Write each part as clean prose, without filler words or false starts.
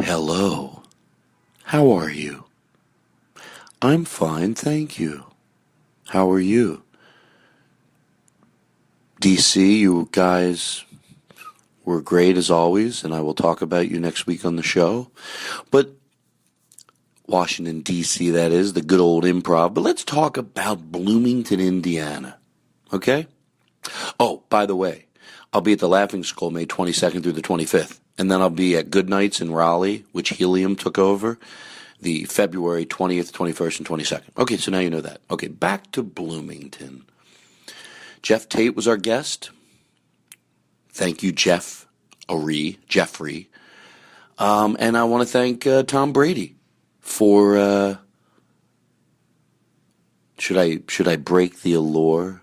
Hello. How are you? I'm fine, thank you. How are you? DC, you guys were great as always, and I will talk about you next week on the show. But Washington, D.C., that is, the good old improv. But let's talk about Bloomington, Indiana. Okay? Oh, by the way, I'll be at the Laughing Skull May 22nd through the 25th. And then I'll be at Good Nights in Raleigh, which Helium took over, the February 20th, 21st, and 22nd. Okay, so now you know that. Okay, back to Bloomington. Jeff Tate was our guest. Thank you, Jeffrey. And I want to thank Tom Brady for, should I break the allure?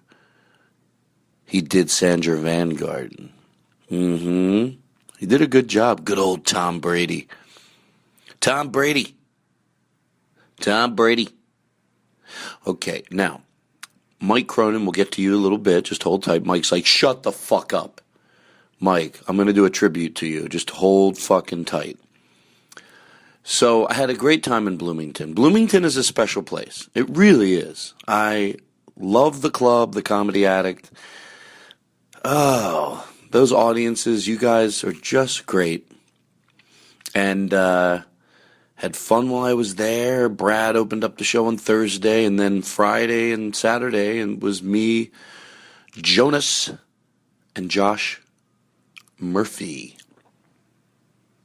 He did Sandra Van Garden. He did a good job. Good old Tom Brady. Tom Brady. Okay, now, Mike Cronin, we'll get to you in a little bit. Just hold tight. Mike's like, shut the fuck up. Mike, I'm going to do a tribute to you. Just hold fucking tight. So I had a great time in Bloomington. Bloomington is a special place. It really is. I love the club, the Comedy Addict. Oh, those audiences, you guys are just great. And had fun while I was there. Brad opened up the show on Thursday, and then Friday and Saturday, and it was me, Jonas, and Josh Murphy.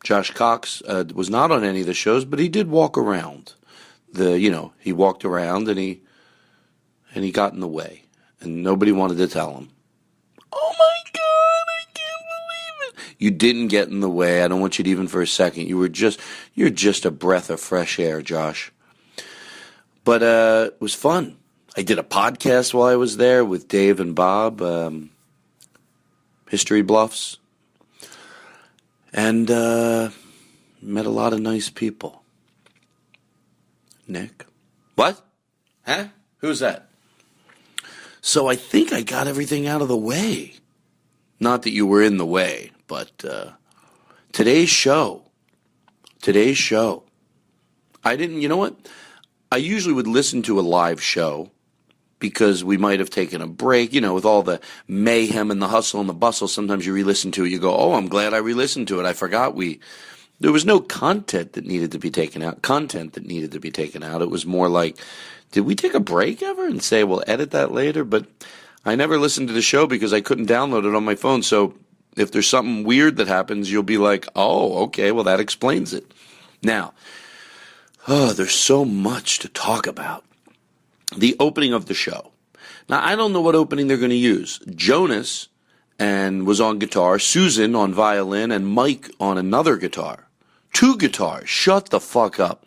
Josh Cox was not on any of the shows, but he did walk around. He walked around and he got in the way, and nobody wanted to tell him. Oh my God, I can't believe it. You didn't get in the way. I don't want you to even for a second. You're just a breath of fresh air, Josh. But it was fun. I did a podcast while I was there with Dave and Bob, History Bluffs. And met a lot of nice people. Nick? What? Huh? Who's that? So I think I got everything out of the way. Not that you were in the way, but today's show. I didn't, you know what? I usually would listen to a live show because we might have taken a break, with all the mayhem and the hustle and the bustle. Sometimes you re-listen to it, you go, oh, I'm glad I re-listened to it. I forgot there was no content that needed to be taken out. It was more like, did we take a break ever? And say, we'll edit that later. But I never listened to the show because I couldn't download it on my phone. So if there's something weird that happens, you'll be like, oh, okay, well, that explains it. Now, there's so much to talk about. The opening of the show. Now, I don't know what opening they're going to use. Jonas was on guitar, Susan on violin, and Mike on another guitar. 2 guitars. Shut the fuck up.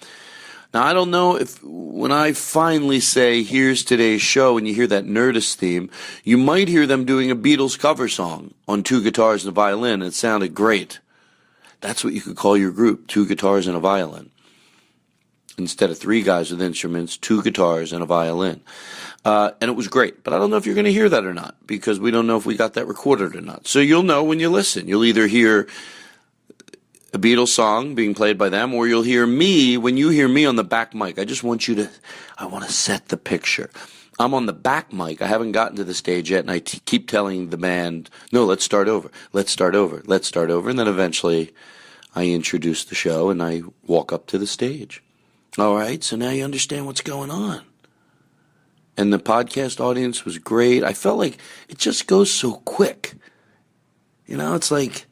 Now, I don't know if when I finally say, here's today's show, and you hear that Nerdist theme, you might hear them doing a Beatles cover song on 2 guitars and a violin. It sounded great. That's what you could call your group, 2 guitars and a violin. Instead of 3 guys with instruments, 2 guitars and a violin. And it was great. But I don't know if you're going to hear that or not, because we don't know if we got that recorded or not. So you'll know when you listen. You'll either hear a Beatles song being played by them, or you'll hear me, when you hear me on the back mic. I want to set the picture. I'm on the back mic. I haven't gotten to the stage yet, and I keep telling the band, no, let's start over. And then eventually I introduce the show, and I walk up to the stage. All right, so now you understand what's going on. And the podcast audience was great. I felt like it just goes so quick. It's like,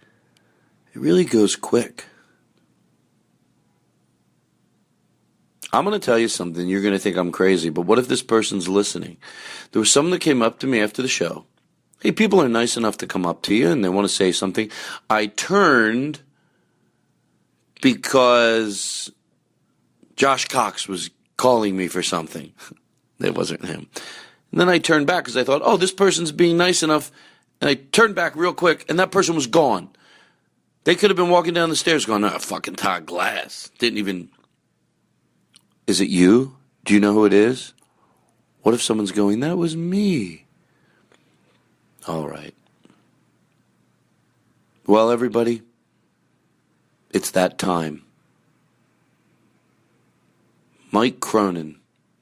it really goes quick. I'm going to tell you something. You're going to think I'm crazy, but what if this person's listening? There was someone that came up to me after the show. Hey, people are nice enough to come up to you, and they want to say something. I turned because Josh Cox was calling me for something. It wasn't him. And then I turned back because I thought, oh, this person's being nice enough. And I turned back real quick, and that person was gone. They could have been walking down the stairs going, oh, fucking Todd Glass. Didn't even. Is it you? Do you know who it is? What if someone's going, that was me? All right. Well, everybody, it's that time. Mike Cronin,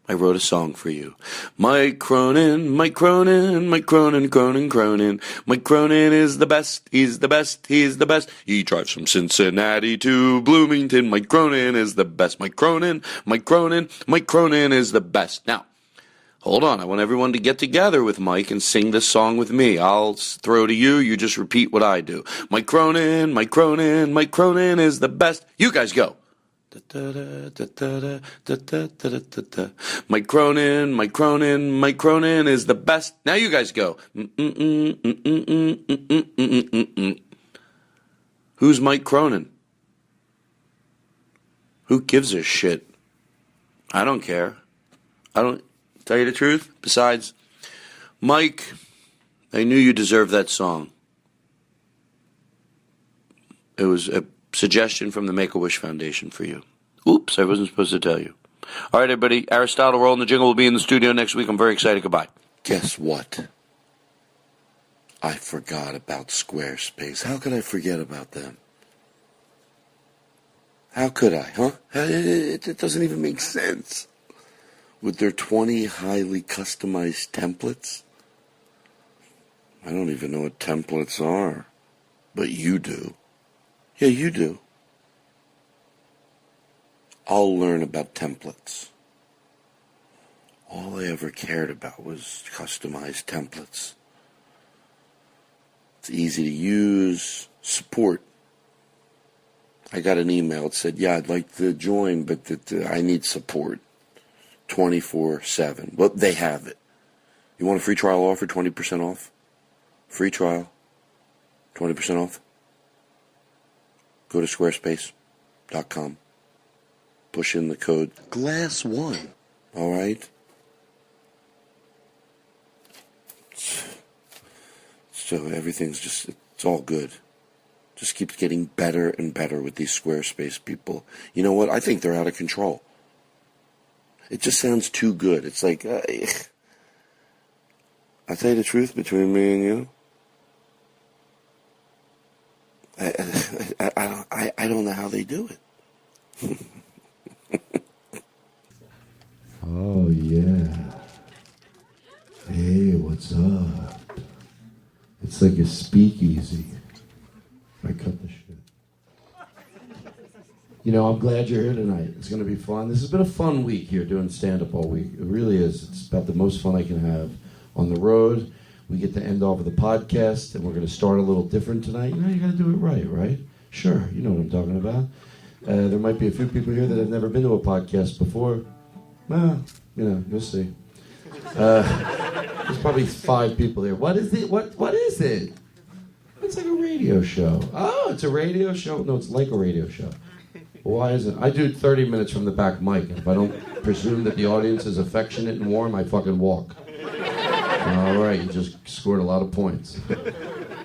I wrote a song for you. Mike Cronin, Mike Cronin, Mike Cronin, Cronin, Cronin. Mike Cronin is the best, he's the best, he's the best. He drives from Cincinnati to Bloomington. Mike Cronin is the best. Mike Cronin, Mike Cronin, Mike Cronin is the best. Now, hold on, I want everyone to get together with Mike and sing this song with me. I'll throw to you, you just repeat what I do. Mike Cronin, Mike Cronin, Mike Cronin is the best. You guys go. Mike Cronin, Mike Cronin, Mike Cronin is the best. Now you guys go. Who's Mike Cronin? Who gives a shit? I don't care. I don't tell you the truth. Besides, Mike, I knew you deserved that song. It was a suggestion from the Make-A-Wish Foundation for you. Oops, I wasn't supposed to tell you. All right, everybody. Aristotle Roll and the Jingle will be in the studio next week. I'm very excited. Goodbye. Guess what? I forgot about Squarespace. How could I forget about them? How could I, huh? It doesn't even make sense. With their 20 highly customized templates. I don't even know what templates are. But you do. Yeah, you do. I'll learn about templates. All I ever cared about was customized templates. It's easy to use. Support. I got an email. It said, yeah, I'd like to join, but I need support 24/7. Well, they have it. You want a free trial offer, 20% off? Free trial, 20% off? Go to squarespace.com. Push in the code GLASS1. All right? So everything's just, it's all good. Just keeps getting better and better with these Squarespace people. You know what? I think they're out of control. It just sounds too good. It's like, I'll tell you the truth between me and you. I don't know how they do it. Oh, yeah. Hey, what's up? It's like a speakeasy. I cut the shit. You know, I'm glad you're here tonight. It's going to be fun. This has been a fun week here doing stand-up all week. It really is. It's about the most fun I can have on the road. We get to end off with a podcast, and we're going to start a little different tonight. You know, you got to do it right? Sure, you know what I'm talking about. There might be a few people here that have never been to a podcast before. Well, you know, you'll see. There's probably 5 people here. What is it? What is it? It's like a radio show. Oh, it's a radio show? No, it's like a radio show. Why isn't it? I do 30 minutes from the back mic. If I don't presume that the audience is affectionate and warm, I fucking walk. All right, you just scored a lot of points.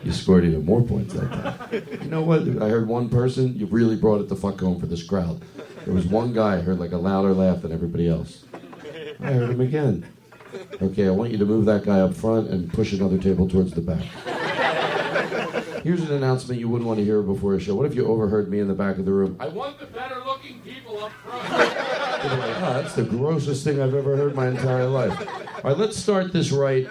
You scored even more points that time. You know what? I heard one person, you really brought it the fuck home for this crowd. There was one guy I heard like a louder laugh than everybody else. I heard him again. Okay, I want you to move that guy up front and push another table towards the back. Here's an announcement you wouldn't want to hear before a show. What if you overheard me in the back of the room? I want the better looking people up front. Like, oh, that's the grossest thing I've ever heard my entire life. All right, let's start this right.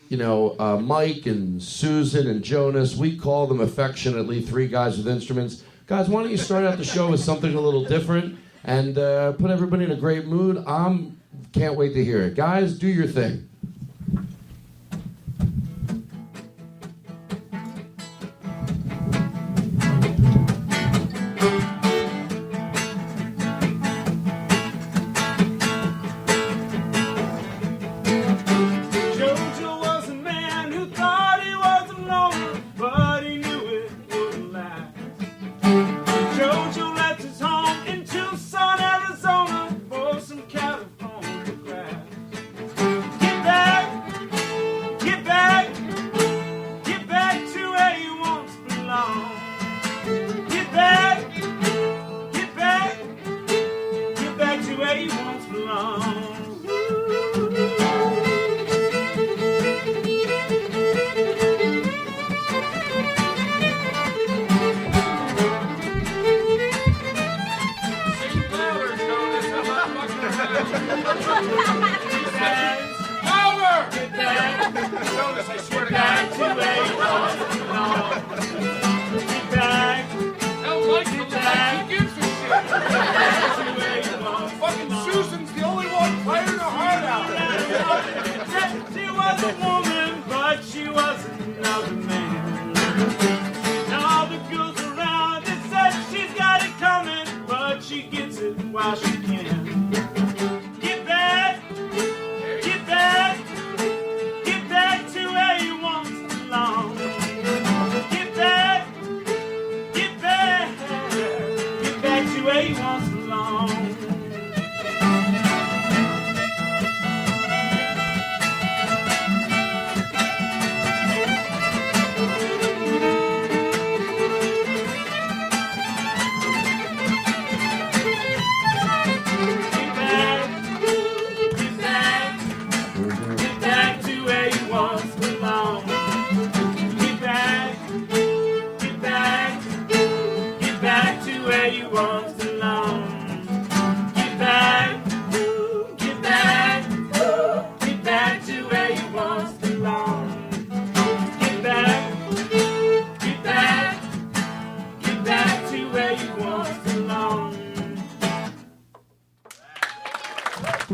Mike and Susan and Jonas, we call them affectionately 3 guys with instruments. Guys, why don't you start out the show with something a little different and put everybody in a great mood. Can't wait to hear it. Guys, do your thing. Arizona for some California grass.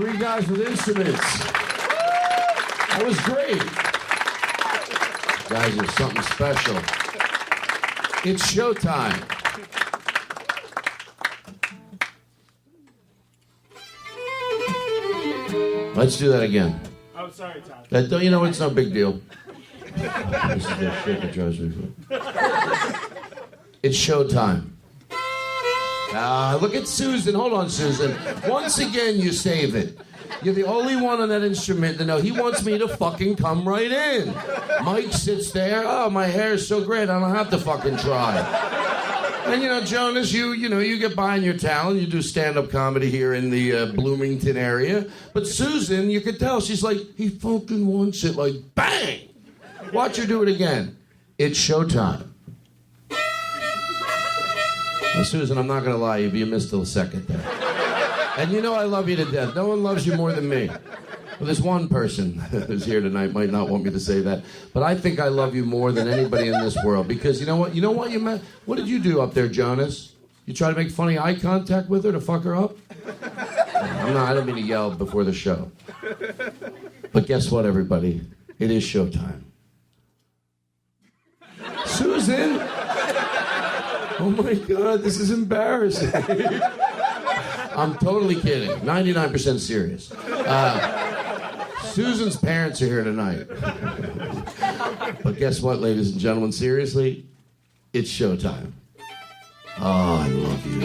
3 guys with instruments. That was great. You guys are something special. It's showtime. Let's do that again. Oh, sorry, Todd. You know, it's no big deal. This is the shit that drives me. It's showtime. Look at Susan. Hold on, Susan. Once again, you save it. You're the only one on that instrument to know he wants me to fucking come right in. Mike sits there. Oh, my hair is so great. I don't have to fucking try. And, you know, Jonas, you get by in your talent. You do stand-up comedy here in the Bloomington area. But Susan, you could tell, she's like, he fucking wants it, like, bang! Watch her do it again. It's showtime. Now, Susan, I'm not going to lie to you, but you missed a second there. And you know I love you to death. No one loves you more than me. Well, there's one person who's here tonight might not want me to say that, but I think I love you more than anybody in this world. Because you know what? You know what you meant? What did you do up there, Jonas? You try to make funny eye contact with her to fuck her up? I didn't mean to yell before the show. But guess what, everybody? It is showtime. Susan! Oh my God, this is embarrassing. I'm totally kidding. 99% serious. Susan's parents are here tonight. But guess what, ladies and gentlemen? Seriously, it's showtime. Oh, I love you.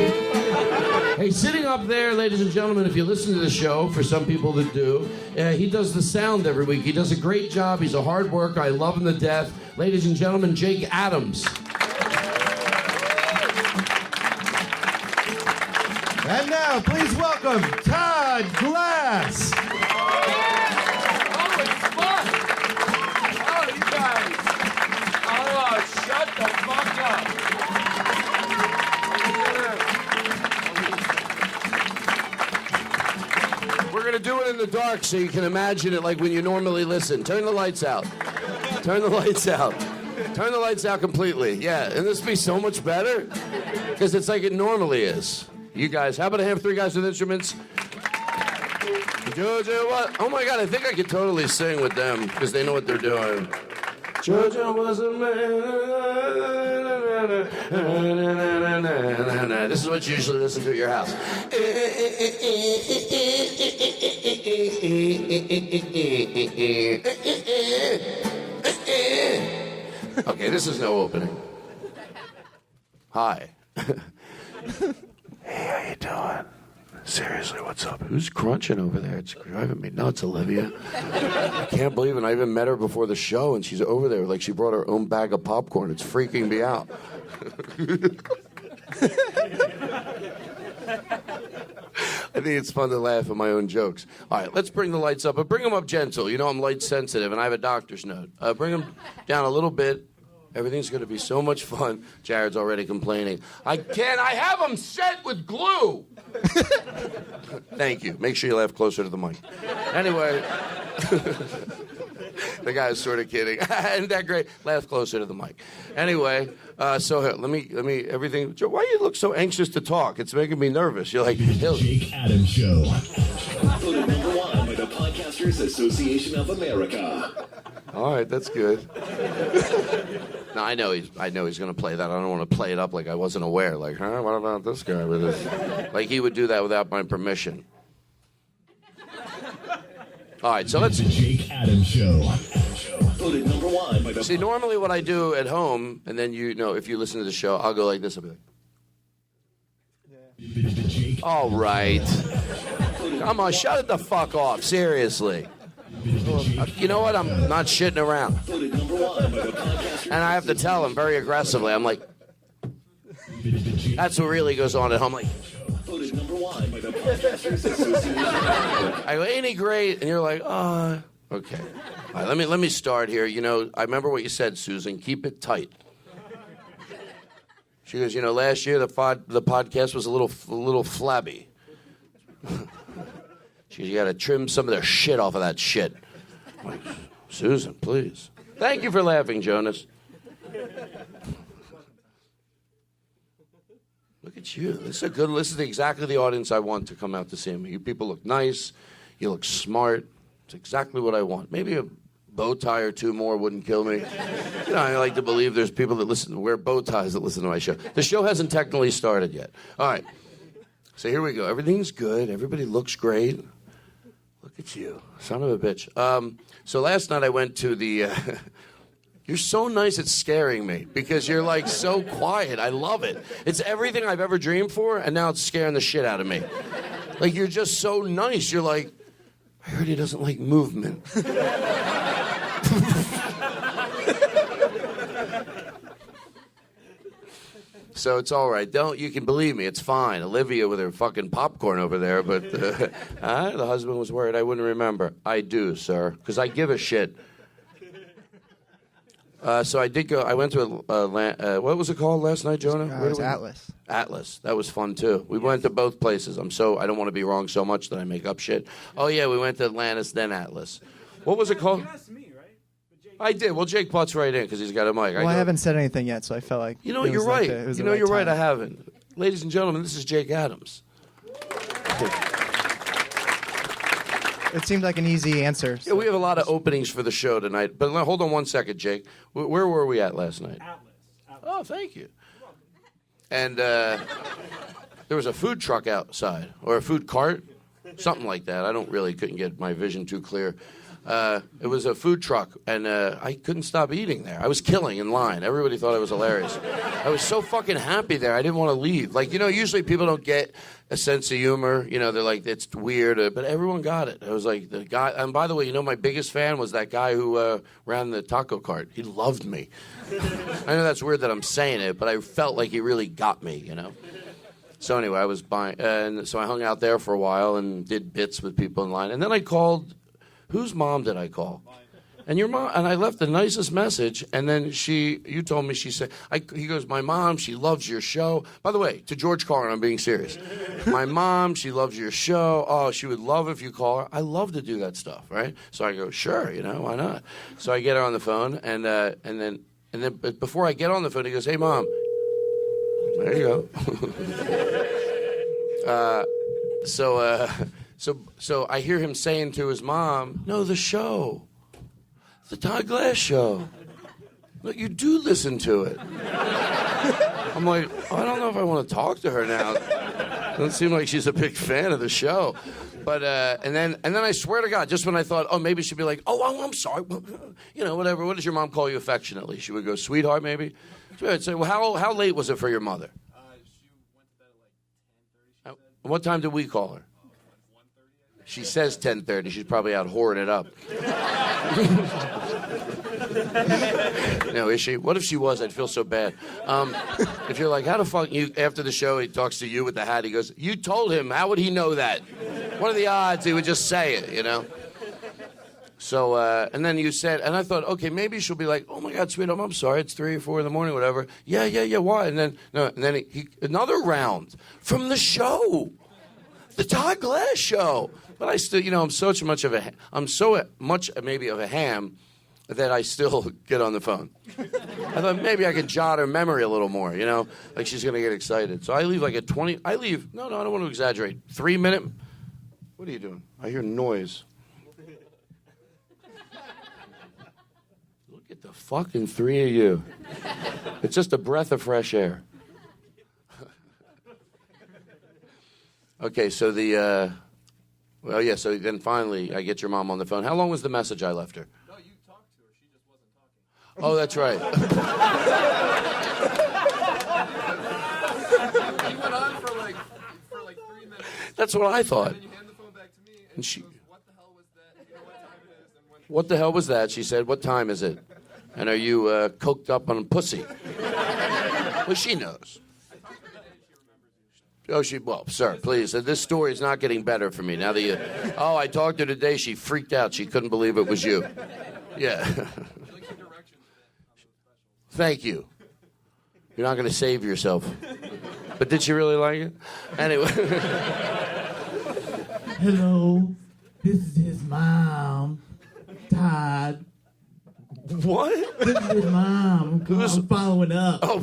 Hey, sitting up there, ladies and gentlemen, if you listen to the show, for some people that do, he does the sound every week. He does a great job. He's a hard worker. I love him to death. Ladies and gentlemen, Jake Adams. And now, please welcome Todd Glass. Oh, it's fun. Oh, you guys. Oh, shut the fuck up. We're going to do it in the dark so you can imagine it like when you normally listen. Turn the lights out. Turn the lights out. Turn the lights out completely. Yeah, and this be so much better because it's like it normally is. You guys, how about I have 3 guys with instruments? Jojo, what? Oh my God, I think I could totally sing with them because they know what they're doing. Jojo was a man. This is what you usually listen to at your house. Okay, this is no opening. Hi. Hey, how you doing? Seriously, what's up? Who's crunching over there? It's driving me nuts, Olivia. I can't believe it. I even met her before the show, and she's over there like she brought her own bag of popcorn. It's freaking me out. I think it's fun to laugh at my own jokes. All right, let's bring the lights up, but bring them up gentle. You know I'm light sensitive, and I have a doctor's note. Bring them down a little bit. Everything's going to be so much fun. Jared's already complaining. I have them set with glue. Thank you. Make sure you laugh closer to the mic. Anyway, the guy's sort of kidding. Isn't that great? Laugh closer to the mic. Anyway, so here, let me, everything. Joe, why do you look so anxious to talk? It's making me nervous. You're like, Jake Adams Show. Voted #1 by the Podcasters Association of America. All right, that's good. No, I know he's going to play that. I don't want to play it up like I wasn't aware. Like, huh? What about this guy with his? Like he would do that without my permission. All right, so let's. The Jake Adams Show. Voted #1 by the. See, normally what I do at home, and then if you listen to the show, I'll go like this. I'll be like. All right. Come on, shut it the fuck off. Seriously. You know what? I'm not shitting around. And I have to tell him very aggressively. I'm like, that's what really goes on at home. Like, I go, ain't he great? And you're like, oh, okay. All right, let me start here. I remember what you said, Susan. Keep it tight. She goes, last year the podcast was a little flabby. You got to trim some of their shit off of that shit. I'm like, Susan, please. Thank you for laughing, Jonas. Look at you. This is exactly the audience I want to come out to see me. You people look nice. You look smart. It's exactly what I want. Maybe a bow tie or two more wouldn't kill me. You know, I like to believe there's people that wear bow ties that listen to my show. The show hasn't technically started yet. All right. So here we go. Everything's good. Everybody looks great. Look at you. Son of a bitch. So last night I went to the... You're so nice, it's scaring me because you're like so quiet. I love it. It's everything I've ever dreamed for, and now it's scaring the shit out of me. Like, you're just so nice. You're like, I heard he doesn't like movement. So it's all right. You can believe me. It's fine. Olivia with her fucking popcorn over there, but the husband was worried I wouldn't remember. I do, sir, because I give a shit. So I did go. I went to what was it called last night, Jonah? It was Atlas. Atlas. That was fun too. We went to both places. I don't want to be wrong so much that I make up shit. Oh yeah, we went to Atlantis, then Atlas. What was it called? You asked me, right? I did. Well, Jake butts right in because he's got a mic. Well, I haven't said anything yet, so I felt like you're right. You're right. I haven't. Ladies and gentlemen, this is Jake Adams. It seemed like an easy answer. So. Yeah, we have a lot of openings for the show tonight. But hold on one second, Jake. Where were we at last night? Atlas. Oh, thank you. And there was a food truck outside, or a food cart, something like that. I couldn't get my vision too clear. It was a food truck, and I couldn't stop eating there. I was killing in line. Everybody thought I was hilarious. I was so fucking happy there. I didn't want to leave. Like, usually people don't get a sense of humor. They're like, it's weird, but everyone got it. I was like, the guy, and by the way, my biggest fan was that guy who ran the taco cart. He loved me. I know that's weird that I'm saying it, but I felt like he really got me, So anyway, I was buying, and so I hung out there for a while and did bits with people in line. And then I called, whose mom did I call? And your mom, and I left the nicest message, and then you told me, she said, he goes, my mom, she loves your show. By the way, to George Carlin, I'm being serious. My mom, she loves your show. Oh, she would love if you call her. I love to do that stuff, right? So I go, sure, why not? So I get her on the phone, and then but before I get on the phone, he goes, hey, Mom. There you go. So I hear him saying to his mom, no, the show. The Todd Glass show. Look, you do listen to it. I'm like, I don't know if I want to talk to her now. Doesn't seem like she's a big fan of the show. But and then I swear to God, just when I thought, oh, maybe she'd be like, oh, I'm sorry, whatever. What does your mom call you affectionately? She would go, sweetheart, maybe. So I'd say, well, how late was it for your mother? She went to bed at like 10:30. What time did we call her? She says 10:30. She's probably out whoring it up. No, is she? What if she was? I'd feel so bad. If you're like, how the fuck after the show, he talks to you with the hat. He goes, you told him. How would he know that? What are the odds he would just say it, So, and then you said, and I thought, okay, maybe she'll be like, oh my God, sweetheart, I'm sorry, it's 3 or 4 in the morning, whatever. Yeah, why? And then he another round from the show. The Todd Glass show. But I still, I'm so much of a ham that I still get on the phone. I thought maybe I could jot her memory a little more, like she's going to get excited. So I leave like at 20, no, I don't want to exaggerate. 3 minute, what are you doing? I hear noise. Look at the fucking three of you. It's just a breath of fresh air. Okay, so so then finally I get your mom on the phone. How long was the message I left her? No, you talked to her. She just wasn't talking. Oh, that's right. You went on for like 3 minutes. That's what I thought. And then you hand the phone back to me, and she goes, what the hell was that? You know what time it is? And when What the hell was that? She said, what time is it? And are you coked up on pussy? Well, she knows. Oh, well, sir, please. This story is not getting better for me. Now that I talked to her today, she freaked out. She couldn't believe it was you. Yeah. Thank you. You're not going to save yourself. But did she really like it? Anyway. Hello, this is his mom, Todd. What? This is his mom. I'm following up. Oh.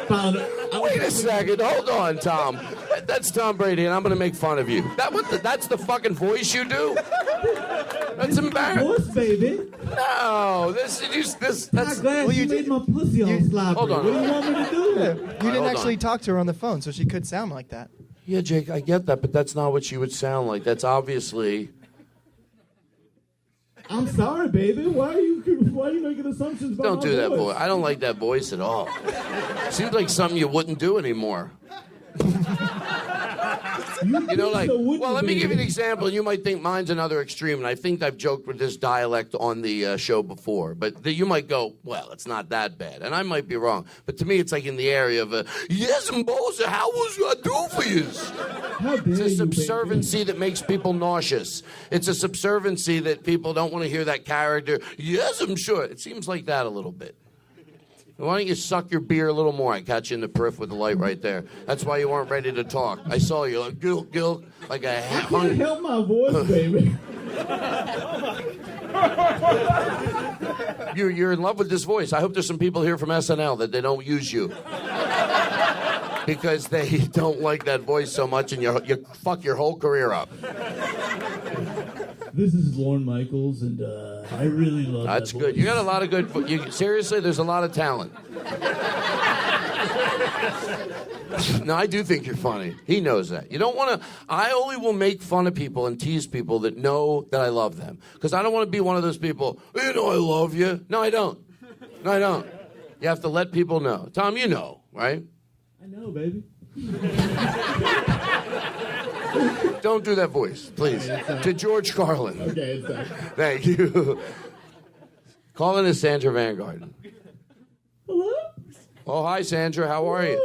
Following up. Wait a second. Hold on, Tom. That's Tom Brady, and I'm going to make fun of you. That's the fucking voice you do? That's embarrassing. Voice, baby. No, that's. Well, you made my pussy all sloppy. Hold on. What do you want me to do? You didn't actually talk to her on the phone, so she could sound like that. Yeah, Jake, I get that, but that's not what she would sound like. That's obviously. I'm sorry, baby. Why are you making assumptions about Don't my do that voice? voice. I don't like that voice at all. Seems like something you wouldn't do anymore. You know, like, well, let me give you an example, and you might think mine's another extreme, and I think I've joked with this dialect on the show before, but you might go, well, it's not that bad, and I might be wrong, but to me, it's like in the area of, yes, Mbosa, how was I do for you? It's a subserviency that makes people nauseous. It's a subserviency that people don't want to hear that character. Yes, I'm sure. It seems like that a little bit. Why don't you suck your beer a little more? I caught you in the periph with the light right there. That's why you weren't ready to talk. I saw you like, gil, like a I can't help my voice, baby. You're in love with this voice. I hope there's some people here from SNL that they don't use you. Because they don't like that voice so much and you fuck your whole career up. This is Lorne Michaels, and I really love That's that good. voice. You got a lot of good... seriously, there's a lot of talent. No, I do think you're funny. He knows that. You don't want to... I only will make fun of people and tease people that know that I love them. Because I don't want to be one of those people, you know I love you. No, I don't. No, I don't. You have to let people know. Tom, you know, right? I know, baby. Don't do that voice, please. To George Carlin. Okay, it's done. Thank you. Calling is Sandra Van Garden. Hello? Oh, hi, Sandra. How are you?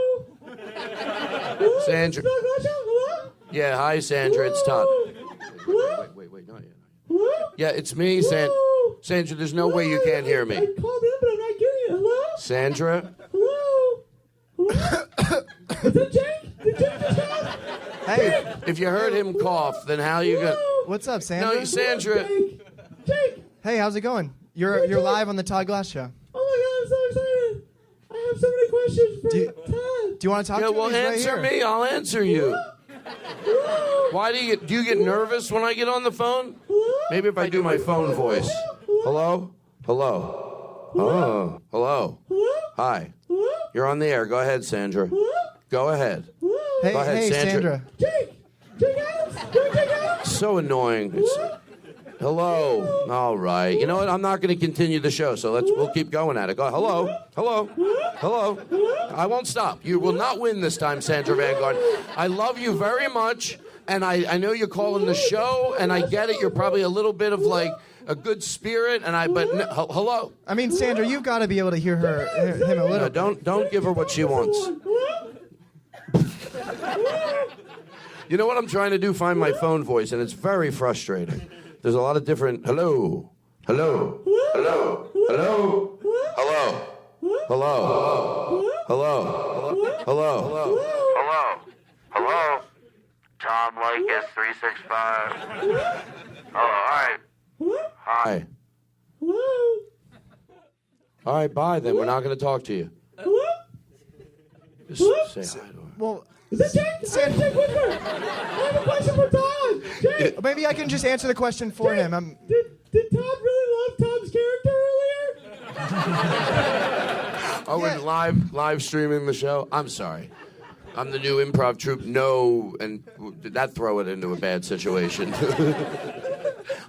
Hello? Sandra. Hello? Yeah, hi, Sandra. It's Todd. Hello? Wait, not yet. Hello? Yeah, it's me, Hello? Sandra, there's no way you can't hear me. I called in, but I'm not getting it. Hello? Sandra? Hello? Hello? Is that Jake? Did Jake just call? Hey, If you heard him cough, then how you going what's up, Sandra? No, Sandra. Jake! Hey, how's it going? You're live on the Todd Glass Show. Oh my God, I'm so excited! I have so many questions for Todd. Do you want to talk Yeah, to him? well, He's right answer here. me. I'll answer you. Why do you get nervous when I get on the phone? Maybe if I do my phone voice. Hello? Hello? Oh, hello. Hi. You're on the air. Go ahead, Sandra. Go ahead. Hey, Go ahead, hey, Sandra. Jake Adams! Jake Adams! So annoying. Hello. All right. You know what? I'm not going to continue the show, so we'll keep going at it. Go. Hello. Hello. Hello. I won't stop. You will not win this time, Sandra Van Garden. I love you very much, and I know you're calling the show, and I get it. You're probably a little bit of like a good spirit, hello. I mean, Sandra, you've got to be able to hear him a little. No, don't give her what she wants. You know what I'm trying to do? Find my phone voice, and it's very frustrating. There's a lot of different hello, hello, hello, hello, hello, hello, hello, hello, hello, hello. Tom Likas 365. Oh, hi. Hi. Hello? All right, bye then. We're not going to talk to you. Hello? Just say hi to her. Well, Is that Jake? I'm Jake Whitmer. I have a question for Todd. Jake, maybe I can just answer the question for him. did Todd really love Tom's character earlier? Oh, and live streaming the show? I'm sorry. I'm the new improv troupe. No, and did that throw it into a bad situation?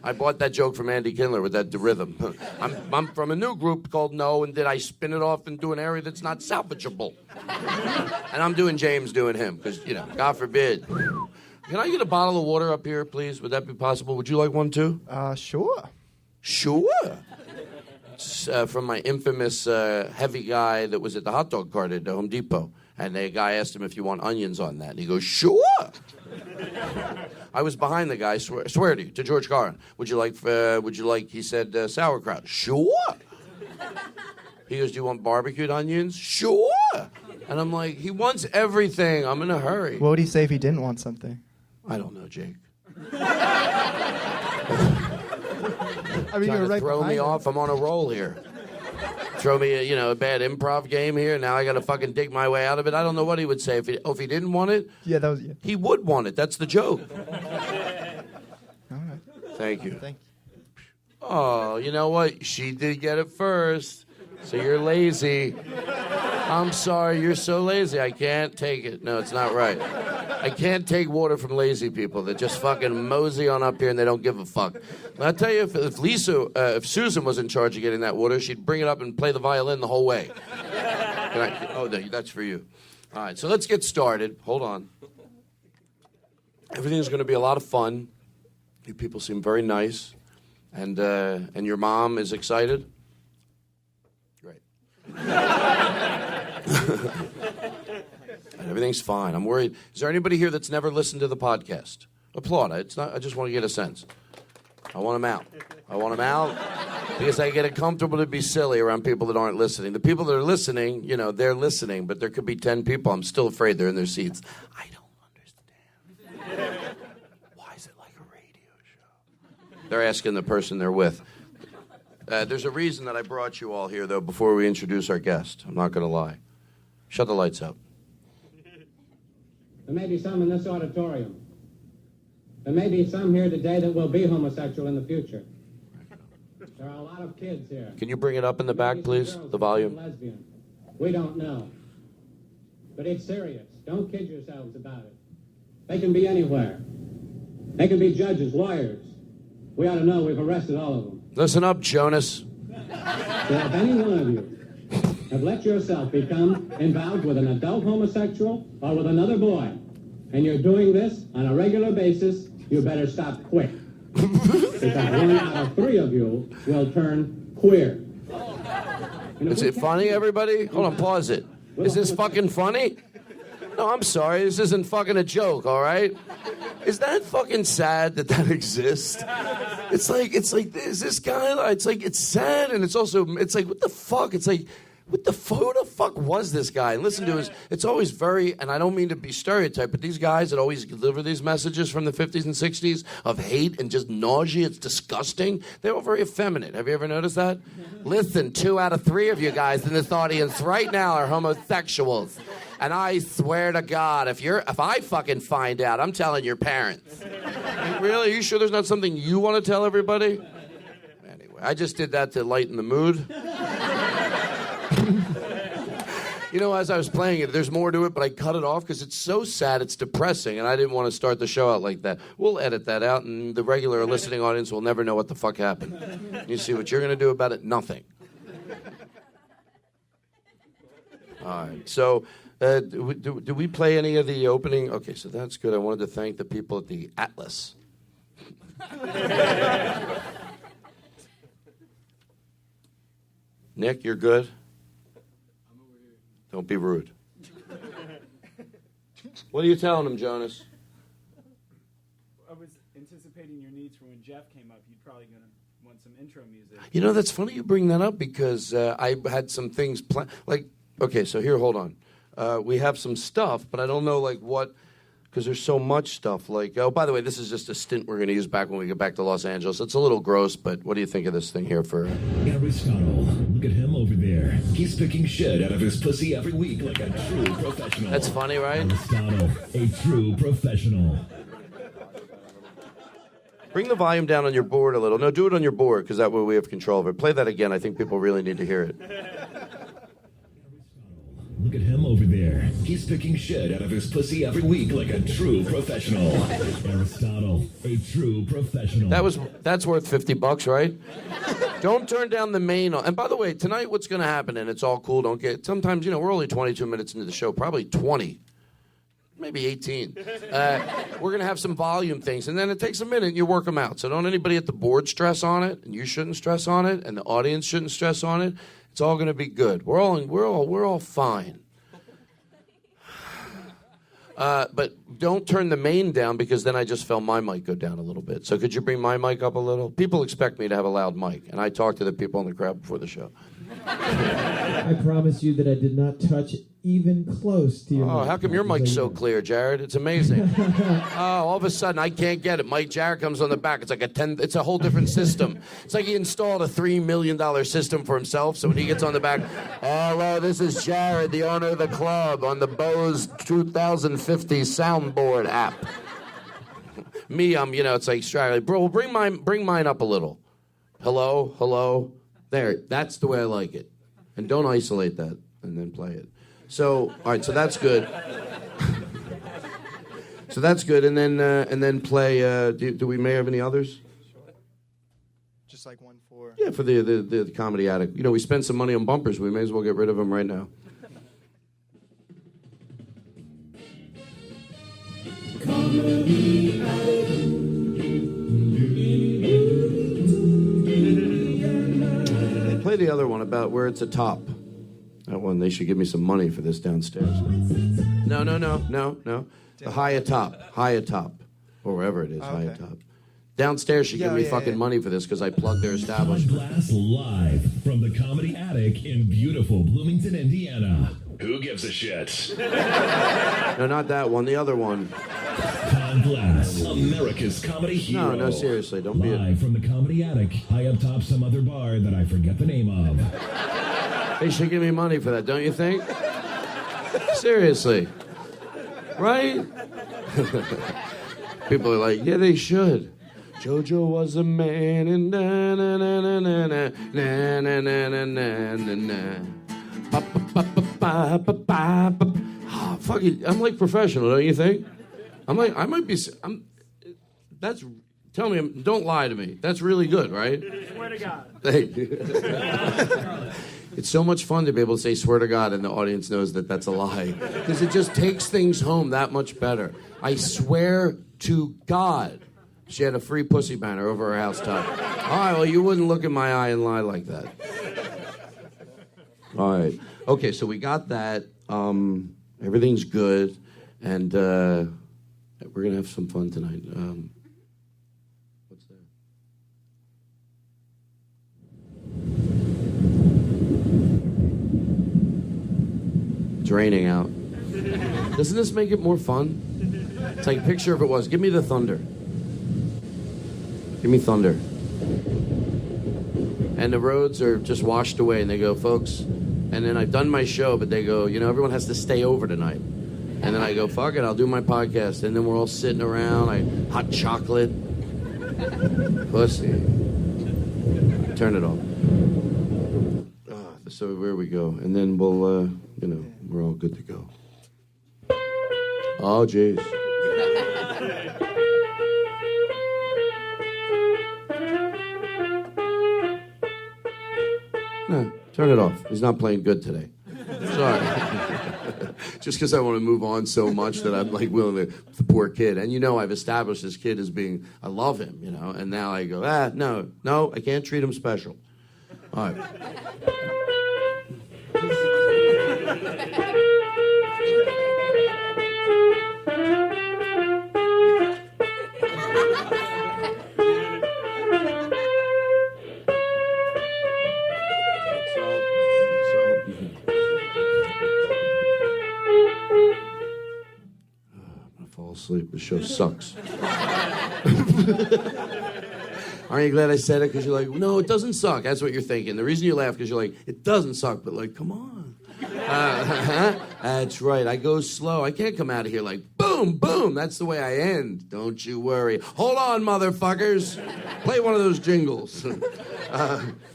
I bought that joke from Andy Kindler with that rhythm. I'm from a new group called No, and did I spin it off into an area that's not salvageable? And I'm doing James doing him, because, God forbid. Can I get a bottle of water up here, please? Would that be possible? Would you like one, too? Sure. Sure. It's from my infamous heavy guy that was at the hot dog cart at Home Depot. And the guy asked him if you want onions on that. And he goes, sure. I was behind the guy, swear to you, to George Carlin. Would you like, he said, sauerkraut. Sure. He goes, do you want barbecued onions? Sure. And I'm like, he wants everything. I'm in a hurry. What would he say if he didn't want something? I don't know, Jake. I mean, Trying you're to right throw me behind him. off. I'm on a roll here. throw me a bad improv game here. Now I got to fucking dig my way out of it. I don't know what he would say if he didn't want it. Yeah, that was. Yeah. He would want it. That's the joke. All right. Thank you. Thank you. Oh, you know what? She did get it first, so you're lazy. I'm sorry, you're so lazy. I can't take it. No, it's not right. I can't take water from lazy people that just fucking mosey on up here and they don't give a fuck. And I'll tell you, if Susan was in charge of getting that water, she'd bring it up and play the violin the whole way. No, that's for you. All right, so let's get started. Hold on. Everything's going to be a lot of fun. You people seem very nice. And your mom is excited? Great. Everything's fine. I'm worried. Is there anybody here that's never listened to the podcast? Applaud. I just want to get a sense. I want them out. Because I get it comfortable to be silly around people that aren't listening. The people that are listening, they're listening, but there could be 10 people. I'm still afraid they're in their seats. I don't understand. Why is it like a radio show? They're asking the person they're with. There's a reason that I brought you all here, though, before we introduce our guest. I'm not going to lie. Shut the lights out. There may be some in this auditorium. There may be some here today that will be homosexual in the future. There are a lot of kids here. Can you bring it up in the back, please? The volume. Lesbian. We don't know. But it's serious. Don't kid yourselves about it. They can be anywhere. They can be judges, lawyers. We ought to know we've arrested all of them. Listen up, Jonas. So if any one of you have let yourself become involved with an adult homosexual or with another boy, and you're doing this on a regular basis, you better stop quick. Because 1 out of 3 of you will turn queer. Is it funny, everybody? Hold on, pause it. Is this fucking funny? No, I'm sorry. This isn't fucking a joke, all right? Is that fucking sad that exists? It's like, is this guy, it's sad, and it's like, what the fuck? It's like, who the fuck was this guy? And listen to it's always very, and I don't mean to be stereotyped, but these guys that always deliver these messages from the 50s and 60s of hate and just nausea, it's disgusting. They're all very effeminate. Have you ever noticed that? Listen, 2 out of 3 of you guys in this audience right now are homosexuals. And I swear to God, if I fucking find out, I'm telling your parents. Really? Are you sure there's not something you want to tell everybody? Anyway, I just did that to lighten the mood. As I was playing it, there's more to it, but I cut it off because it's so sad, it's depressing, and I didn't want to start the show out like that. We'll edit that out, and the regular listening audience will never know what the fuck happened. You see what you're going to do about it? Nothing. All right, so do we play any of the opening? Okay, so that's good. I wanted to thank the people at the Atlas. Nick, you're good? Don't be rude. What are you telling him, Jonas? I was anticipating your needs for when Jeff came up. You'd probably going to want some intro music. That's funny you bring that up because I had some things planned. Okay, so here, hold on. We have some stuff, but I don't know, what, because there's so much stuff. Oh, by the way, this is just a stint we're going to use back when we get back to Los Angeles. It's a little gross, but what do you think of this thing here for... Aristotle, look at him over there. He's picking shit out of his pussy every week like a true professional. That's funny, right? Aristotle, a true professional. Bring the volume down on your board a little. No, do it on your board, because that way we have control of it. Play that again. I think people really need to hear it. Look at him over there. He's picking shit out of his pussy every week like a true professional. Aristotle, a true professional. That's worth $50, right? Don't turn down the main. And by the way, tonight what's going to happen, and it's all cool. Sometimes, we're only 22 minutes into the show, probably 20. Maybe 18. We're going to have some volume things, and then it takes a minute and you work them out. So don't anybody at the board stress on it, and you shouldn't stress on it, and the audience shouldn't stress on it. It's all going to be good. We're all fine. But don't turn the main down because then I just felt my mic go down a little bit. So could you bring my mic up a little? People expect me to have a loud mic, and I talk to the people in the crowd before the show. I promise you that I did not touch even close to your Oh, mic. how come your mic's so clear, Jared? It's amazing. All of a sudden, I can't get it. Mike Jared comes on the back. It's like it's a whole different system. It's like he installed a $3 million system for himself, so when he gets on the back, hello, this is Jared, the owner of the club, on the Bose 2050 soundboard app. Me, it's like straggling. Bro, bring mine up a little. Hello. There, that's the way I like it. And don't isolate that, and then play it. So, all right, so that's good. So that's good, and then play. Do we may have any others? Just like one for. Yeah, for the comedy addict. We spent some money on bumpers. We may as well get rid of them right now. Play the other one about where it's a top. That one, they should give me some money for this downstairs. No. The high atop, or wherever it is, high atop. Downstairs should give me fucking money for this because I plugged their establishment. Todd Glass live from the Comedy Attic in beautiful Bloomington, Indiana. Who gives a shit? No, not that one. The other one. Todd Glass, America's comedy hero. No, seriously, don't be live from the Comedy Attic, high up top some other bar that I forget the name of. They should give me money for that, don't you think? Seriously. Right? People are like, yeah, they should. Jojo was a man and na na na na na na na na na na na na. Ba ba ba ba ba ba ba ba. Oh, fuck it. I'm like professional, don't you think? I might be. That's. Tell me, don't lie to me. That's really good, right? Swear to God. Thank you. It's so much fun to be able to say "swear to God" and the audience knows that that's a lie because it just takes things home that much better. I swear to God, she had a free pussy banner over her house top. All right, well, you wouldn't look in my eye and lie like that. All right, okay, so we got that. Everything's good, and we're gonna have some fun tonight. What's that? It's raining out. Doesn't this make it more fun? It's like, picture if it was. Give me the thunder. Give me thunder. And the roads are just washed away, and they go, folks. And then I've done my show, but they go, everyone has to stay over tonight. And then I go, fuck it, I'll do my podcast. And then we're all sitting around, hot chocolate. Pussy. Turn it off. So where we go. And then we'll, we're all good to go. Oh, jeez. No, turn it off. He's not playing good today. Sorry. Just because I want to move on so much that I'm like willing to, the poor kid. And I've established this kid as being, I love him, and now I go, no, I can't treat him special. All right. Sleep. The show sucks. Aren't you glad I said it? Because you're like, no, it doesn't suck. That's what you're thinking. The reason you laugh because you're like, it doesn't suck, but like, come on. That's right. I go slow. I can't come out of here like, boom, boom. That's the way I end. Don't you worry. Hold on, motherfuckers. Play one of those jingles.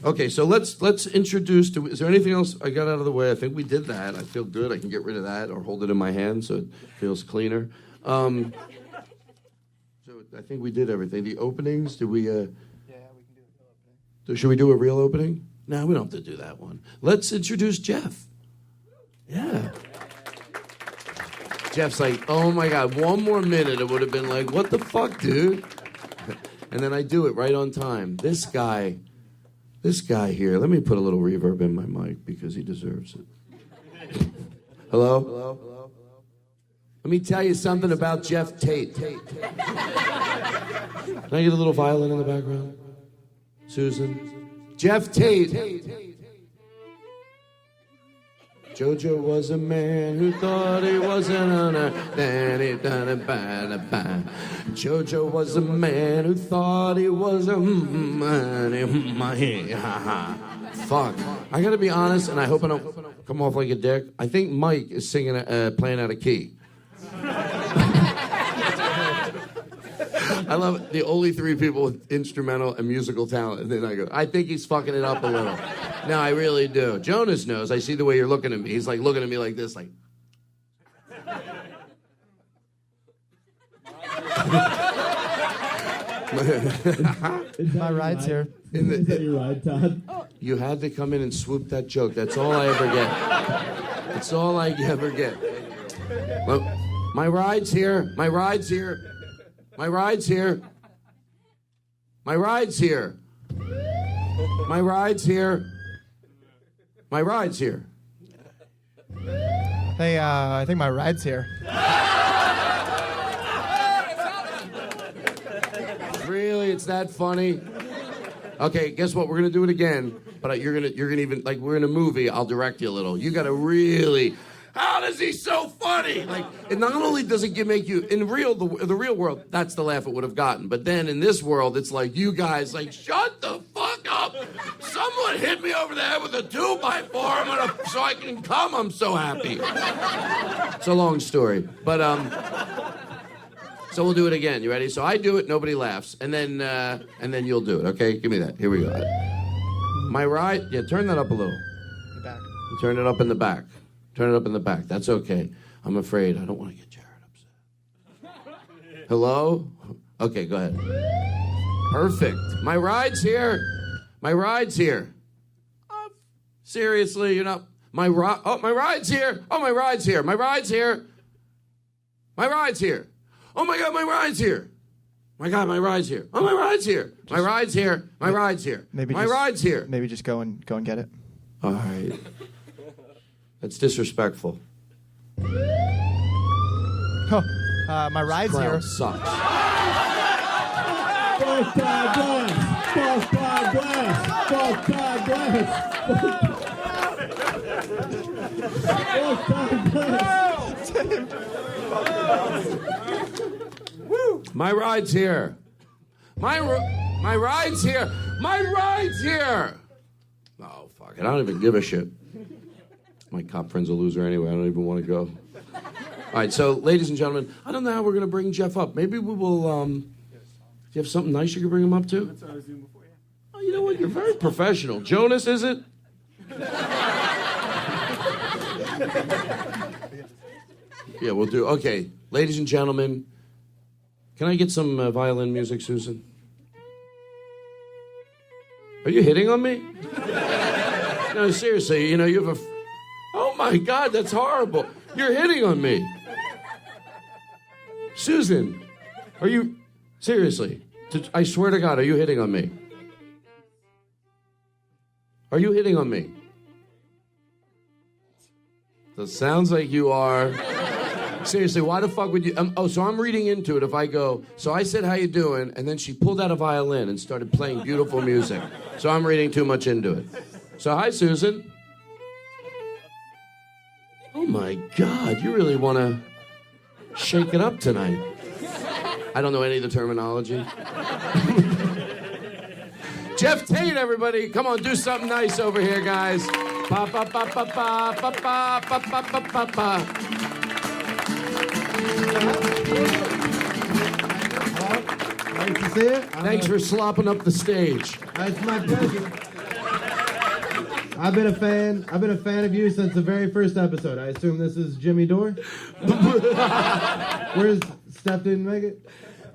Okay, so let's introduce. Is there anything else I got out of the way? I think we did that. I feel good. I can get rid of that or hold it in my hand so it feels cleaner. So I think we did everything. The openings, did we? Yeah, we can do a real opening. Should we do a real opening? No, we don't have to do that one. Let's introduce Jeff. Yeah. Jeff's like, oh my God, one more minute, it would have been like, what the fuck, dude? And then I do it right on time. This guy here, let me put a little reverb in my mic because he deserves it. Hello? Hello? Let me tell you something about Jeff Tate. Can I get a little violin in the background? Susan? Jeff Tate Jojo was a man who thought he wasn't on a... Jojo was a man who thought he was a... Fuck. I gotta be honest, and I hope I don't come off like a dick. I think Mike is singing, playing out of key. I love it. The only three people with instrumental and musical talent. And then I go, I think he's fucking it up a little. No, I really do. Jonas knows. I see the way you're looking at me. He's like looking at me like this, like. My ride's here. Is that your ride, Todd? You had to come in and swoop that joke. That's all I ever get. That's all I ever get. Well, my ride's here. My ride's here. My ride's here. My ride's here. My ride's here. My ride's here. Hey, I think my ride's here. Really? It's that funny? Okay, guess what? We're gonna do it again. But you're gonna even like we're in a movie. I'll direct you a little. You gotta really. How does he so funny? Like, and not only does it make you in the real world, that's the laugh it would have gotten. But then in this world, it's like you guys like shut the fuck up. Someone hit me over the head with a 2x4. So I can come. I'm so happy. It's a long story, but so we'll do it again. You ready? So I do it, nobody laughs, and then you'll do it. Okay, give me that. Here we go. My ride. Yeah, turn that up a little. The back. Turn it up in the back. Turn it up in the back. That's okay. I'm afraid. I don't want to get Jared upset. Hello? Okay, go ahead. Perfect. My ride's here. My ride's here. Seriously, you're not... my ride's here. Oh, my ride's here. My ride's here. My ride's here. Oh, my God, my ride's here. My God, my ride's here. Oh, my ride's here. My ride's here. My ride's here. My ride's here. Maybe just go and get it. All right. That's disrespectful. Oh, my ride's here. Sucks. Fuck Todd Glass! Fuck Todd Glass! Fuck Todd Glass! Fuck Todd Glass! My ride's here. My ride's here. My ride's here. Oh, fuck it. I don't even give a shit. My cop friend's a loser anyway. I don't even want to go. All right, so, ladies and gentlemen, I don't know how we're going to bring Jeff up. Maybe we will, do you have something nice you can bring him up to? That's what I was doing before, yeah. Oh, you know what? You're very professional. Jonas, is it? Yeah, we'll do. Okay, ladies and gentlemen, can I get some violin music, Susan? Are you hitting on me? No, seriously, you know, you have a... Oh, my God, that's horrible. You're hitting on me. Susan, are you... Seriously, I swear to God, are you hitting on me? Are you hitting on me? So it sounds like you are. Seriously, why the fuck would you... so I'm reading into it if I go, so I said, how you doing? And then she pulled out a violin and started playing beautiful music. So I'm reading too much into it. So hi, Susan. Oh, my God, you really want to shake it up tonight. I don't know any of the terminology. Jeff Tate, everybody. Come on, do something nice over here, guys. Pa pa pa pa pa pa pa pa pa pa pa pa. Nice to see you. Thanks for slopping up the stage. It's my pleasure. I've been a fan of you since the very first episode. I assume this is Jimmy Dore. Where's Steph didn't make it?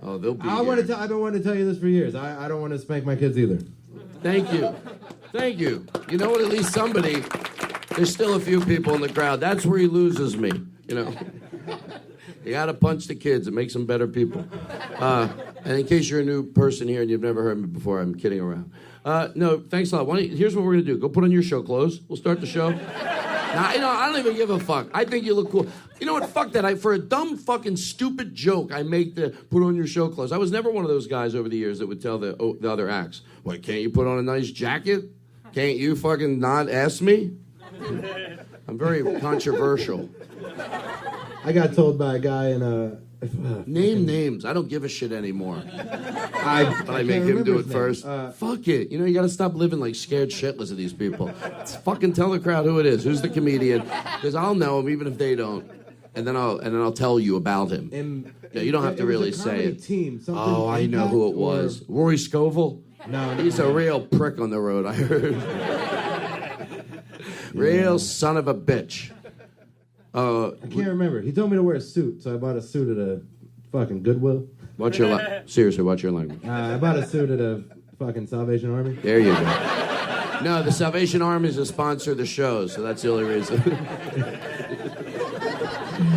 Oh, they'll be I've been wanting to tell you this for years. I don't want to spank my kids either. Thank you. Thank you. You know what? At least somebody, there's still a few people in the crowd. That's where he loses me, you know. You got to punch the kids. It makes them better people. And in case you're a new person here and you've never heard me before, I'm kidding around. No, thanks a lot. Here's what we're going to do. Go put on your show clothes. We'll start the show. Now, you know, I don't even give a fuck. I think you look cool. You know what? Fuck that. For a dumb, fucking, stupid joke, I make the put on your show clothes. I was never one of those guys over the years that would tell the other acts, what, can't you put on a nice jacket? Can't you fucking not ask me? I'm very controversial. I got told by a guy in a... Name names. I don't give a shit anymore. I make can't him do remember it his first. name. Fuck it. You know, you got to stop living like scared shitless of these people. Fucking tell the crowd who it is. Who's the comedian? Because I'll know him even if they don't. And then I'll tell you about him. Yeah, you don't have to really say it. Team, Oh, I know who it was. Rory Scovel? No. He's a real prick on the road, I heard. Real son of a bitch. I can't remember. He told me to wear a suit, so I bought a suit at a fucking Goodwill. Seriously, watch your language. I bought a suit at a fucking Salvation Army. There you go. No, the Salvation Army is a sponsor of the show, so that's the only reason.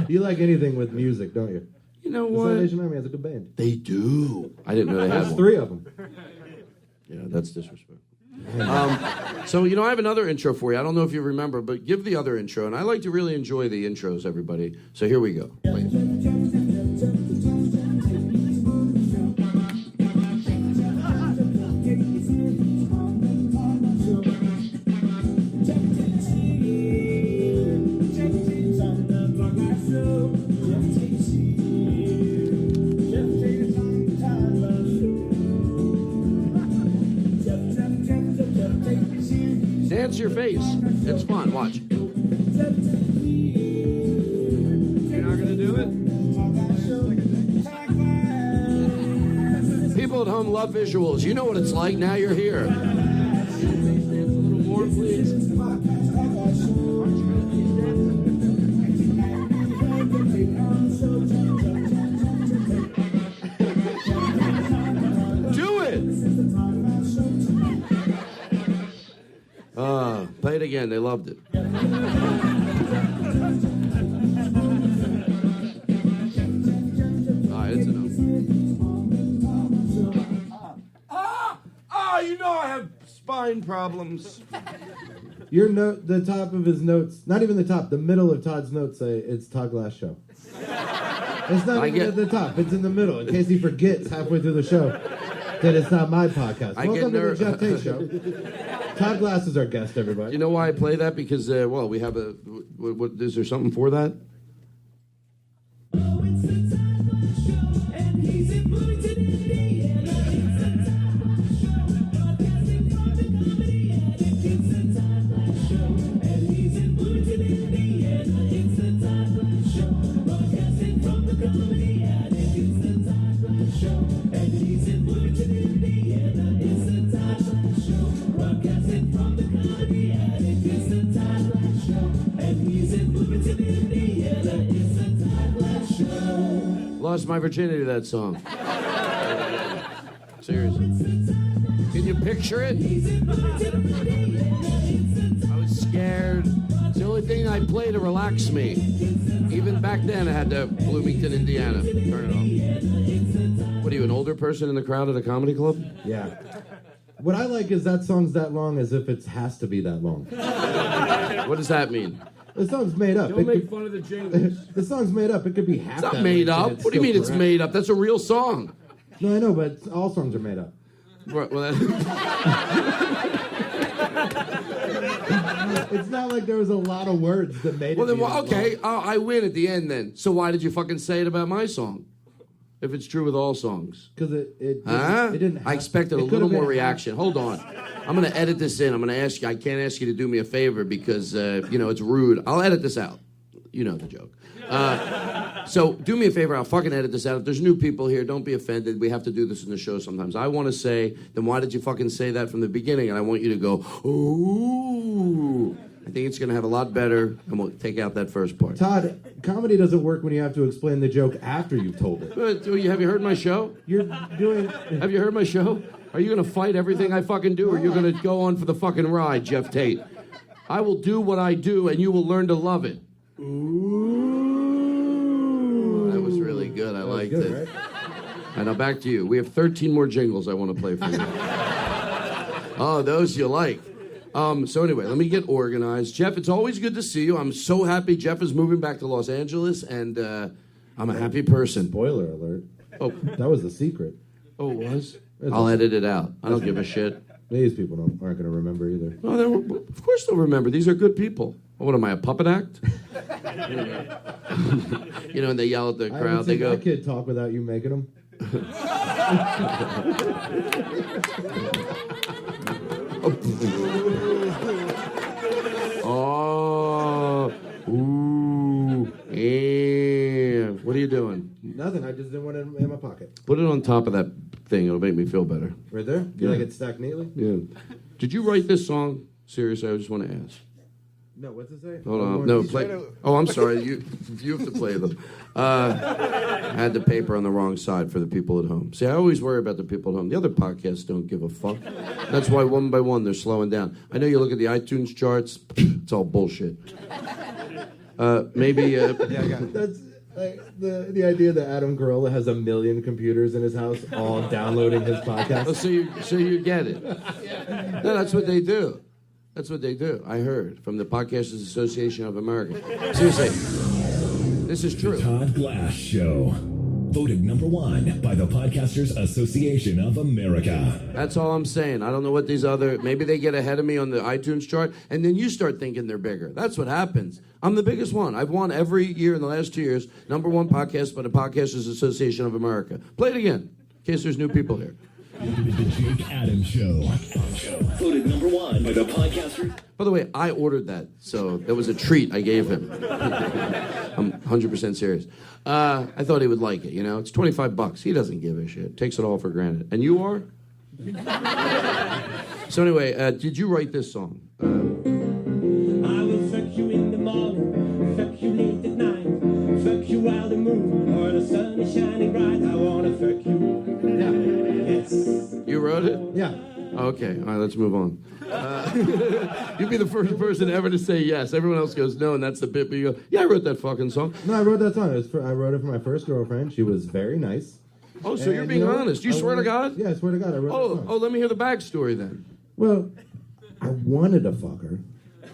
You like anything with music, don't you? You know The what? Salvation Army has a good band. They do. I didn't know they had There's one. 3 of them. Yeah, that's disrespectful. So, I have another intro for you. I don't know if you remember, but give the other intro. And I like to really enjoy the intros, everybody. So here we go. Dance your face. It's fun. Watch. You're not gonna do it? People at home love visuals. You know what it's like. Now you're here. Dance a little more, please. Do it. Play it again. They loved it. All right, it's enough. You know I have spine problems. Your note, the top of his notes, not even the top, the middle of Todd's notes say it's Todd Glass Show. It's not even at the top. It's in the middle, in case he forgets halfway through the show that it's not my podcast. Welcome to the Jeff Tate Show. Todd Glass is our guest, everybody. You know why I play that? Because, we have a... is there something for that? Oh, it's the Todd Glass Show, and he's in Bloomington, Indiana. It's the Todd Glass Show, broadcasting from the Comedy Attic. It's the Todd Glass Show, and he's in Bloomington, Indiana. It's the Todd Glass Show, broadcasting from the Comedy Attic. It's the Todd Glass Show, and he's in Bloomington, Indiana. It's the Todd Glass Show, broadcasting from the Comedy Attic. It's the Todd Glass Show, and he's in Bloomington, Indiana. It's the Todd Glass Show. Lost my virginity to that song. Seriously. Can you picture it? I was scared. It's the only thing I play to relax me. Even back then, I had to Bloomington, Indiana. Turn it off. What are you, an older person in the crowd at a comedy club? Yeah. What I like is that song's that long as if it has to be that long. What does that mean? The song's made up. Don't make fun of the jingles. The song's made up. It could be half It's not that made length, and up. it's What do you still mean it's correct. made up? That's a real song. No, I know, but all songs are made up. Well, It's not like there was a lot of words that made it. well then, be that okay, long. I win at the end then. So why did you fucking say it about my song? If it's true with all songs. Because it Huh? didn't have, I expected a it could little have been more half. reaction. Hold on. I'm going to edit this in. I'm going to ask you. I can't ask you to do me a favor because, it's rude. I'll edit this out. You know the joke. So do me a favor. I'll fucking edit this out. If there's new people here, don't be offended. We have to do this in the show sometimes. I want to say, then why did you fucking say that from the beginning? And I want you to go, ooh. I think it's going to have a lot better, and we'll take out that first part. Todd, comedy doesn't work when you have to explain the joke after you've told it. Have you heard my show? You're doing... Have you heard my show? Are you going to fight everything I fucking do, or you're going to go on for the fucking ride, Jeff Tate? I will do what I do, and you will learn to love it. Ooh. That was really good. I liked good, it. right? And now back to you. We have 13 more jingles I want to play for you. Oh, those you like. So anyway, let me get organized. Jeff, it's always good to see you. I'm so happy Jeff is moving back to Los Angeles, and I'm a happy person. Spoiler alert. Oh, That was the secret. it was? I'll edit it out. I don't give a shit. These people aren't going to remember either. No, of course they'll remember. These are good people. What am I, a puppet act? You know, and they yell at the I crowd. haven't They seen go, my kid talk without you making him. oh, ooh, yeah. What are you doing? Nothing. I just didn't want it in my pocket. Put it on top of that thing. It'll make me feel better. Right there? You like it stacked neatly? Yeah. Did you write this song? Seriously, I just want to ask. No, what's it say? Hold on. No, play. Oh, I'm sorry. You have to play them. I had the paper on the wrong side for the people at home. See, I always worry about the people at home. The other podcasts don't give a fuck. That's why one by one they're slowing down. I know you look at the iTunes charts. It's all bullshit. Maybe. Yeah, I got it. That's like the idea that Adam Carolla has 1 million computers in his house all downloading his podcast. Oh, so you get it. No, that's what they do. That's what they do. I heard from the Podcasters Association of America. Seriously, this is true. The Todd Glass Show. Voted #1 by the Podcasters Association of America. That's all I'm saying. I don't know what these other... Maybe they get ahead of me on the iTunes chart, and then you start thinking they're bigger. That's what happens. I'm the biggest one. I've won every year in the last 2 years. #1 podcast by the Podcasters Association of America. Play it again, in case there's new people here. The Jake Adams Show. Voted #1 by the Podcasters. By the way, I ordered that, so that was a treat I gave him. I'm 100% serious. I thought he would like it, you know? It's $25. He doesn't give a shit. Takes it all for granted. And you are? So anyway, did you write this song? I will fuck you in the morning, fuck you late at night, fuck you while the moon or the sun is shining bright. I wanna fuck you. Yeah. Yes. You wrote it? Yeah. Okay, all right, let's move on. You'd be the first person ever to say yes. Everyone else goes no, and that's the bit where you go, yeah, I wrote that fucking song. No, I wrote that song. I wrote it for my first girlfriend. She was very nice. Oh, so you're being honest. You swear to God? Yeah, I swear to God. I wrote that song. Let me hear the backstory then. Well, I wanted to fuck her,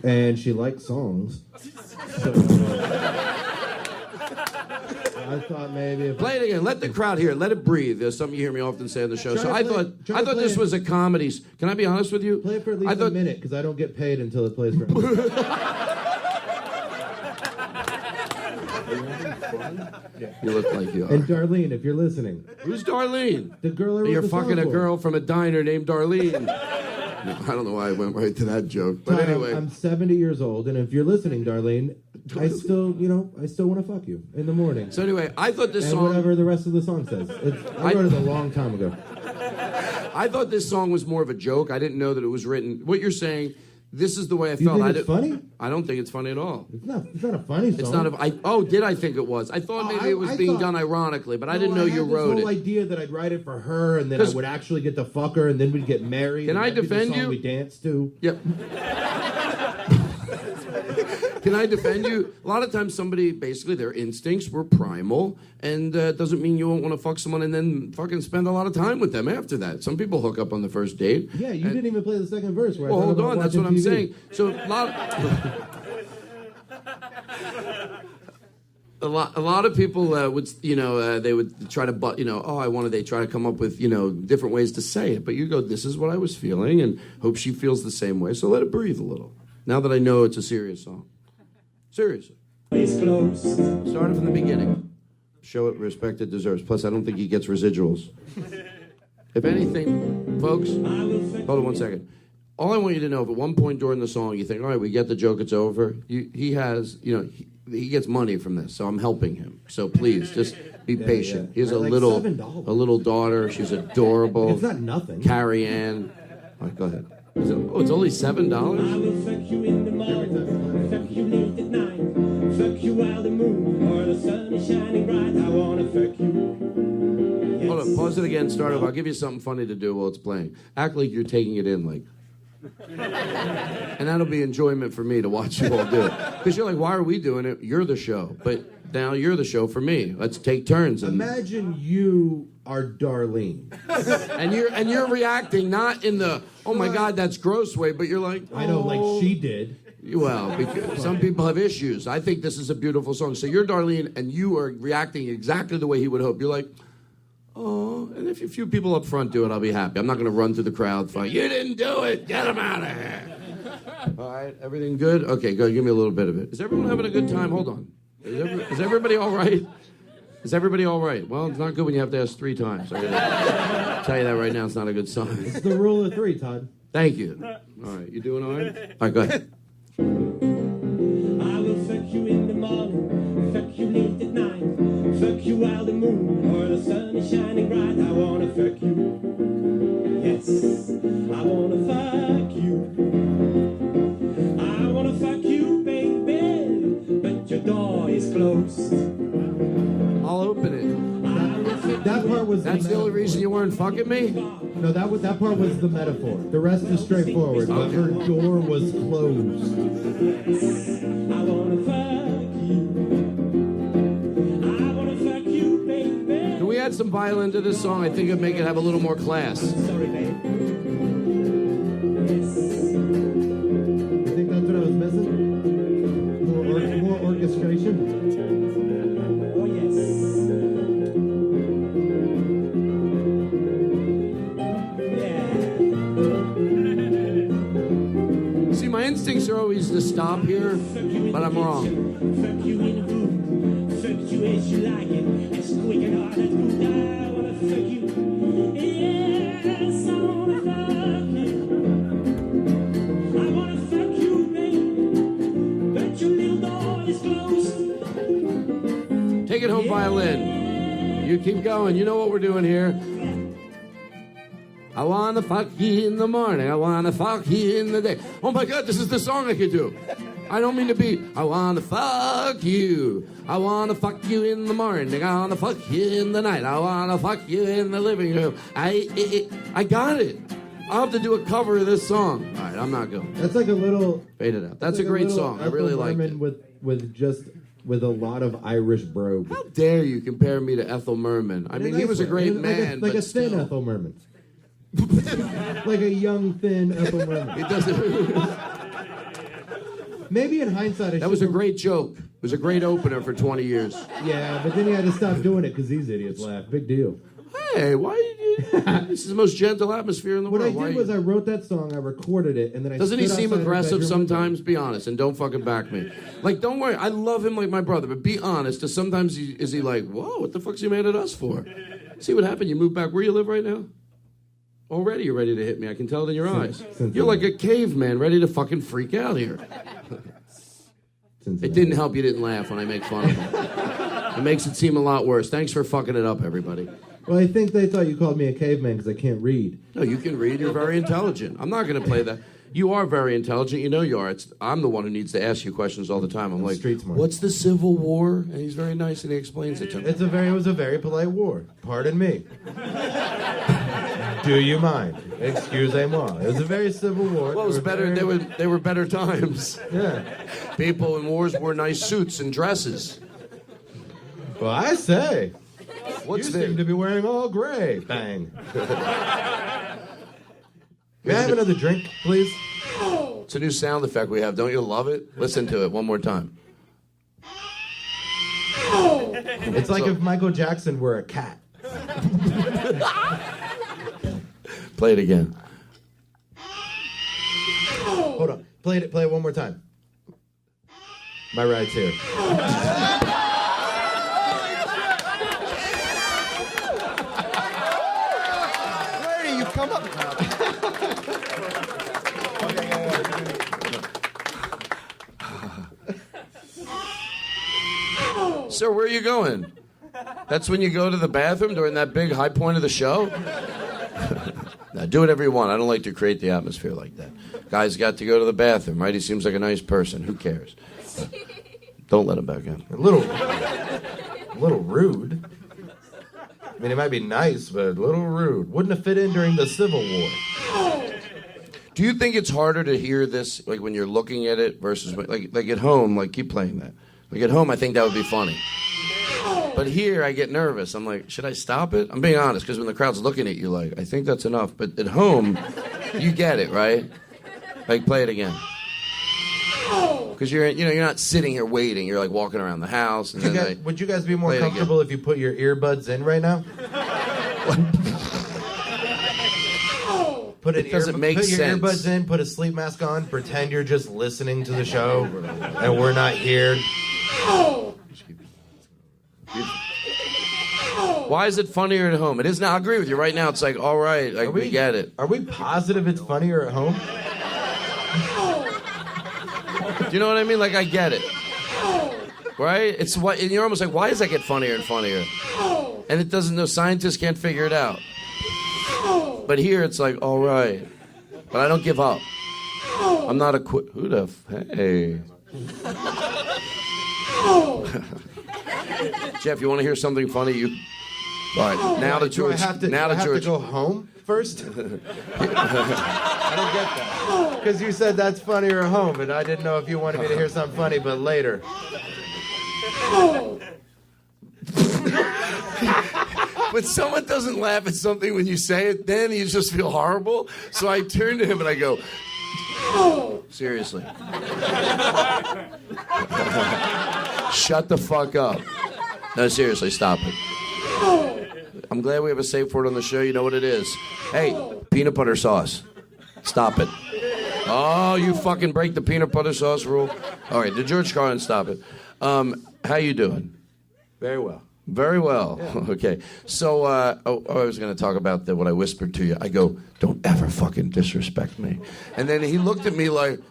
and she liked songs. So, I thought maybe if Play it again. Let the crowd hear it. Let it breathe. There's something you hear me often say on the show. Try So to I play- thought try to play this it. was a comedy. Can I be honest with you? play it for at I least thought a minute, because I don't get paid until it plays for a minute. you look like you are. And Darlene, if you're listening, Who's Darlene? the girl I wrote You're the fucking song a for. girl from a diner named Darlene. No, I don't know why I went right to that joke. But Todd, anyway. I'm 70 years old, and if you're listening, Darlene, I still want to fuck you in the morning. So anyway, I thought this And song... whatever the rest of the song says. I wrote it a long time ago. I thought this song was more of a joke. I didn't know that it was written. What you're saying, this is the way I You felt. think it's funny? I don't think it's funny at all. It's not a funny song. It's not did I think it was? I thought maybe it was being thought- done ironically, but I No, didn't know you had wrote this whole it. idea that I'd write it for her, and then I 'Cause- would actually get to fuck her, and then we'd get married. Can and I that'd be the defend song you? We dance to. Yep. Can I defend you? A lot of times somebody, basically their instincts were primal, and it doesn't mean you won't want to fuck someone and then fucking spend a lot of time with them after that. Some people hook up on the first date. Yeah, you didn't even play the second verse. Where Well, I hold talk on, about that's what I'm watching TV. saying. So a lot of people would, they would try to, they try to come up with, different ways to say it. But you go, this is what I was feeling, and hope she feels the same way. So let it breathe a little. Now that I know it's a serious song. Seriously. It's close. Start it from the beginning. Show it respect it deserves. Plus, I don't think he gets residuals. If anything, folks, hold on 1 second. All I want you to know, if at one point during the song you think, all right, we get the joke, it's over, he has, he gets money from this, so I'm helping him. So please, just be patient. yeah. He has Like $7. a little daughter. She's adorable. It's not nothing. Carrie Ann. All right, go ahead. It's only $7? I will fuck you in the morning, fuck you late at night, fuck you while the moon or the sun is shining bright. I wanna fuck you. Yes. Hold on, pause it again, start over. I'll give you something funny to do while it's playing. Act like you're taking it in, like. And that'll be enjoyment for me to watch you all do it. Because you're like, why are we doing it? You're the show. But now you're the show for me. Let's take turns. And, Imagine you are Darlene. and you're reacting not in the, oh my God, that's gross way, but you're like, I know, like "Oh." she did. Well, because some people have issues. I think this is a beautiful song. So you're Darlene, and you are reacting exactly the way he would hope. You're like, oh, and if a few people up front do it, I'll be happy. I'm not going to run through the crowd fight. You didn't do it. Get him out of here. All right, everything good? Okay, go. Give me a little bit of it. Is everyone having a good time? Hold on. Is everybody all right? Is everybody all right? Well, it's not good when you have to ask 3 times. I gotta tell you that right now. It's not a good sign. It's the rule of 3, Todd. Thank you. All right, you doing all right? All right, go ahead. I will fuck you in the morning, fuck you late at night, fuck you while the moon or the sun is shining bright. I wanna fuck you, yes, I wanna fuck you. I wanna fuck you, baby, but your door is closed. I'll open it. That part was That's the only reason you weren't fucking me? No, that part was the metaphor. The rest is straightforward. But her door was closed. I wanna fuck you. I wanna fuck you, baby. Can we add some violin to this song? I think it'd make it have a little more class. Sorry, babe. You think that's what I was missing? More orchestration? Oh, yes. See, my instincts are always to stop here, but I'm wrong. Fuck you in who? Fuck you as you like it. As quick and hard as good. I wanna fuck you. Yes, I wanna fuck you. I wanna fuck you, baby. But your little door is closed. Take it home, violin. You keep going. You know what we're doing here. I wanna fuck you in the morning. I wanna fuck you in the day. Oh my God, this is the song I could do. I don't mean to be. I wanna fuck you. I wanna fuck you in the morning. I wanna fuck you in the night. I wanna fuck you in the living room. I got it. I'll have to do a cover of this song. All right, I'm not going. That's like a little. Fade it out. That's a great song. I really like it. With a lot of Irish brogue. How dare you compare me to Ethel Merman? I mean, he was a great man, like but a thin still. Ethel Merman. Like a young, thin Ethel Merman. It doesn't. Maybe in hindsight, That was a great joke. It was a great opener for 20 years. Yeah, but then he had to stop doing it because these idiots laugh. Big deal. Hey, why you? This is the most gentle atmosphere in the What I world. did was I wrote that song, I recorded it, and then I. Doesn't he stood seem outside her aggressive bedroom sometimes? Be honest, and don't fucking back me. Like, don't worry. I love him like my brother, but be honest. Does sometimes is he like, whoa, what the fuck's he mad at us for? See what happened? You moved back where you live right now? Already you're ready to hit me. I can tell it in your eyes. You're like a caveman ready to fucking freak out here. It didn't help you didn't laugh when I make fun of him. It makes it seem a lot worse. Thanks for fucking it up, everybody. Well, I think they thought you called me a caveman because I can't read. No, you can read. You're very intelligent. I'm not going to play that. You are very intelligent. You know you are. I'm the one who needs to ask you questions all the time. I'm like, street smart. what's the Civil War? And he's very nice and he explains it to me. It was a very polite war. Pardon me. Do you mind? Excusez-moi. It was a very civil war. Well, it was better. They were better times. Yeah. People in wars wore nice suits and dresses. Well, I say. What's you the? seem to be wearing all gray. Bang. May I have another drink, please? It's a new sound effect we have. Don't you love it? Listen to it one more time. It's like if Michael Jackson were a cat. Play it again. Hold on. Play it one more time. My ride's here. Where do you come up? Sir, where are you going? That's when you go to the bathroom during that big high point of the show? Now, do whatever you want. I don't like to create the atmosphere like that. Guy's got to go to the bathroom, right? He seems like a nice person. Who cares? Don't let him back in. A little rude. I mean, it might be nice, but a little rude. Wouldn't have fit in during the Civil War. Do you think it's harder to hear this, like when you're looking at it versus like at home? Like, keep playing that. Like at home, I think that would be funny. But here, I get nervous. I'm like, should I stop it? I'm being honest, because when the crowd's looking at you, like, I think that's enough. But at home, you get it, right? Like, play it again. Because you're not sitting here waiting. You're like walking around the house. And then Would you guys be more play it comfortable if you put your earbuds in right now? It doesn't make put your sense. earbuds in, put a sleep mask on, pretend you're just listening to the show, and we're not here. Why is it funnier at home? It is now. I agree with you. Right now, it's like, all right, like we get it. Are we positive it's funnier at home? Do you know what I mean? Like, I get it. Right? It's what, and you're almost like, why does that get funnier and funnier? And it doesn't. No scientists can't figure it out. But here, it's like, all right, but I don't give up. I'm not a quit. Who the? Hey. Jeff, you want to hear something funny? You. All right. Now that George. Do I have to, now do I that have George. to go home first? I don't get that. Because you said that's funnier at home, and I didn't know if you wanted me to hear something funny, but later. When someone doesn't laugh at something when you say it, then you just feel horrible. So I turn to him and I go, seriously. Shut the fuck up. No, seriously, stop it. I'm glad we have a safe word on the show. You know what it is. Hey, peanut butter sauce. Stop it. Oh, you fucking break the peanut butter sauce rule. All right, did George Carlin stop it? How you doing? Very well. Very well. Yeah. Okay. So I was going to talk about what I whispered to you. I go, don't ever fucking disrespect me. And then he looked at me like,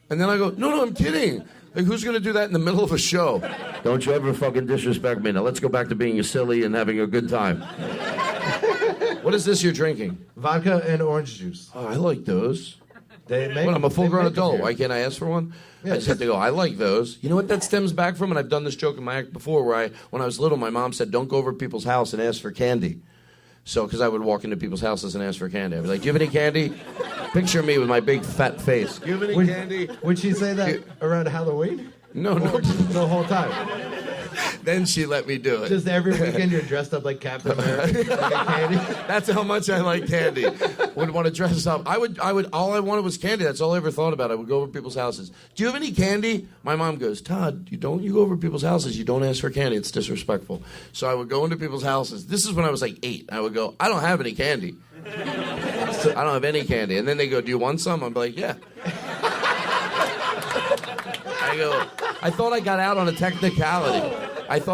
and then I go, no, I'm kidding. Like, who's going to do that in the middle of a show? Don't you ever fucking disrespect me. Now let's go back to being silly and having a good time. What is this you're drinking? Vodka and orange juice. Oh, I like those. I'm a full-grown adult. Why can't I ask for one? Yeah. I just have to go, I like those. You know what that stems back from? And I've done this joke in my act before where when I was little, my mom said, don't go over to people's house and ask for candy. So, because I would walk into people's houses and ask for candy. I'd be like, do you have any candy? Picture me with my big fat face. Do you have any candy? Would she say that around Halloween? No. The whole time. Then she let me do it. Just every weekend you're dressed up like Captain America. Like candy. That's how much I like candy. Would want to dress up. I would. All I wanted was candy. That's all I ever thought about. I would go over to people's houses. Do you have any candy? My mom goes, Todd, you go over to people's houses. You don't ask for candy. It's disrespectful. So I would go into people's houses. This is when I was like 8. I would go, I don't have any candy. I don't have any candy. And then they go, do you want some? I'm like, yeah. I go, I thought I got out on a technicality. At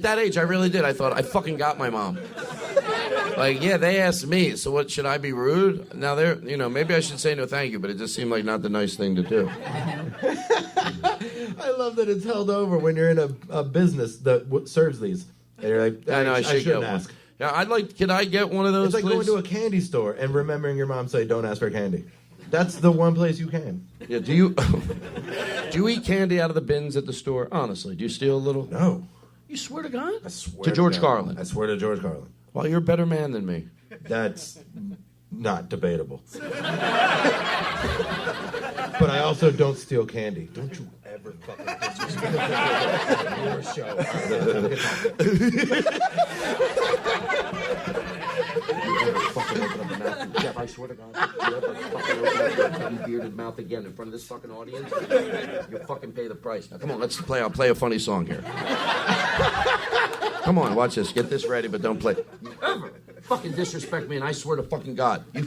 that age, I really did. I thought, I fucking got my mom. Like, yeah, they asked me, so what, should I be rude? Now, maybe I should say no thank you, but it just seemed like not the nice thing to do. I love that it's held over when you're in a business that serves these. And you're like, I know, I should shouldn't get ask. one. Yeah, can I get one of those, It's like please? going to a candy store and remembering your mom say, don't ask for candy. That's the one place you can. Yeah, do you eat candy out of the bins at the store? Honestly, do you steal a little? No. You swear to God? I swear to George God. Carlin. I swear to George Carlin. Well, you're a better man than me. That's not debatable. But I also don't steal candy. Don't you ever fucking disrespect your show. Jeff, I swear to God, you ever fucking open up your bearded mouth again in front of this fucking audience, you'll fucking pay the price. Now, come on, I'll play a funny song here. Come on, watch this. Get this ready, but don't play. You ever fucking disrespect me, and I swear to fucking God, you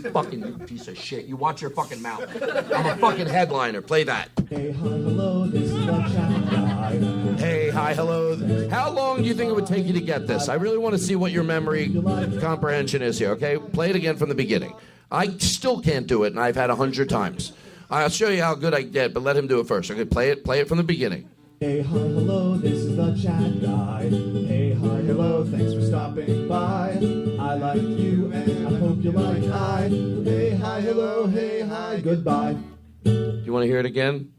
piece of shit. You watch your fucking mouth. I'm a fucking headliner. Play that. Hey, hi, hello, this is the chat guy. Hey, hi, hello. How long do you think it would take you to get this? I really want to see what your memory comprehension is here, okay? Play it again from the beginning. I still can't do it, and I've had 100 times. I'll show you how good I get, but let him do it first. Okay, play it from the beginning. Hey, hi, hello, this is the chat guy. Hey, hi, hello, thanks for stopping by. I like you, and I hope you like I. Hey, hi, hello, hey, hi, goodbye. Do you want to hear it again?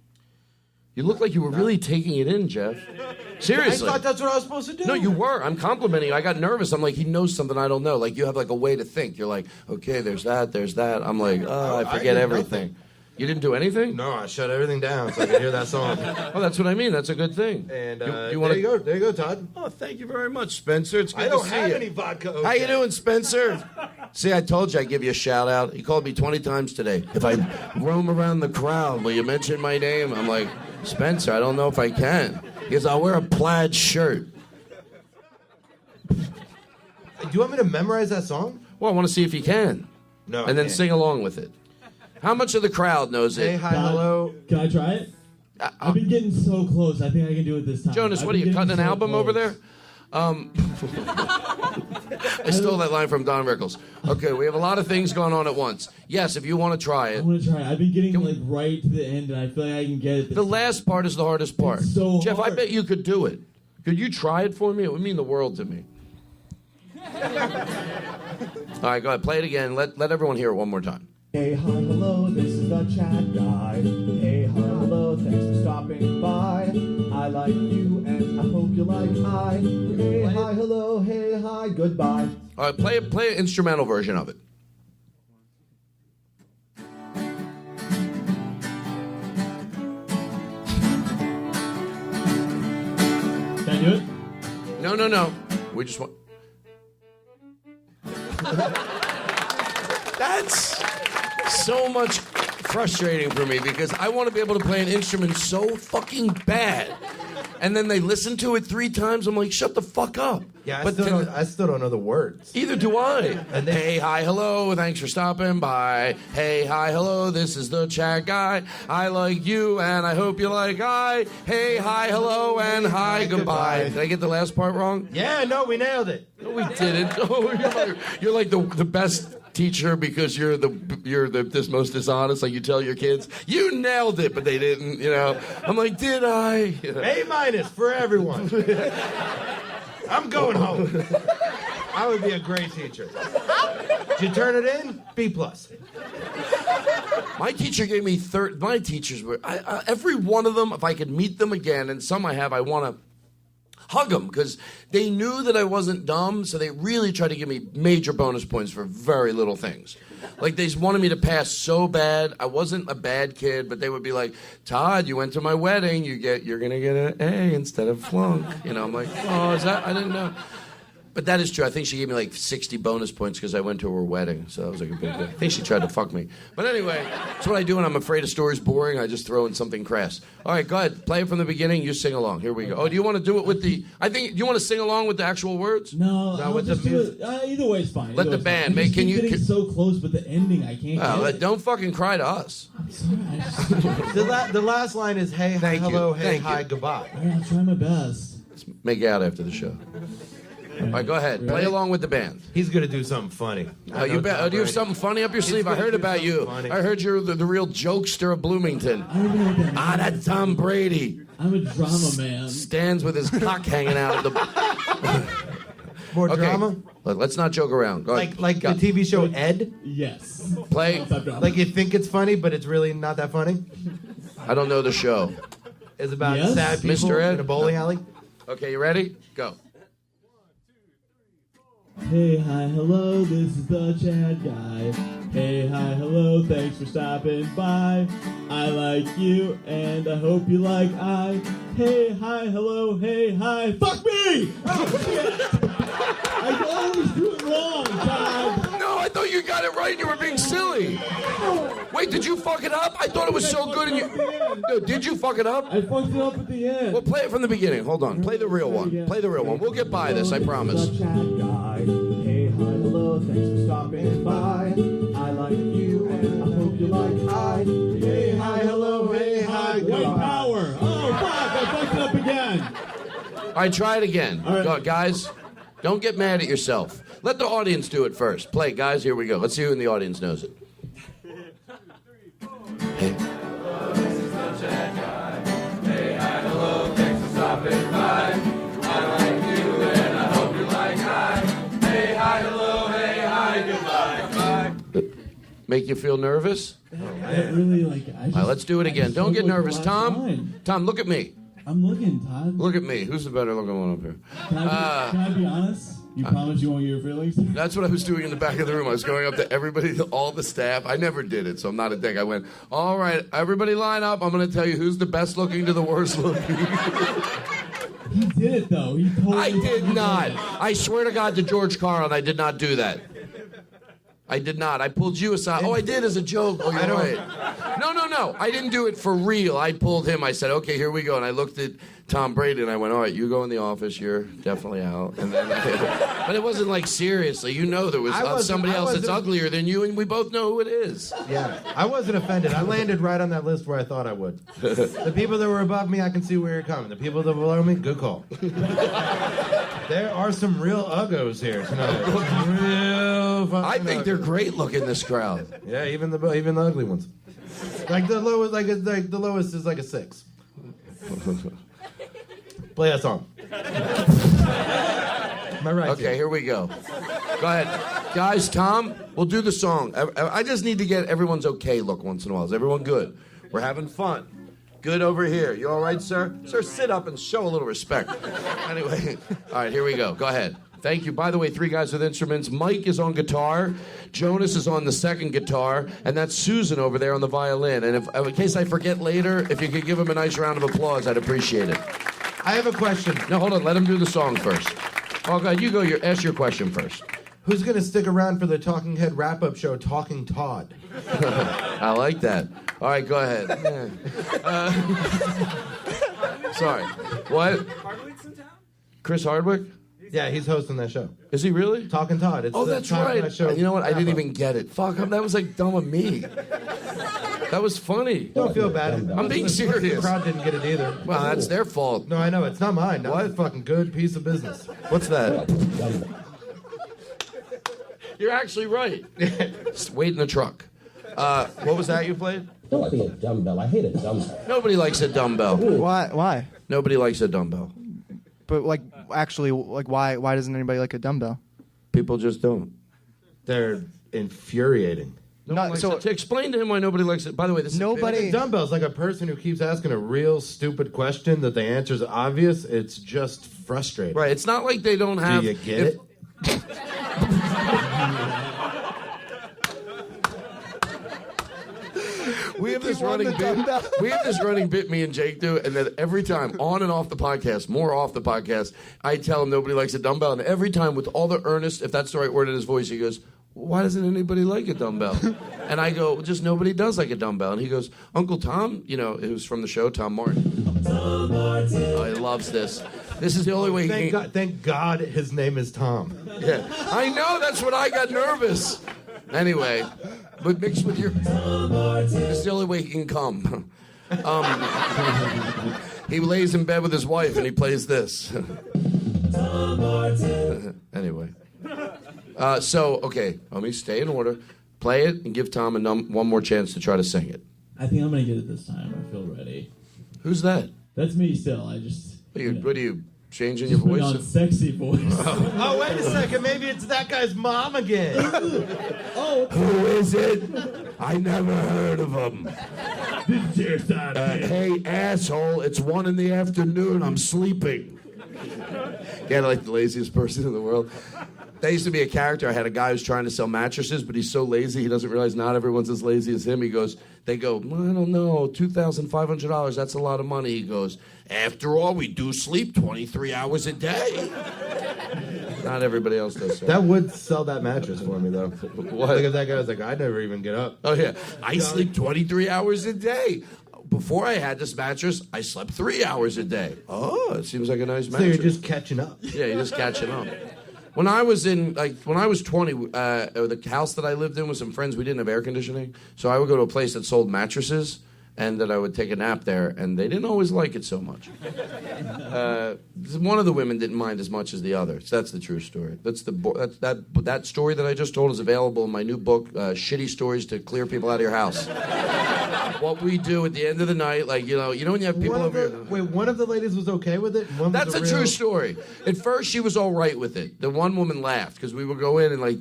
You look like you were really taking it in, Jeff. Seriously. I thought that's what I was supposed to do. No, you were. I'm complimenting you. I got nervous. I'm like, he knows something I don't know. Like, you have like a way to think. You're like, okay, there's that. I'm like, oh, I forget everything. Nothing. You didn't do anything? No, I shut everything down so I could hear that song. Oh, that's what I mean. That's a good thing. And there you go, Todd. Oh, thank you very much, Spencer. It's good I don't to see have you. any vodka. Okay. How you doing, Spencer? See, I told you I'd give you a shout out. He called me 20 times today. If I roam around the crowd, will you mention my name? I'm like, Spencer, I don't know if I can. He goes, I'll wear a plaid shirt. Do you want me to memorize that song? Well, I want to see if you can. No. And then sing along with it. How much of the crowd knows it? Hey, hi, hello. Can I try it? I've been getting so close. I think I can do it this time. Jonas, I've what are been you, getting cutting an so album close. over there? I stole that line from Don Rickles. Okay, we have a lot of things going on at once. Yes, if you want to try I it. want to try it. I've been getting like right to the end, and I feel like I can get it. This The time. last part is the hardest part. It's so Jeff, I hard. bet you could do it. Could you try it for me? It would mean the world to me. All right, go ahead. Play it again. Let everyone hear it one more time. Hey, hi, hello, this is the chat guy. Hey, hi, hello, thanks for stopping by. I like you and I hope you like I. Hey, hi, hello, hey, hi, goodbye. All right, play an instrumental version of it. Can I do it? No. We just want. That's so much frustrating for me because I want to be able to play an instrument so fucking bad. And then they listen to it 3 times. I'm like, shut the fuck up. Yeah, But I still don't know the words. either do I. Hey, hi, hello, thanks for stopping by. Hey, hi, hello, this is the chat guy. I like you, and I hope you like I. Hey, hi, hello, and hi, goodbye. Did I get the last part wrong? Yeah, no, we nailed it. No, we didn't. Oh, you're like the best teacher because you're this most dishonest. Like you tell your kids, you nailed it, but they didn't. You know, I'm like, did I? You know. A- for everyone. I'm going home. I would be a great teacher. Did you turn it in? B+. My teacher gave me my teachers were every one of them. If I could meet them again, and some I want to hug them because they knew that I wasn't dumb, so they really tried to give me major bonus points for very little things. Like they wanted me to pass so bad. I wasn't a bad kid, but they would be like, "Todd, you went to my wedding. You're gonna get an A instead of flunk." You know, I'm like, "Oh, is that? I didn't know." But that is true. I think she gave me like 60 bonus points because I went to her wedding. So that was like a big deal. I think she tried to fuck me. But anyway, that's what I do when I'm afraid a story's boring. I just throw in something crass. All right, go ahead. Play it from the beginning. You sing along. Here we go. Oh, do you want to do it with do you want to sing along with the actual words? No, I'll with just the do music. it. Either way is fine. Let Either the way's band fine. make- I'm can you- getting so close, but the ending, I can't get it. Don't fucking cry to us. I'm sorry. The last line is, hey, hi, Thank you. hello, hey, Thank hi, you. goodbye. All right, I'll try my best. Let's make out after the show. All right, go ahead. Play along with the band. He's going to do something funny. Do you have something funny up your sleeve? I heard about you. funny. I heard you're the real jokester of Bloomington. I don't know what that means. That's Tom Brady. I'm a drama man. Stands with his cock hanging out of the. More Okay. drama? Look, let's not joke around. Go ahead. Like the TV show Ed? Yes. Play. Stop drama. Like you think it's funny, but it's really not that funny? I don't know the show. It's about Yes? sad people Mr. Ed? in a bowling alley? Okay, you ready? Go. Hey, hi, hello, this is the Chad guy. Hey, hi, hello, thanks for stopping by. I like you, and I hope you like I. Hey, hi, hello, hey, hi, fuck me! Oh, shit! I always do it wrong, Todd. No, I thought you got it right and you were being silly. Wait, did you fuck it up? I thought it was so good and you... No, did you fuck it up? I fucked it up at the end. Well, play it from the beginning. Hold on. Play the real one. Play the real one. We'll get by this, I promise. The Chad guy. Hey, hi, hello, thanks for stopping by. I like you, and I hope you like I. Hey, hi, hello, hey, hi, white power. Oh, fuck, I fucked it up again. All right, try it again. All right. Go, guys, don't get mad at yourself. Let the audience do it first. Play, guys, here we go. Let's see who in the audience knows it. Hey. Make you feel nervous? It really, like, I just, All right, let's do it again. Don't get nervous. Tom, look at me. I'm looking, Todd. Look at me. Who's the better looking one up here? Can I be honest? You promise you won't get your feelings? That's what I was doing in the back of the room. I was going up to everybody, all the staff. I never did it, so I'm not a dick. I went, all right, everybody line up. I'm going to tell you who's the best looking to the worst looking. He did it, though. He totally I did not. I swear to God to George Carlin, I did not do that. I did not. I pulled you aside. Oh, I did as a joke. Oh, you're right. No. I didn't do it for real. I pulled him. I said, okay, here we go. And I looked at Tom Brady and I went, all right, you go in the office. You're definitely out. And then, but it wasn't like seriously. You know there was somebody else that's uglier than you, and we both know who it is. Yeah, I wasn't offended. I landed right on that list where I thought I would. The people that were above me, I can see where you're coming. The people that were below me, good call. There are some real uggos here tonight. Real fucking I think uggos. they're great looking, this crowd. Yeah, even the ugly ones. Like the lowest, the lowest is like a 6. Play that song. Am I right? Okay, here we go. Go ahead. Guys, Tom, we'll do the song. I just need to get everyone's okay look once in a while. Is everyone good? We're having fun. Good over here. You all right, sir? Sir, sit up and show a little respect. Anyway, all right, here we go. Go ahead. Thank you. By the way, 3 guys with instruments. Mike is on guitar. Jonas is on the second guitar. And that's Susan over there on the violin. And if, in case I forget later, if you could give him a nice round of applause, I'd appreciate it. I have a question. No, hold on. Let him do the song first. Oh, God, you go. Ask your question first. Who's going to stick around for the Talking Head wrap-up show, Talking Todd? I like that. All right, go ahead. Sorry. What? Hardwick's in town? Chris Hardwick? Yeah, he's hosting that show. Is he really? Talking Todd. It's Oh, the that's Talking right. Head show You know what? I didn't wrap-up. even get it. Fuck, that was like dumb of me. That was funny. Don't feel bad. I'm being serious. The crowd didn't get it either. Well, that's their fault. No, I know. It's not mine. That's What? a fucking good piece of business. What's that? You're actually right. Just wait in the truck. What was that you played? Don't be a dumbbell. I hate a dumbbell. Nobody likes a dumbbell. Why? Nobody likes a dumbbell. But actually, why doesn't anybody like a dumbbell? People just don't. They're infuriating. To explain to him why nobody likes it. By the way, this Nobody- is Dumbbells, like a person who keeps asking a real stupid question that the answer's obvious. It's just frustrating. right. It's not like they don't have. Do you get it? We have this running bit. We have this running bit. Me and Jake do, and then every time, on and off the podcast, more off the podcast, I tell him nobody likes a dumbbell, and every time, with all the earnest, if that's the right word in his voice, he goes, "Why doesn't anybody like a dumbbell?" And I go, "Just nobody does like a dumbbell." And he goes, "Uncle Tom, you know, who's from the show, Tom Martin." Oh, he loves this. This is the only way he can. Thank God his name is Tom. Yeah, I know. That's when I got nervous. Anyway, but mixed with your. This is the only way he can come. He lays in bed with his wife and he plays this. Anyway. Okay, let me stay in order. Play it and give Tom one more chance to try to sing it. I think I'm gonna get it this time. I feel ready. Who's that? That's me still. I just. What are you changing your Just put voice? on sexy voice. Oh, wait a second. Maybe it's that guy's mom again. Who is it? I never heard of him. Hey, asshole, it's 1 PM. I'm sleeping. Yeah, like the laziest person in the world. That used to be a character. I had a guy who's trying to sell mattresses, but he's so lazy he doesn't realize not everyone's as lazy as him. They go, well, I don't know, $2,500, that's a lot of money. He goes, after all, we do sleep 23 hours a day. Not everybody else does so. That would sell that mattress for me, though. What? Like if that guy was like, I never even get up. Oh, yeah. I sleep 23 hours a day. Before I had this mattress, I slept 3 hours a day. Oh, it seems like a nice So mattress. you're just catching up. Yeah, you're just catching up. When I was 20, the house that I lived in with some friends, we didn't have air conditioning. So I would go to a place that sold mattresses, and that I would take a nap there, and they didn't always like it so much. One of the women didn't mind as much as the other. So that's the true story. That story that I just told is available in my new book, Shitty Stories to Clear People Out of Your House. What we do at the end of the night, when you have people over here. Wait, one of the ladies was okay with it? One That's was a true story. At first, she was all right with it. The one woman laughed because we would go in and we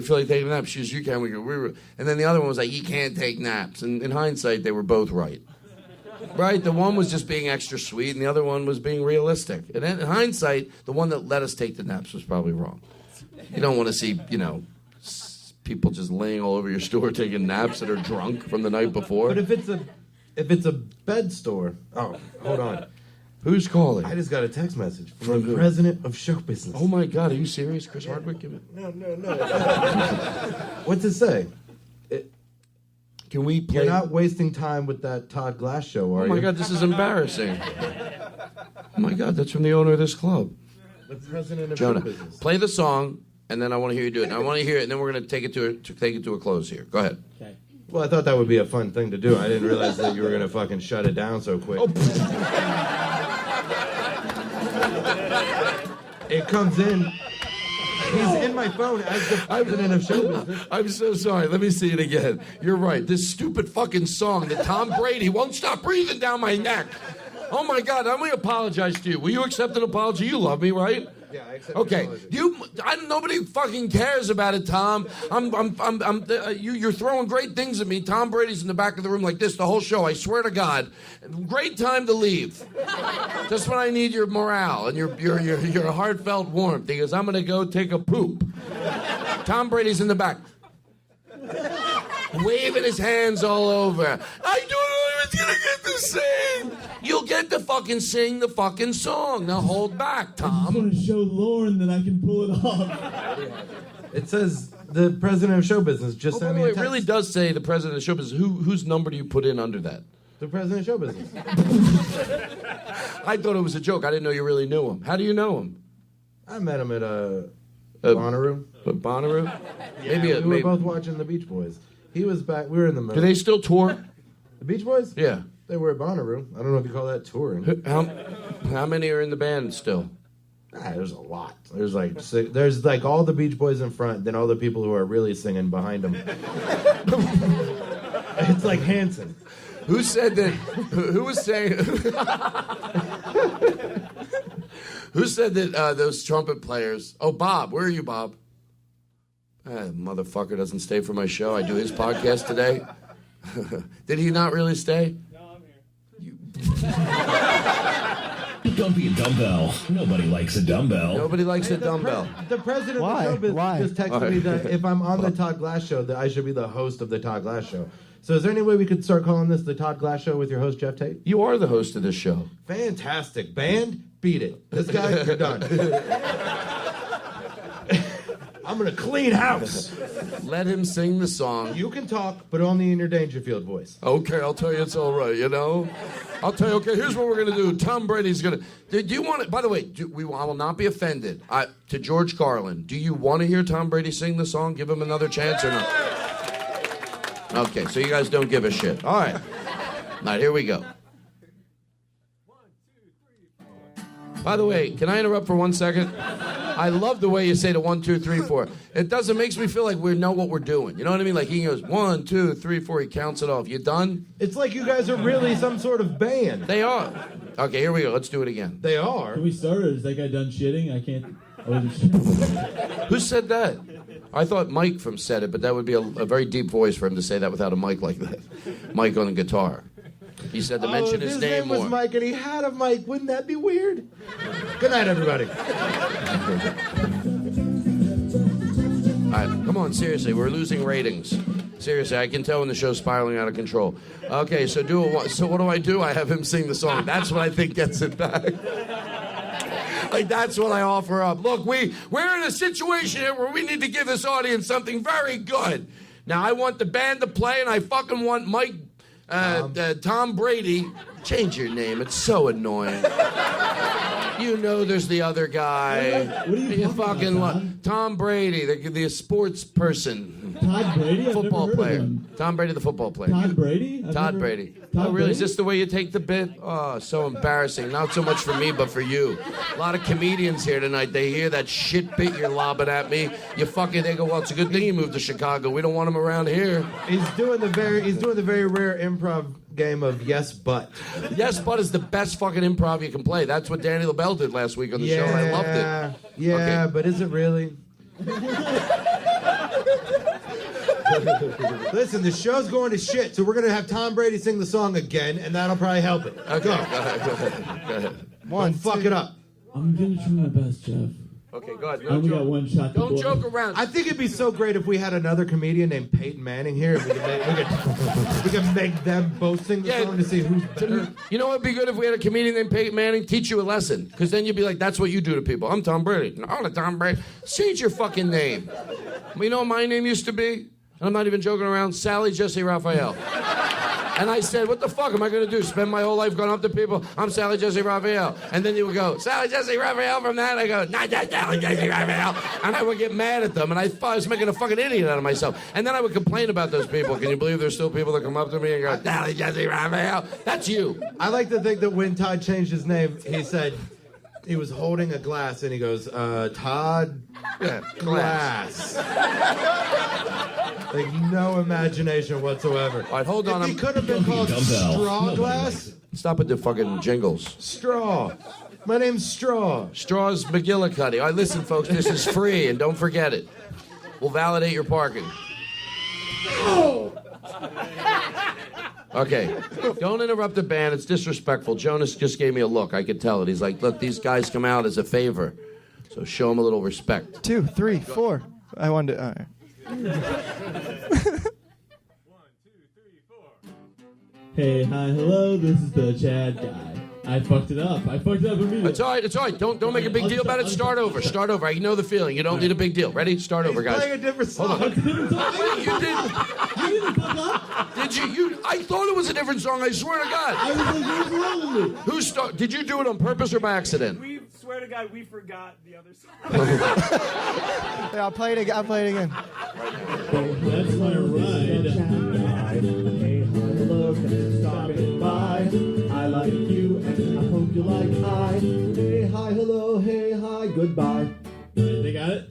feel like taking a nap. She goes, "You can." We go, and then the other one was like, "You can't take naps." And in hindsight, they were both right. Right? The one was just being extra sweet, and the other one was being realistic. And in hindsight, the one that let us take the naps was probably wrong. You don't want to see, people just laying all over your store taking naps that are drunk from the night before. But if it's a bed store, oh, hold on. Who's calling? I just got a text message from the president of show business. Oh my God, are you serious, Chris Hardwick? Give it. No. What's it say? Can we play? You're not wasting time with that Todd Glass show, are you? Oh my God, this is embarrassing. Oh my God, that's from the owner of this club. The president of Jonah, show business. play the song, and then I want to hear you do it. And I want to hear it, and then we're going to take it to a close here. Go ahead. Okay. Well, I thought that would be a fun thing to do. I didn't realize that you were going to fucking shut it down so quick. It comes in. He's in my phone as the president of show business. I'm so sorry. Let me see it again. You're right. This stupid fucking song that Tom Brady won't stop breathing down my neck. Oh my God! I'm going to apologize to you. Will you accept an apology? You love me, right? Yeah, I accept. Okay. Nobody fucking cares about it, Tom. You're throwing great things at me. Tom Brady's in the back of the room like this the whole show. I swear to God. Great time to leave. Just when I need your morale and your heartfelt warmth, because I'm going to go take a poop. Tom Brady's in the back, waving his hands all over. I don't know if it's going to get to sing. You'll get to fucking sing the fucking song. Now hold back, I just Tom. want to show Lauren that I can pull it off. It says the president of show business just Oh, by sent the me way, a it text. really does say the president of show business. Whose number do you put in under that? The president of show business. I thought it was a joke. I didn't know you really knew him. How do you know him? I met him at Bonnaroo. Bonnaroo? Yeah, we were both watching the Beach Boys. He was back. We were in the middle. Do they still tour? The Beach Boys? Yeah. They were at Bonnaroo. I don't know if you call that touring. How many are in the band still? There's a lot. There's like six, there's like all the Beach Boys in front, then all the people who are really singing behind them. It's like Hanson. Who said that? Who was saying? Who said that those trumpet players? Oh, Bob. Where are you, Bob? Motherfucker doesn't stay for my show. I do his podcast today. Did he not really stay? No, I'm here. Don't be a dumbbell. Nobody likes a dumbbell. Nobody likes a dumbbell. The president Why? of the show Why? just texted me that if I'm on the Todd Glass show, that I should be the host of the Todd Glass show. So is there any way we could start calling this the Todd Glass show with your host, Jeff Tate? You are the host of this show. Fantastic. Band, beat it. This guy, you're done. I'm going to clean house. Let him sing the song. You can talk, but only in your Dangerfield voice. Okay, I'll tell you it's all right, you know? I'll tell you, okay, here's what we're going to do. Tom Brady's going to... Do you want to... By the way, I will not be offended. To George Carlin, do you want to hear Tom Brady sing the song? Give him another chance or not? Okay, so you guys don't give a shit. All right. All right, here we go. By the way, can I interrupt for 1 second? I love the way you say the 1, 2, 3, 4. It makes me feel like we know what we're doing. You know what I mean? Like he goes 1, 2, 3, 4. He counts it off. You done? It's like you guys are really some sort of band. They are. Okay, here we go. Let's do it again. They are. Can we start, or is that guy done shitting? I can't... Who said that? I thought Mike from said it, but that would be a very deep voice for him to say that without a mic like that. Mike on the guitar. He said to mention his name was more. Mike and he had a mic. Wouldn't that be weird? Good night, everybody. All right, come on, seriously, we're losing ratings. Seriously, I can tell when the show's spiraling out of control. Okay, so so what do? I have him sing the song. That's what I think gets it back. Like, that's what I offer up. Look, we're in a situation here where we need to give this audience something very good. Now, I want the band to play, and I fucking want Tom Brady. Change your name. It's so annoying. You know there's the other guy. What are you talking about, Tom Brady, the sports person. Todd Brady? I've Football never heard player. of him. Tom Brady, the football player. Todd Brady? Todd Brady. Todd Oh, really? Is Brady? this the way you take the bit? Oh, so embarrassing. Not so much for me, but for you. A lot of comedians here tonight. They hear that shit bit you're lobbing at me. They go, well, it's a good thing he moved to Chicago. We don't want him around here. He's doing the very rare improv game of yes, but. Yes, but is the best fucking improv you can play. That's what Danny LaBelle did last week on the show, and I loved it. Yeah, Okay. but is it really? Listen, the show's going to shit, so we're going to have Tom Brady sing the song again, and that'll probably help it. Okay, go ahead. Don't fuck it up. I'm gonna try my best, Jeff. Okay, go ahead. I only got one shot. to Don't blow. joke around. I think it'd be so great if we had another comedian named Peyton Manning here. We could make them both sing the song to see who's better. You know what would be good if we had a comedian named Peyton Manning teach you a lesson? Because then you'd be like, that's what you do to people. I'm Tom Brady. No, I'm not Tom Brady. Change your fucking name. You know what my name used to be? And I'm not even joking around. Sally Jesse Raphael. And I said, what the fuck am I going to do? Spend my whole life going up to people? I'm Sally Jesse Raphael. And then you would go, Sally Jesse Raphael from that? I go, not that Sally Jesse Raphael. And I would get mad at them. And I thought I was making a fucking idiot out of myself. And then I would complain about those people. Can you believe there's still people that come up to me and go, Sally Jesse Raphael? That's you. I like to think that when Todd changed his name, he said he was holding a glass and he goes, Todd Glass. Like no imagination whatsoever. All right, hold on. If he could have been called Straw Glass. Stop with the fucking jingles. Straw. My name's Straw. Straw's McGillicuddy. All right, listen, folks, this is free, and don't forget it. We'll validate your parking. Okay, don't interrupt the band. It's disrespectful. Jonas just gave me a look. I could tell it. He's like, look, these guys come out as a favor, so show them a little respect. 2, 3, 4. I wanted to. All right. 1, 2, 3, 4. Hey, hi, hello. This is the Chad guy. I fucked it up. Immediately. It's all right. It's all right. Don't make a big deal about it. Start over. Start over. I know the feeling. You don't need a big deal. Ready? Start over, guys. Playing a different song. Hold on. It's a different song. You didn't. You didn't fuck up. Did you? I thought it was a different song. I swear to God. I was like, what's wrong with me? Who start? Did you do it on purpose or by accident? We swear to God, we forgot the other song. Yeah, I'll play it again. That's my ride. Hey, hello, thanks for stopping by. I like you and I hope you like I. Hey, hi, hello, hey, hi, goodbye. They got it?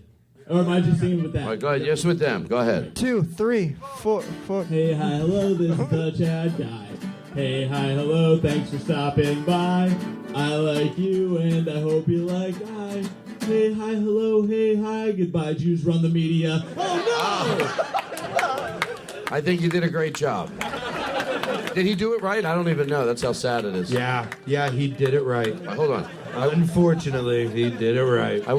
Or am I just singing with that? All right, go ahead. Yes, with them. Go ahead. 2, 3, 4. Hey, hi, hello, this is the Chad guy. Hey, hi, hello, thanks for stopping by. I like you and I hope you like I. Hey, hi, hello, hey, hi, goodbye. Jews run the media. Oh, no! I think you did a great job. Did he do it right? I don't even know. That's how sad it is. Yeah, he did it right. Hold on. Unfortunately, he did it right. I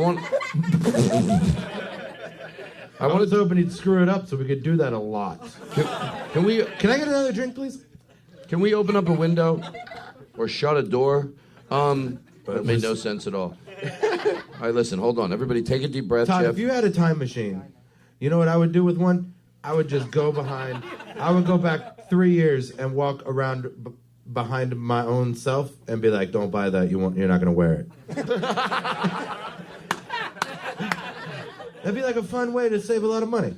was hoping he'd screw it up so we could do that a lot. Can I get another drink, please? Can we open up a window or shut a door? That made no sense at all. All right, listen, hold on. Everybody take a deep breath, Todd, Jeff. if you had a time machine, you know what I would do with one? I would just go behind. I would go back 3 years and walk around behind my own self and be like, don't buy that. You're not going to wear it. That'd be like a fun way to save a lot of money.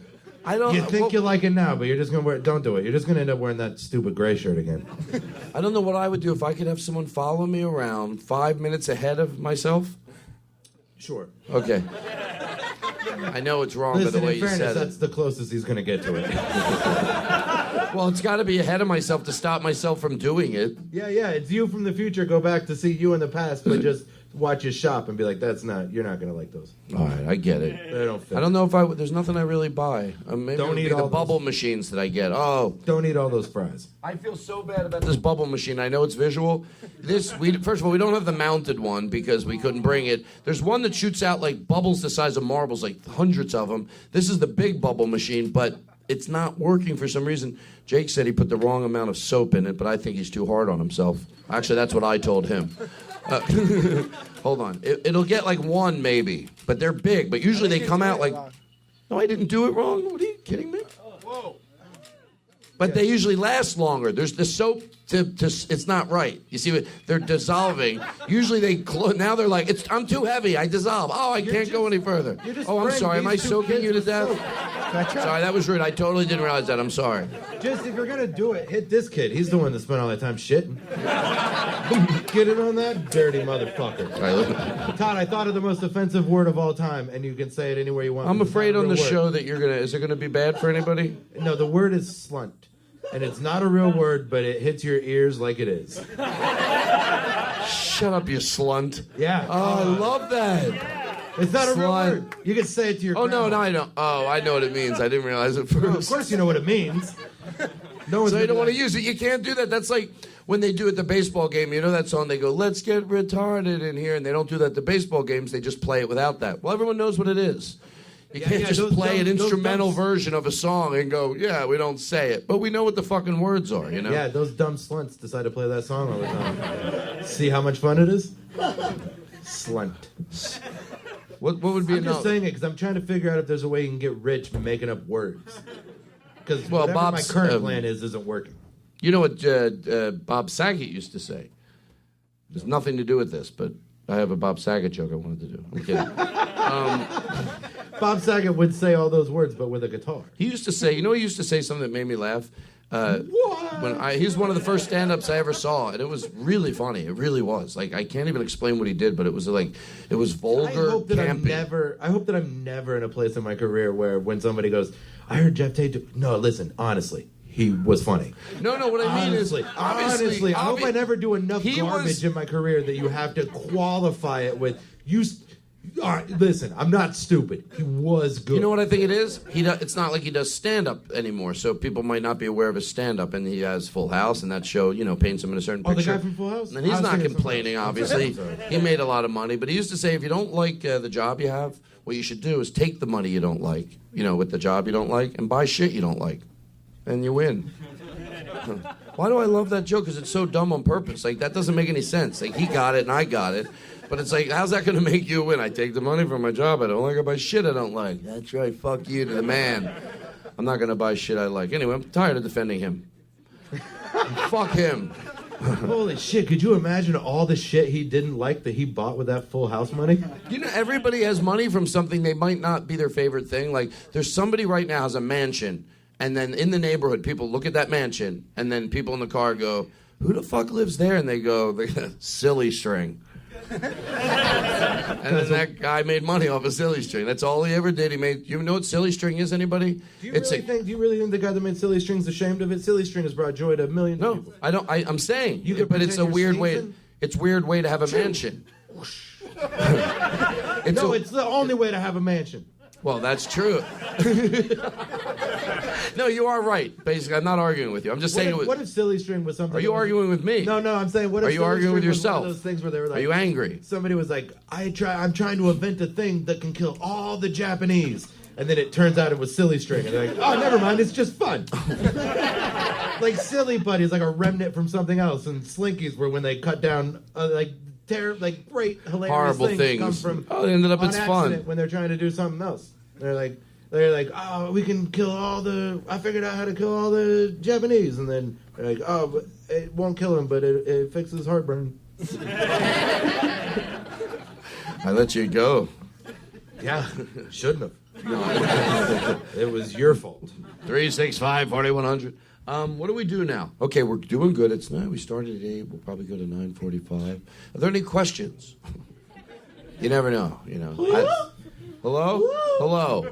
You think you like it now, but you're just going to wear it. Don't do it. You're just going to end up wearing that stupid gray shirt again. I don't know what I would do if I could have someone follow me around 5 minutes ahead of myself. Sure. Okay. I know it's wrong by the way in you fairness, said it. that's the closest he's going to get to it. Well, it's got to be ahead of myself to stop myself from doing it. Yeah, it's you from the future. Go back to see you in the past, but just watch you shop and be like, you're not going to like those. All right, I get it. They don't fit. I don't know if there's nothing I really buy. Maybe Don't it'll eat be all the bubble machines that I get. Oh. Don't eat all those fries. I feel so bad about this bubble machine. I know it's visual. First of all, we don't have the mounted one because we couldn't bring it. There's one that shoots out like bubbles the size of marbles, like hundreds of them. This is the big bubble machine, but it's not working for some reason. Jake said he put the wrong amount of soap in it, but I think he's too hard on himself. Actually, that's what I told him. Hold on. It'll get like one maybe, but they're big. But usually they come out like, no, I didn't do it wrong. What are you kidding me? Whoa. But they usually last longer. There's the soap it's not right. You see, they're dissolving. Usually now they're like, I'm too heavy. I dissolve. Oh, I can't go any further. Oh, I'm sorry. Am I soaking you to death? Sorry, that was rude. I totally didn't realize that. I'm sorry. Just if you're going to do it, hit this kid. He's the one that spent all that time shitting. Get it on that dirty motherfucker. Todd, I thought of the most offensive word of all time, and you can say it anywhere you want. I'm afraid on the show that is it going to be bad for anybody? No, the word is slunt. And it's not a real word, but it hits your ears like it is. Shut up, you slunt. Yeah. Oh, I love that. It's not a real word. You can say it to your grandma. No, I don't. Oh, I know what it means. I didn't realize it first. Well, of course you know what it means. So you don't want to use it. You can't do that. That's like when they do at the baseball game, you know that song, they go, let's get retarded in here, and they don't do that at the baseball games, they just play it without that. Well, everyone knows what it is. You can't just play an instrumental version of a song and go, yeah, we don't say it, but we know what the fucking words are, you know? Yeah, those dumb slunts decide to play that song all the time. See how much fun it is? Slunt. What would be I'm just saying it because I'm trying to figure out if there's a way you can get rich by making up words. Because whatever my current plan isn't working. You know what Bob Saget used to say? There's nothing to do with this, but I have a Bob Saget joke I wanted to do. I'm kidding. Bob Saget would say all those words, but with a guitar. He used to say, he used to say something that made me laugh. He's one of the first stand-ups I ever saw, and it was really funny. It really was. Like, I can't even explain what he did, but it was vulgar, campy. I hope that I'm never in a place in my career where when somebody goes, I heard Jeff Tate no, listen, honestly, he was funny. No, what I mean is... Honestly, I hope I never do enough garbage in my career that you have to qualify it with, all right, listen, I'm not stupid. He was good. You know what I think it is? It's not like he does stand-up anymore, so people might not be aware of his stand-up, and he has Full House, and that show, paints him in a certain picture. The guy from Full House? And he's not complaining, obviously. He made a lot of money, but he used to say, if you don't like the job you have, what you should do is take the money you don't like, with the job you don't like, and buy shit you don't like, and you win. Why do I love that joke? Because it's so dumb on purpose. Like, that doesn't make any sense. Like, he got it, and I got it. But it's like, how's that going to make you win? I take the money from my job I don't like, I buy shit I don't like. That's right, fuck you to the man. I'm not going to buy shit I like. Anyway, I'm tired of defending him. Fuck him. Holy shit, could you imagine all the shit he didn't like that he bought with that Full House money? Everybody has money from something they might not be their favorite thing. Like, there's somebody right now has a mansion, and then in the neighborhood, people look at that mansion, and then people in the car go, who the fuck lives there? And they go, Silly String. And then that guy made money off of Silly String. That's all he ever did. You know what Silly String is, anybody? Do you really think the guy that made Silly String's ashamed of it? Silly String has brought joy to a million people. I don't. I'm saying, but it's a weird way. It's a weird way to have a mansion. It's the only way to have a mansion. Well, that's true. No, you are right. Basically, I'm not arguing with you. I'm just saying. What if Silly String was something? Are you arguing with me? No, I'm saying. What if are you arguing with yourself? One of those things where they were like, are you angry? Somebody was like, I'm trying to invent a thing that can kill all the Japanese, and then it turns out it was Silly String, and they're like, oh, never mind, it's just fun. Like Silly Buddy is like a remnant from something else, and Slinkies were when they cut down great hilarious horrible things come from. Oh, they ended up it's fun when they're trying to do something else. They're like, oh, we can kill I figured out how to kill all the Japanese. And then they're like, oh, but it won't kill him, but it fixes heartburn. I let you go. Yeah, shouldn't have. It was your fault. 365-4100. What do we do now? Okay, we're doing good. We started at 8. We'll probably go to 9:45. Are there any questions? You never know, Hello? Hello?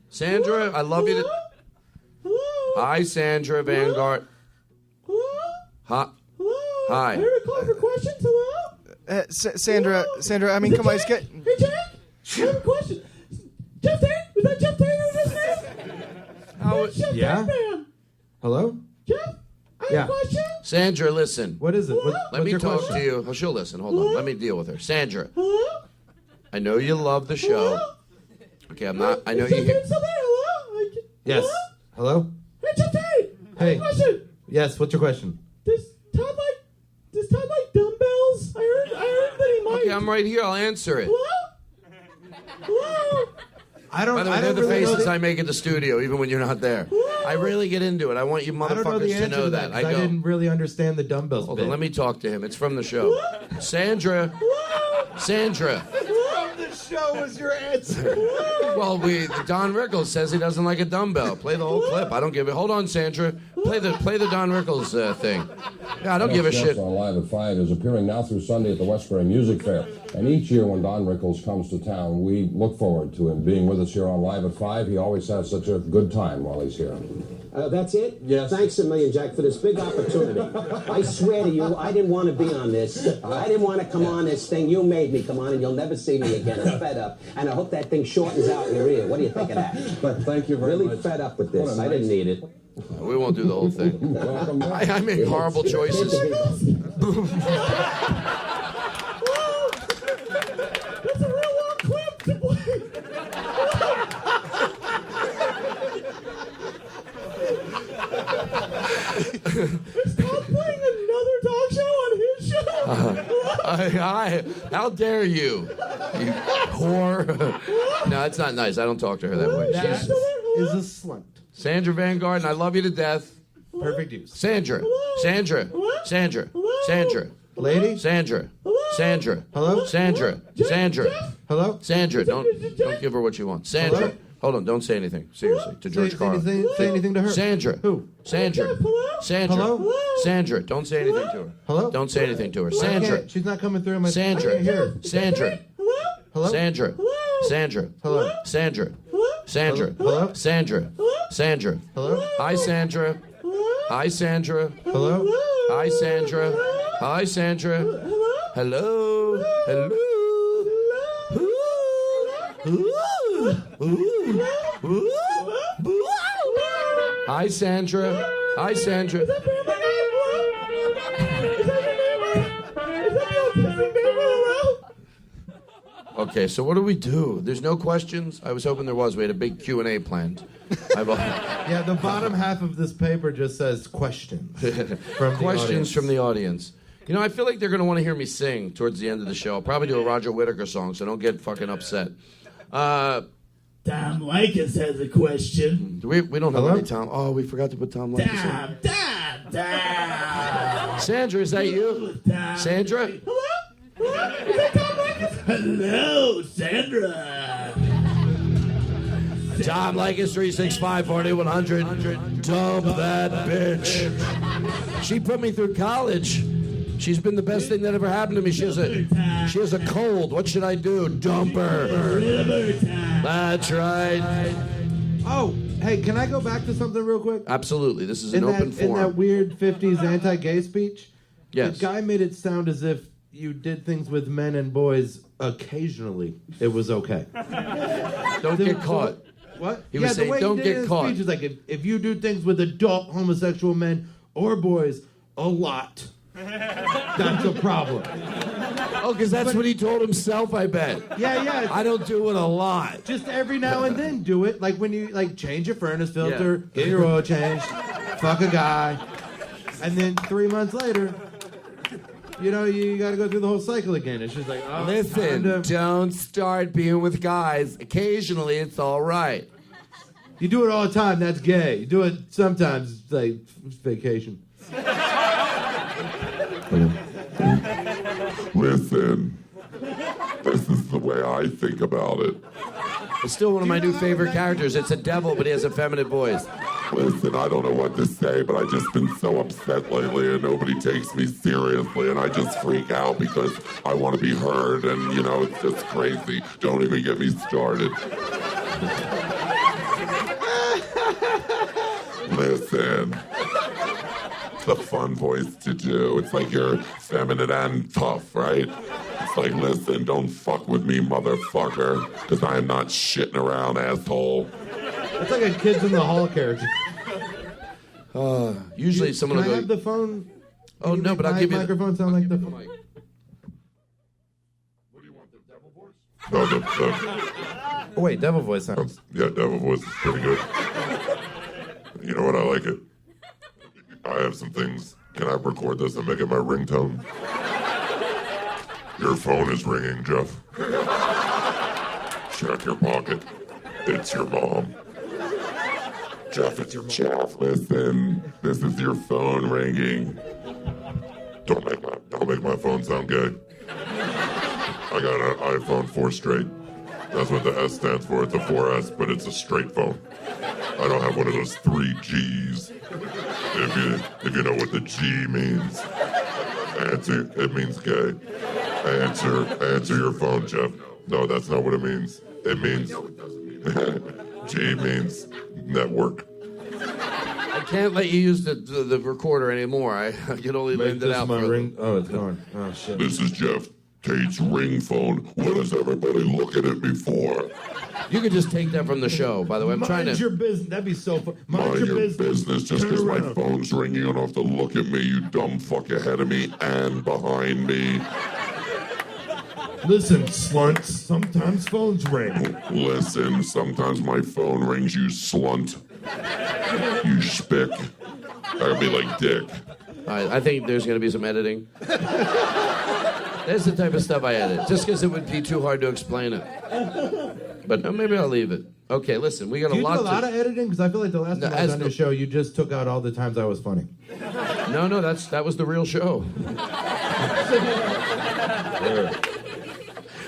Sandra, I love you. Hi, Sandra Vanguard. Hi. Hi. Here we call for questions. Hello? Sandra, I mean, Is it come on, Jack? Hey, Jack, I have a question. Jeff Tate? Was that Jeff Tate who just named? Yeah? Hello? Jeff? I have a question. Sandra, listen. What is it? Let me talk to you. Oh, she'll listen. Hold on. Let me deal with her. Sandra. Hello? I know you love the show. Okay, I'm not. I know Is you Jeff hear. Tate still there? Hello? Yes. Hello? Hey, Jeff Tate. I have a question. Yes, what's your question? Does Todd like dumbbells? I heard that he might. Okay, I'm right here. I'll answer it. Hello? I don't. By the way, they're the faces I make at the studio, even when you're not there. I really get into it. I want you motherfuckers to know that. I didn't really understand the dumbbells. Hold on, let me talk to him. It's from the show. Sandra. Sandra. From the show was your answer. Well, Don Rickles says he doesn't like a dumbbell. Play the whole clip. I don't give it. Hold on, Sandra. Play the Don Rickles thing. Yeah, I don't give a shit. On Live at 5 is appearing now through Sunday at the Westbury Music Fair. And each year when Don Rickles comes to town, we look forward to him being with us here on Live at 5. He always has such a good time while he's here. That's it? Yes. Thanks a million, Jack, for this big opportunity. I swear to you, I didn't want to be on this. I didn't want to come on this thing. You made me come on, and you'll never see me again. I'm fed up. And I hope that thing shortens out in your ear. What do you think of that? But thank you very much. Really fed up with this. I didn't need it. We won't do the whole thing. Welcome back. I make horrible choices. That's a real long clip to play. Is Todd playing another talk show on his show? How dare you? You whore. No, it's not nice. I don't talk to her that way. That She's is a slunt. Sandra Van Garden, I love you to death. Perfect use. Sandra. Sandra. Sandra. Sandra. Lady? Sandra. Sandra. Hello? Sandra. Sandra. Hello? Sandra. Don't give her what she wants. Sandra. Hello? Hold on, don't say anything. Seriously. To George Carlin. Say anything to her. Sandra. Who? Sandra. Sandra. Hello? Sandra. Don't say anything to her. Hello? Don't say anything to her. I Sandra. can't. She's not coming through my... Sandra. I can't hear her. Sandra. Hello? Sandra. Sandra. Hello? Sandra. Sandra. Hello? Sandra. Sandra. Hello? Hi, Sandra. Hi, Sandra. Hello? Hi, Sandra. Hi, Sandra. Hello. Hello. Hi, Sandra. Hi, Sandra. Okay, so what do we do? There's no questions? I was hoping there was. We had a big Q&A planned. Yeah, the bottom half of this paper just says questions. Questions from the audience. You know, I feel like they're going to want to hear me sing towards the end of the show. I'll probably do a Roger Whittaker song, so don't get fucking upset. Tom Likas has a question. We don't have any Tom. Oh, we forgot to put Tom Likas in. Tom. Sandra, is that you? Sandra? Hello, Sandra. Tom Likas 365-4100. Dump that bitch. She put me through college. She's been the best thing that ever happened to me. She has a cold. What should I do? Dump her. That's right. Oh, hey, can I go back to something real quick? Absolutely. This is an open forum. In that weird 50s anti-gay speech, yes. The guy made it sound as if you did things with men and boys occasionally. It was okay. Don't get caught. What? He was saying, don't get caught. Speech is like, if you do things with adult homosexual men or boys a lot, that's a problem. Oh, because that's what he told himself, I bet. Yeah. I don't do it a lot. Just every now and then do it. Like when you change your furnace filter, get your oil changed, fuck a guy, and then 3 months later, you got to go through the whole cycle again. It's just like, oh, listen, don't start being with guys. Occasionally, it's all right. You do it all the time, that's gay. You do it sometimes, it's like vacation. Listen, this is the way I think about it. It's still one of my new favorite characters. It's a devil, but he has a feminine voice. Listen, I don't know what to say, but I've just been so upset lately and nobody takes me seriously and I just freak out because I want to be heard and, it's just crazy. Don't even get me started. Listen, it's a fun voice to do. It's like you're feminine and tough, right? It's like, listen, don't fuck with me, motherfucker, because I am not shitting around, asshole. It's like a Kids in the Hall character. Usually someone Can will I go... have the phone? Oh, no, but I'll give you... microphone sound like the phone? What do you want, the devil voice? No, Oh, wait, devil voice sounds... Yeah, devil voice is pretty good. You know what? I like it. I have some things. Can I record this and make it my ringtone? Your phone is ringing, Jeff. Check your pocket. It's your mom. Jeff, it's your mom. Jeff, listen. This is your phone ringing. Don't make my phone sound gay. I got an iPhone 4 straight. That's what the S stands for. It's a 4S, but it's a straight phone. I don't have one of those 3 Gs. If you know what the G means. It means gay. Answer your phone, Jeff. No, that's not what it means. It means... G means network. can't let you use the recorder anymore. I can only lend it out. My for ring. Oh, it's gone. Oh shit. This is Jeff Tate's ring phone. What is everybody looking at me for? You could just take that from the show, by the way. I'm trying to... Mind your business. That'd be so fun. Mind your business just Turn because my around. phone's ringing. You don't have to look at me, you dumb fuck ahead of me and behind me. Listen, slunts. Sometimes phones ring. Listen, sometimes my phone rings, you slunt. You spick. That'd be like dick. All right, I think there's going to be some editing. That's the type of stuff I edit, just because it would be too hard to explain it. But maybe I'll leave it. Okay, listen, we got Do you a lot do a lot of editing? Because I feel like the last time I was on your show, you just took out all the times I was funny. No, that was the real show.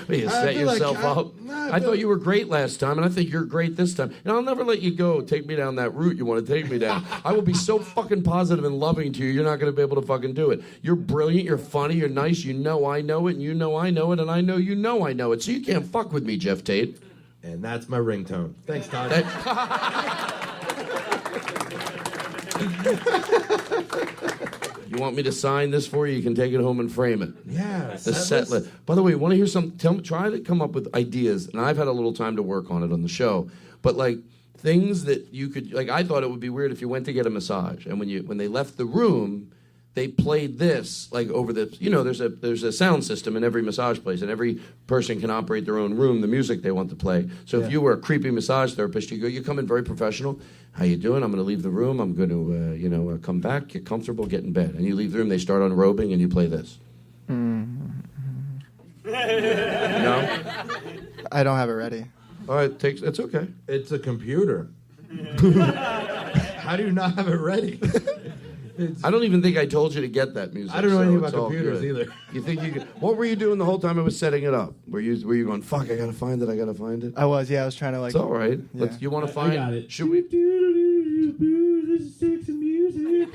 You set yourself up. I thought you were great last time, and I think you're great this time. And I'll never let you go. Take me down that route you want to take me down. I will be so fucking positive and loving to you, you're not going to be able to fucking do it. You're brilliant, you're funny, you're nice, you know I know it, and you know I know it, and I know you know I know it. So you can't fuck with me, Jeff Tate. And that's my ringtone. Thanks, Todd. You want me to sign this for you? You can take it home and frame it. Yeah. The set list. By the way, want to hear some? Try to come up with ideas. And I've had a little time to work on it on the show. But like things that you could, like, I thought it would be weird if you went to get a massage, and when they left the room, they played this like over the. You know, there's a sound system in every massage place, and every person can operate their own room, the music they want to play. So if you were a creepy massage therapist, you come in very professional. How you doing? I'm going to leave the room. I'm going to, come back, get comfortable, get in bed. And you leave the room, they start unrobing, and you play this. No? I don't have it ready. All right, it's okay. It's a computer. How do you not have it ready? I don't even think I told you to get that music. I don't know anything it's about all computers good. either. You think you could? What were you doing the whole time I was setting it up? Were you going, fuck, I gotta find it, I gotta find it? I was trying to like. It's all right. Yeah. You want to find? I got it. Should we? This is sexy music.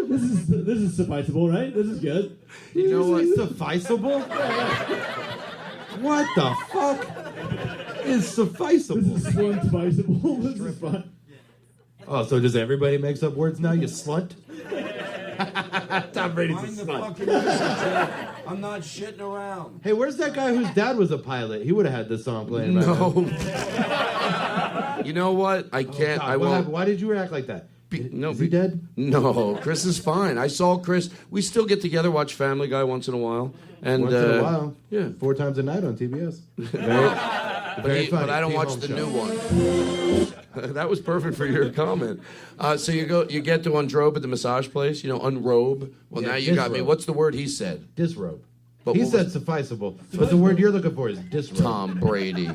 This is sufficeable, right? This is good. You know what? Sufficeable? What the fuck is sufficeable? This is sufficeable. This is fun. Oh, so does everybody makes up words now? You slunt? Tom Brady's a slunt. I'm not shitting around. Hey, where's that guy whose dad was a pilot? He would have had this song playing. No. You know what? I can't. God, I what won't. happened? Why did you react like that? Is he dead? No, Chris is fine. I saw Chris. We still get together, watch Family Guy once in a while. And, Once in a while. Yeah. 4 times a night on TBS. But I don't watch the new one. That was perfect for your comment. So you get to unrobe at the massage place. Unrobe. Well, now you got me. disrobe. What's the word he said? Disrobe. But He what said was- sufficeable, but the word you're looking for is disrobe. Tom Brady.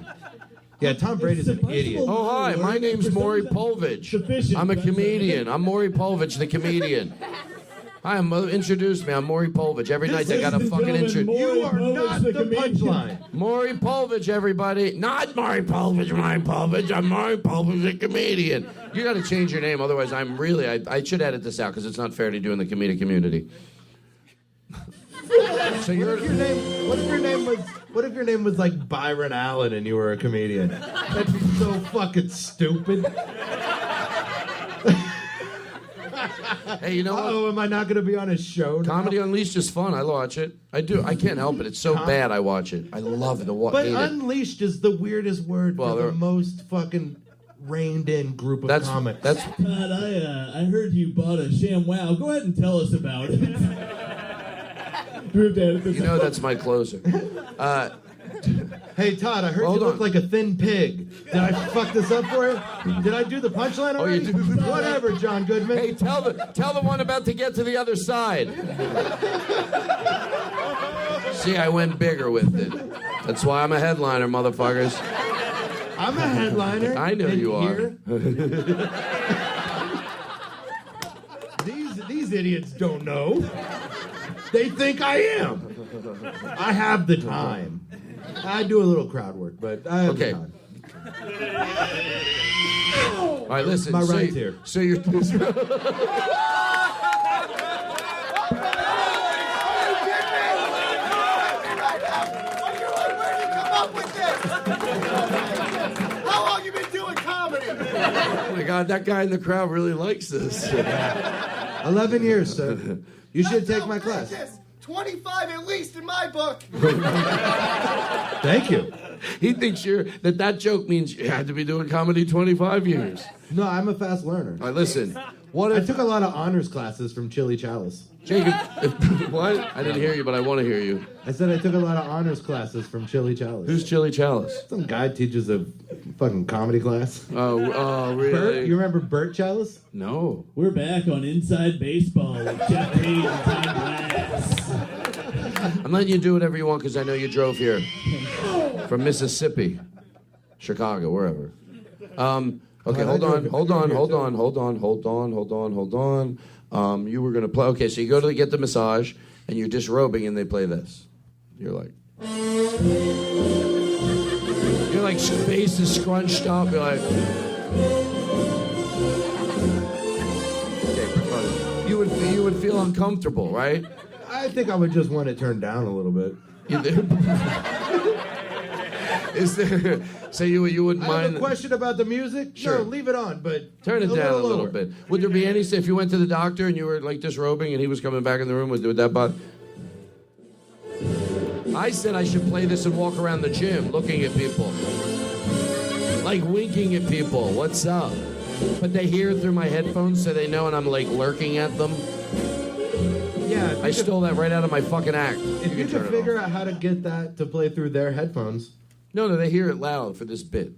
Yeah, Tom Brady's an idiot. Oh, hi. My name's Maury Povich. I'm a comedian. I'm Maury Povich, the comedian. Hi, introduce me. I'm Maury Povich. Every night they got a fucking intro. You are not the punchline. Maury Povich, everybody. Not Maury Povich, I'm Maury Povich, the comedian. You got to change your name, otherwise I'm really... I should edit this out because it's not fair to do in the comedic community. So What if your name was like Byron Allen and you were a comedian? That'd be so fucking stupid. Hey, you know what? Oh, am I not going to be on his show now? Comedy Unleashed is fun. I watch it. I do. I can't help it. It's so bad I watch it. I love it. But Unleashed is the weirdest word Well, for the they're- most fucking reined-in group of comics. That's Todd, I heard you bought a ShamWow. Go ahead and tell us about it. Do we have to edit this out? that's my closer. Hey, Todd, I heard Hold you look on. like a thin pig. Did I fuck this up for you? Did I do the punchline Oh, already? you did. Whatever, John Goodman. Hey, tell the one about to get to the other side. See, I went bigger with it. That's why I'm a headliner, motherfuckers. I'm a headliner. I know in you are. here. These idiots don't know. They think I am. I have the time. I do a little crowd work, but I have the time. All right, listen. My so rights you- here. So you're. How long you been doing comedy? Oh my God, that guy in the crowd really likes this. 11 years, sir. You should take my class. 25 at least in my book. Thank you. He thinks that joke means you had to be doing comedy 25 years. No, I'm a fast learner. All right, listen. I took a lot of honors classes from Chili Chalice. Jacob, what? I didn't hear you, but I want to hear you. I said I took a lot of honors classes from Chili Chalice. Who's Chili Chalice? Some guy teaches a fucking comedy class. Oh, really? Bert, you remember Bert Chalice? No. We're back on Inside Baseball with Jeff Hayes and Todd Glass. I'm letting you do whatever you want because I know you drove here from Mississippi, Chicago, wherever. Okay, hold on. You were gonna play. Okay, so you go to get the massage and you're disrobing and they play this. You're like face is scrunched up. You're like. Okay, you would feel uncomfortable, right? I think I would just want it turned down a little bit. Is there? So you wouldn't I mind? have a question about the music. Sure. No, leave it on, but Turn it down a little lower. bit. Would there be any? If you went to the doctor and you were like disrobing and he was coming back in the room, would that bother? I said I should play this and walk around the gym looking at people, like winking at people. What's up? But they hear it through my headphones, so they know, and I'm like lurking at them. Yeah, I stole that right out of my fucking act. If you could figure out how to get that to play through their headphones. No, they hear it loud for this bit.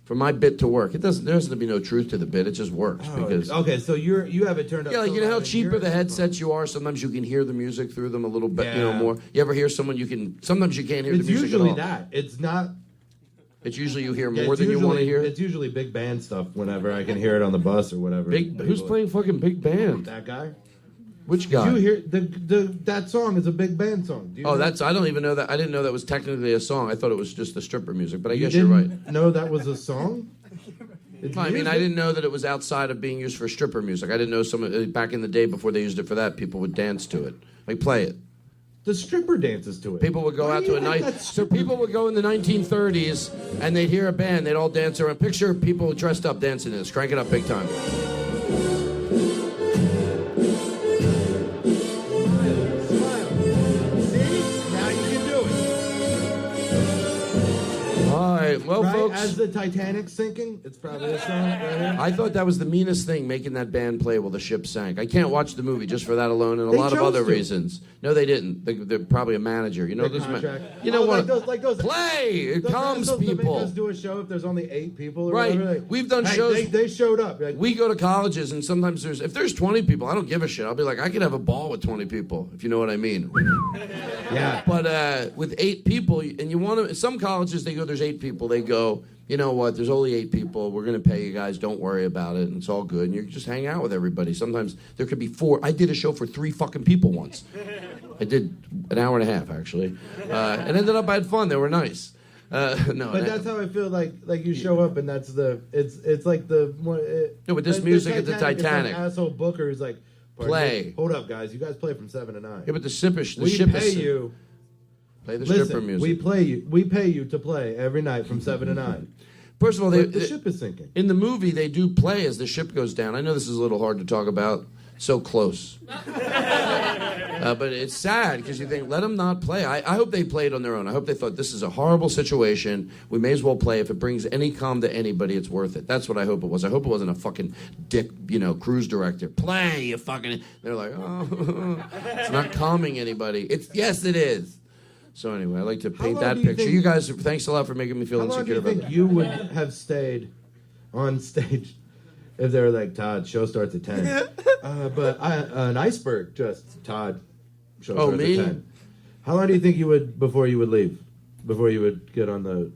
For my bit to work. There has to be no truth to the bit. It just works because. Okay, so you have it turned up. Yeah, like so you know how loud in cheaper your the headsets you are. Sometimes you can hear the music through them a little bit, more. You ever hear someone you can? Sometimes you can't hear It's the music usually at all. that. It's not. It's usually you hear Yeah, more it's than you want to hear. It's usually big band stuff. Whenever I can hear it on the bus or whatever. Who's playing fucking big band? That guy. Which guy? Did you hear that song is a big band song? Do you know? I don't even know that. I didn't know that was technically a song. I thought it was just the stripper music. But I guess didn't you're right. Know that was a song? I mean, I didn't know that it was outside of being used for stripper music. I didn't know back in the day before they used it for that, people would dance to it. Like play it. The stripper dances to it. People would go Why out do to you a think night. that's So people would go in the 1930s and they'd hear a band. They'd all dance around. Picture people dressed up dancing to this. Crank it up big time. All right, well, Right? folks. As the Titanic's sinking, it's probably a song right here. I thought that was the meanest thing, making that band play while the ship sank. I can't watch the movie just for that alone, and a They lot of chose other to. reasons. No, they didn't. They're probably a manager. You know, The this contract. you know what? Like those, play. It calms those that people. make us do a show if there's only 8 people. Or Right. whatever, like, We've done hey, shows. They showed up. Like, We go to colleges, and sometimes if there's 20 people, I don't give a shit. I'll be like, I could have a ball with 20 people, if you know what I mean. yeah. But with 8 people, and you want to, some colleges, they go, there's 8 people. They go, you know what, there's only 8 people. We're going to pay you guys. Don't worry about it. And it's all good. And you just hang out with everybody. Sometimes there could be 4. I did a show for 3 fucking people once. I did an hour and a half, actually. And ended up, I had fun. They were nice. No, But that's how I feel like you show up and that's it's like the one. No, with this music at the Titanic. Some asshole booker is like, Play. Hold up, guys. You guys play from 7 to 9. Yeah, but the ship we pay you. Play the Listen, stripper music. We pay you to play every night from 7 to 9. First of all, the ship is sinking. In the movie, they do play as the ship goes down. I know this is a little hard to talk about. So close. But it's sad because you think, let them not play. I hope they played on their own. I hope they thought, this is a horrible situation. We may as well play. If it brings any calm to anybody, it's worth it. That's what I hope it was. I hope it wasn't a fucking dick, cruise director. Play, you fucking... They're like, oh, it's not calming anybody. Yes, it is. So anyway, I like to paint that picture. You guys, thanks a lot for making me feel insecure about that. How long do you think you would have stayed on stage if they were like, Todd, show starts at 10? But an iceberg, just Todd, show starts me? at 10. How long do you think you would before you would leave? Before you would get on the...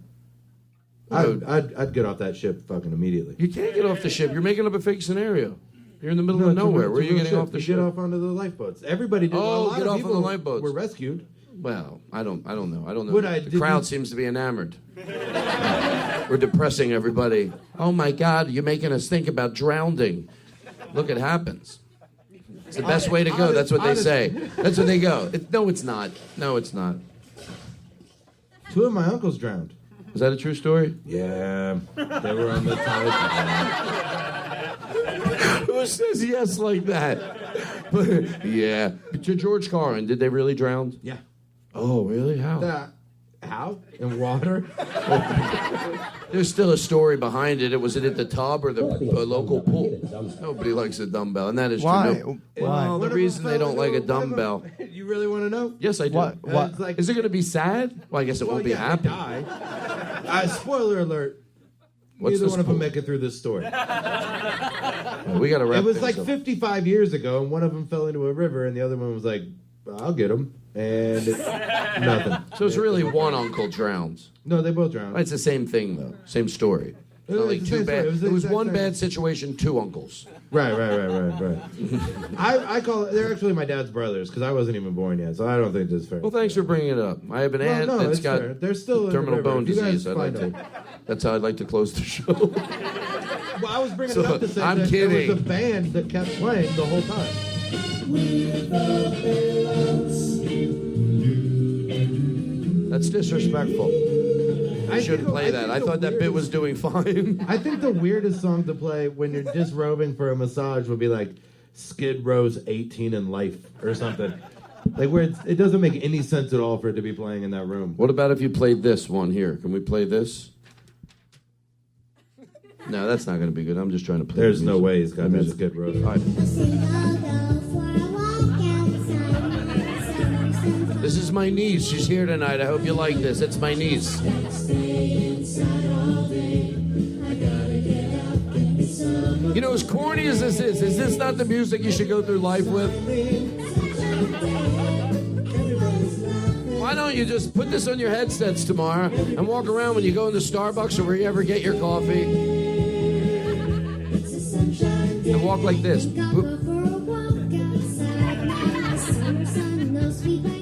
I'd get off that ship fucking immediately. You can't get off the ship. You're making up a fake scenario. You're in the middle of nowhere. Where are you getting off the ship? Get off onto the lifeboats. Everybody did. Oh, a lot get of off people on the lifeboats. Were rescued. Well, I don't know. I don't know. Did The crowd you- seems to be enamored. We're depressing everybody. Oh my God, you're making us think about drowning. Look, it happens. It's the best way to go. That's what they say. That's what they go. No, it's not. No, it's not. 2 of my uncles drowned. Is that a true story? Yeah, they were on the Titanic. Who says yes like that? Yeah. To George Carlin, did they really drown? Yeah. Oh, really? How? How? In water? There's still a story behind it. Was it at the tub or the local pool? Nobody likes a dumbbell, and that is Why? true. Why? Well, the reason they don't like a dumbbell. You really want to know? Yes, I do. What? It's like, Is it going to be sad? Well, I guess it won't be happy. Die. Spoiler alert. What's Neither the one of them spoil- make it through this story. Well, we got to wrap It was things like up. 55 years ago, and one of them fell into a river, and the other one was like, I'll get him. And nothing. So it's really one uncle drowns. No, they both drowned. It's the same thing, though. Same story. It's not like It's the two same story. bad. It was the It was exact one same. bad situation, two uncles. Right. I call it, they're actually my dad's brothers, because I wasn't even born yet, so I don't think this is fair. Well, thanks for bringing it up. I have an aunt no, that's it's got fair. They're still in the terminal river. bone If you guys disease. find That's how I'd like to close the show. Well, I was bringing So, it up to say I'm that kidding. there was a band that kept playing the whole time. That's disrespectful. I shouldn't play that. I thought that bit was doing fine. I think the weirdest song to play when you're disrobing for a massage would be like Skid Row's 18 in Life or something. Like where it doesn't make any sense at all for it to be playing in that room. What about if you played this one here? Can we play this? No, that's not going to be good. I'm just trying to play. There's the no music. way he's got that Skid Row. All right. This is my niece. She's here tonight. I hope you like this. It's my niece. You know, as corny as this is this not the music you should go through life with? Why don't you just put this on your headsets tomorrow and walk around when you go into Starbucks or where you ever get your coffee and walk like this.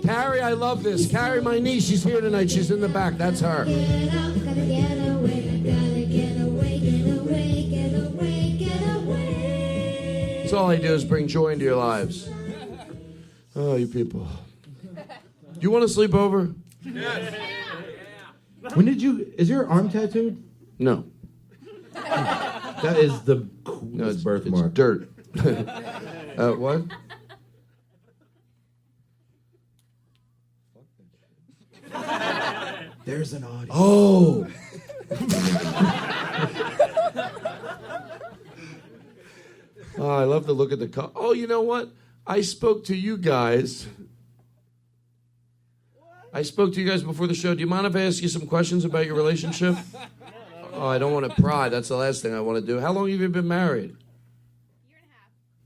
Carrie, I love this. Carrie, my niece, she's here tonight. She's in the back. That's her. That's all I do is bring joy into your lives. Oh, you people. Do you want to sleep over? When did you? Is your arm tattooed? No. That is the coolest No, it's birthmark. dirt. What? There's an audio. Oh. Oh, I love the look at the car. Oh, you know what? I spoke to you guys. I spoke to you guys before the show. Do you mind if I ask you some questions about your relationship? Oh, I don't want to pry. That's the last thing I want to do. How long have you been married?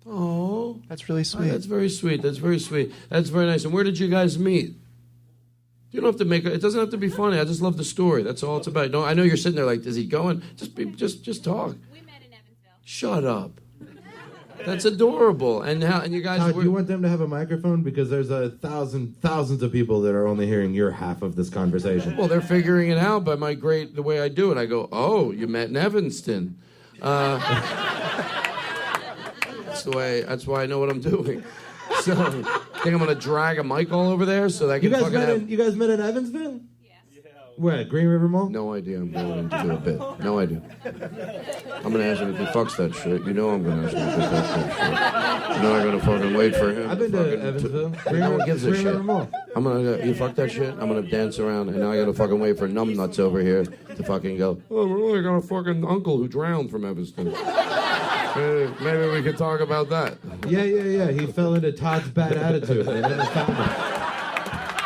Oh. That's really sweet. That's very sweet. That's very sweet. That's very nice. And where did you guys meet? You don't have to make it. It doesn't have to be funny. I just love the story. That's all it's about. No, I know you're sitting there like, is he going? Just talk. We met in Evansville. Shut up. That's adorable. And you guys. Todd, do you want them to have a microphone? Because there's thousands of people that are only hearing your half of this conversation. Well, they're figuring it out by the way I do it. I go, oh, you met in Evanston. That's why I know what I'm doing. So, think I'm going to drag a mic all over there so that I can You guys fucking met in Evansville? Where, Green River Mall? No idea. I'm going to do a bit. No idea. I'm going to ask him if he fucks that shit. You know I'm going to ask him if he fucks that shit. You're not going to fucking wait for him. I've been to Evansville. No one gives a Green shit. River Mall. I'm going to, you fuck that shit? I'm going to dance around, and now I got to fucking wait for numbnuts over here to fucking go, oh, we really got a fucking uncle who drowned from Evanston. Maybe we could talk about that. Yeah. He fell into Todd's bad attitude. They never found him.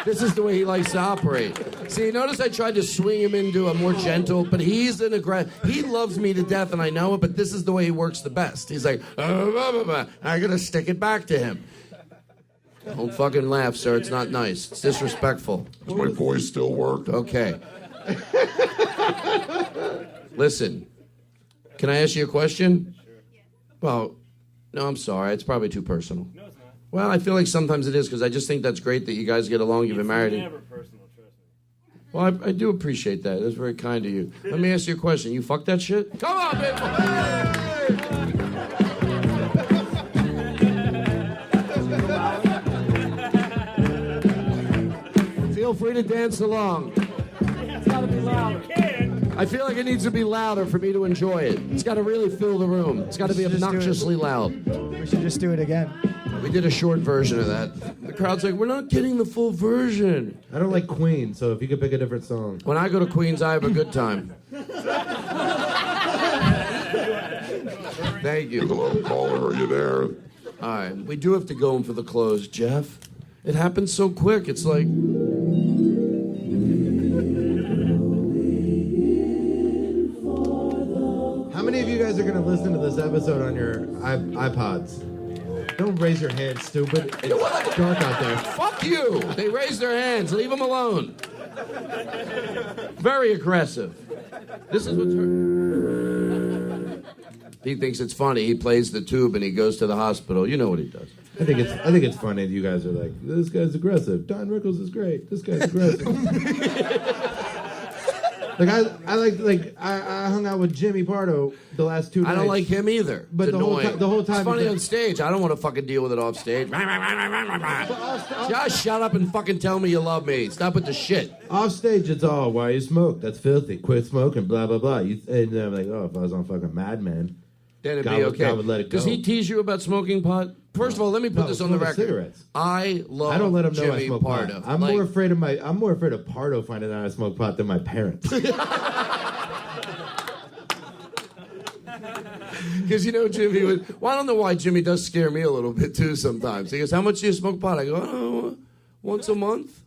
This is the way he likes to operate. See, notice I tried to swing him into a more gentle, but he's an aggressive. He loves me to death, and I know it, but this is the way he works the best. He's like, I gotta stick it back to him. Don't fucking laugh, sir. It's not nice. It's disrespectful. Does my voice still work? Okay. Listen, can I ask you a question? Well, no, I'm sorry. It's probably too personal. No, it's not. Well, I feel like sometimes it is because I just think that's great that you guys get along. You've been married. Never personal, trust me. Well, I do appreciate that. That's very kind of you. Let me ask you a question. You fuck that shit? Come on, people. Feel free to dance along. It's gotta be loud. I feel like it needs to be louder for me to enjoy it. It's got to really fill the room. It's got to be obnoxiously loud. We should just do it again. We did a short version of that. The crowd's like, we're not getting the full version. I don't like Queen, so if you could pick a different song. When I go to Queens, I have a good time. Thank you. Hello, caller. Are you there? All right. We do have to go in for the close, Jeff. It happens so quick. It's like... How many of you guys are going to listen to this episode on your iPods? Don't raise your hand, stupid. It's dark out there. Fuck you! They raise their hands. Leave them alone. Very aggressive. This is what's hurt. He thinks it's funny. He plays the tube and he goes to the hospital. You know what he does. I think it's funny that you guys are like, this guy's aggressive. Don Rickles is great. This guy's aggressive. Like I hung out with Jimmy Pardo the last 2 nights. I don't like him either. But the whole time, it's funny on stage. I don't want to fucking deal with it off stage. Just shut up and fucking tell me you love me. Stop with the shit. Off stage, it's all, why you smoke? That's filthy. Quit smoking. Blah blah blah. And then I'm like, oh, if I was on fucking Mad Men, then it'd God be would- okay. God would let it go. Does he tease you about smoking pot? First of all, let me put this on the record. Cigarettes. I love I don't let him know I Jimmy smoke Pardo. pot. I'm more afraid of Pardo finding out I smoke pot than my parents. Because, Jimmy would... Well, I don't know why Jimmy does scare me a little bit, too, sometimes. He goes, how much do you smoke pot? I go, oh, once a month.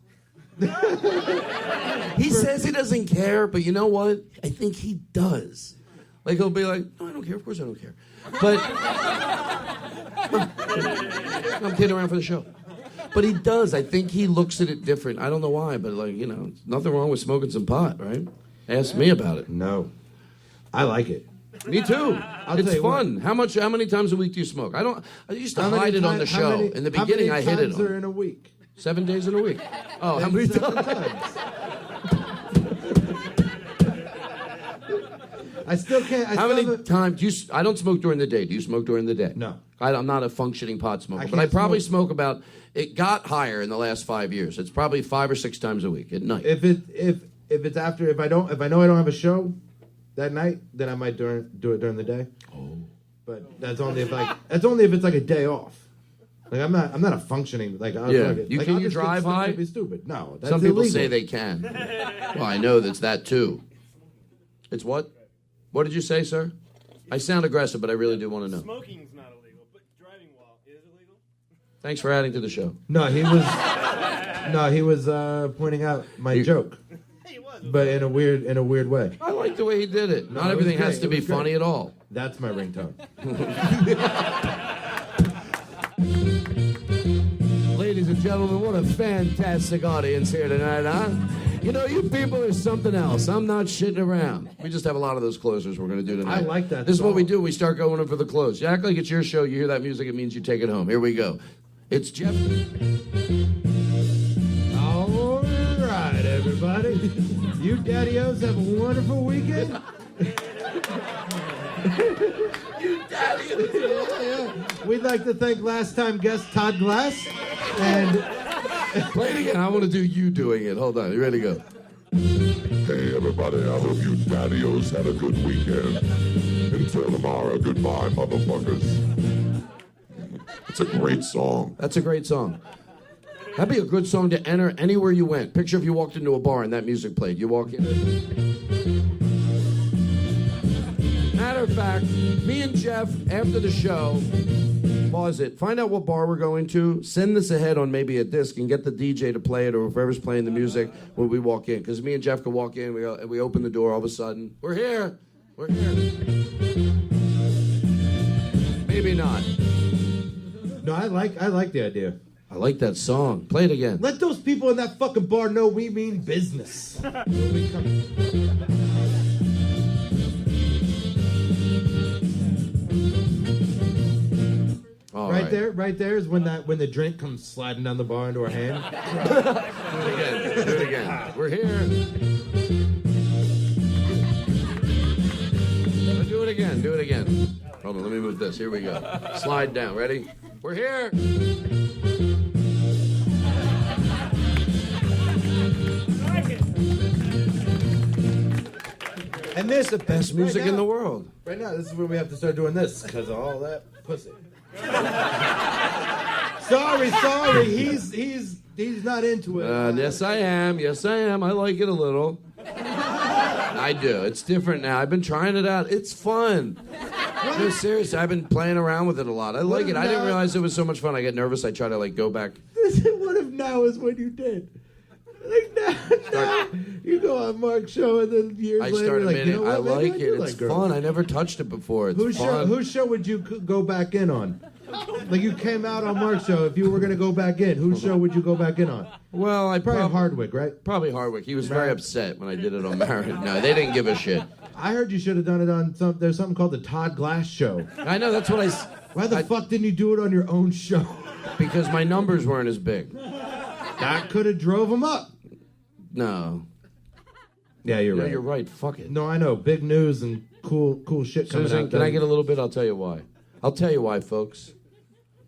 He says he doesn't care, but you know what? I think he does. Like, he'll be like, no, I don't care. Of course I don't care. But... I'm kidding around for the show. But he does. I think he looks at it different. I don't know why, but, nothing wrong with smoking some pot, right? Ask me about it. No. I like it. Me too. It's fun. What. How many times a week do you smoke? I used to hide it on the show. In the beginning, I hid it How many times are in a week? 7 days in a week. Oh, how many times? I still can't. How many times do you? I don't smoke during the day. Do you smoke during the day? No. I'm not a functioning pot smoker, but I probably smoke about. It got higher in the last 5 years. It's probably 5 or 6 times a week at night. If it's after, if I know I don't have a show that night, then I might do it during the day. Oh. But that's only if it's like a day off. Like I'm not a functioning like. Yeah. Can you drive high? Be stupid. No. That's Some people illegal. say they can. Well, I know that's that too. It's what? What did you say, sir? I sound aggressive, but I really do want to know. Smoking's not illegal, but driving while is illegal. Thanks for adding to the show. No, he was pointing out my joke. But in a weird way. I like the way he did it. Not it everything was has to great. be funny at all. That's my ringtone. Ladies and gentlemen, what a fantastic audience here tonight, huh? You people are something else. I'm not shitting around. We just have a lot of those closers we're going to do tonight. I like that This is what we song. do. We start going in for the close. You act like it's your show. You hear that music, it means you take it home. Here we go. It's Jeff. All right, everybody. You daddy-os have a wonderful weekend. You daddy-os. Yeah. We'd like to thank last time guest Todd Glass. And play it again. I want to do you doing it. Hold on. You ready to go? Hey, everybody. I hope you daddy-os had a good weekend. Until tomorrow, goodbye, motherfuckers. It's a great song. That's a great song. That'd be a good song to enter anywhere you went. Picture if you walked into a bar and that music played. You walk in. Matter of fact, me and Jeff, after the show, pause it. Find out what bar we're going to. Send this ahead on maybe a disc and get the DJ to play it or whoever's playing the music when we walk in. Because me and Jeff can walk in, we open the door, all of a sudden, we're here. We're here. Maybe not. no, I like the idea. I like that song. Play it again. Let those people in that fucking bar know we mean business. Right there is when the drink comes sliding down the bar into our hand. Do it again. We're here. Do it again. Hold on, let me move this. Here we go. Slide down. Ready? We're here. And this the best music right in now- the world. Right now, this is where we have to start doing this because of all that pussy. sorry. He's not into it. Yes, I am. I like it a little. I do. It's different now. I've been trying it out. It's fun. No, seriously, I've been playing around with it a lot. I like it. I didn't realize it was so much fun. I get nervous. I try to like go back. What if now is when you did? Like now you go on Mark's show and then years I later, started like, admitting, you know I what? Maybe like do it. It's girls. fun. I never touched it before. It's fun. Whose show would you go back in on? Like you came out on Mark's show. If you were going to go back in, whose show would you go back in on? Well, I probably Hardwick, right? Probably Hardwick. He was very upset when I did it on Married. No, they didn't give a shit. I heard you should have done it on some. There's something called the Todd Glass Show. I know. That's what I. Why the fuck didn't you do it on your own show? Because my numbers weren't as big. That could have drove him up. No. Yeah, you're No, right. you're right. Fuck it. No, I know. Big news and cool shit coming Susan, out. can I get a little bit? I'll tell you why. I'll tell you why, folks.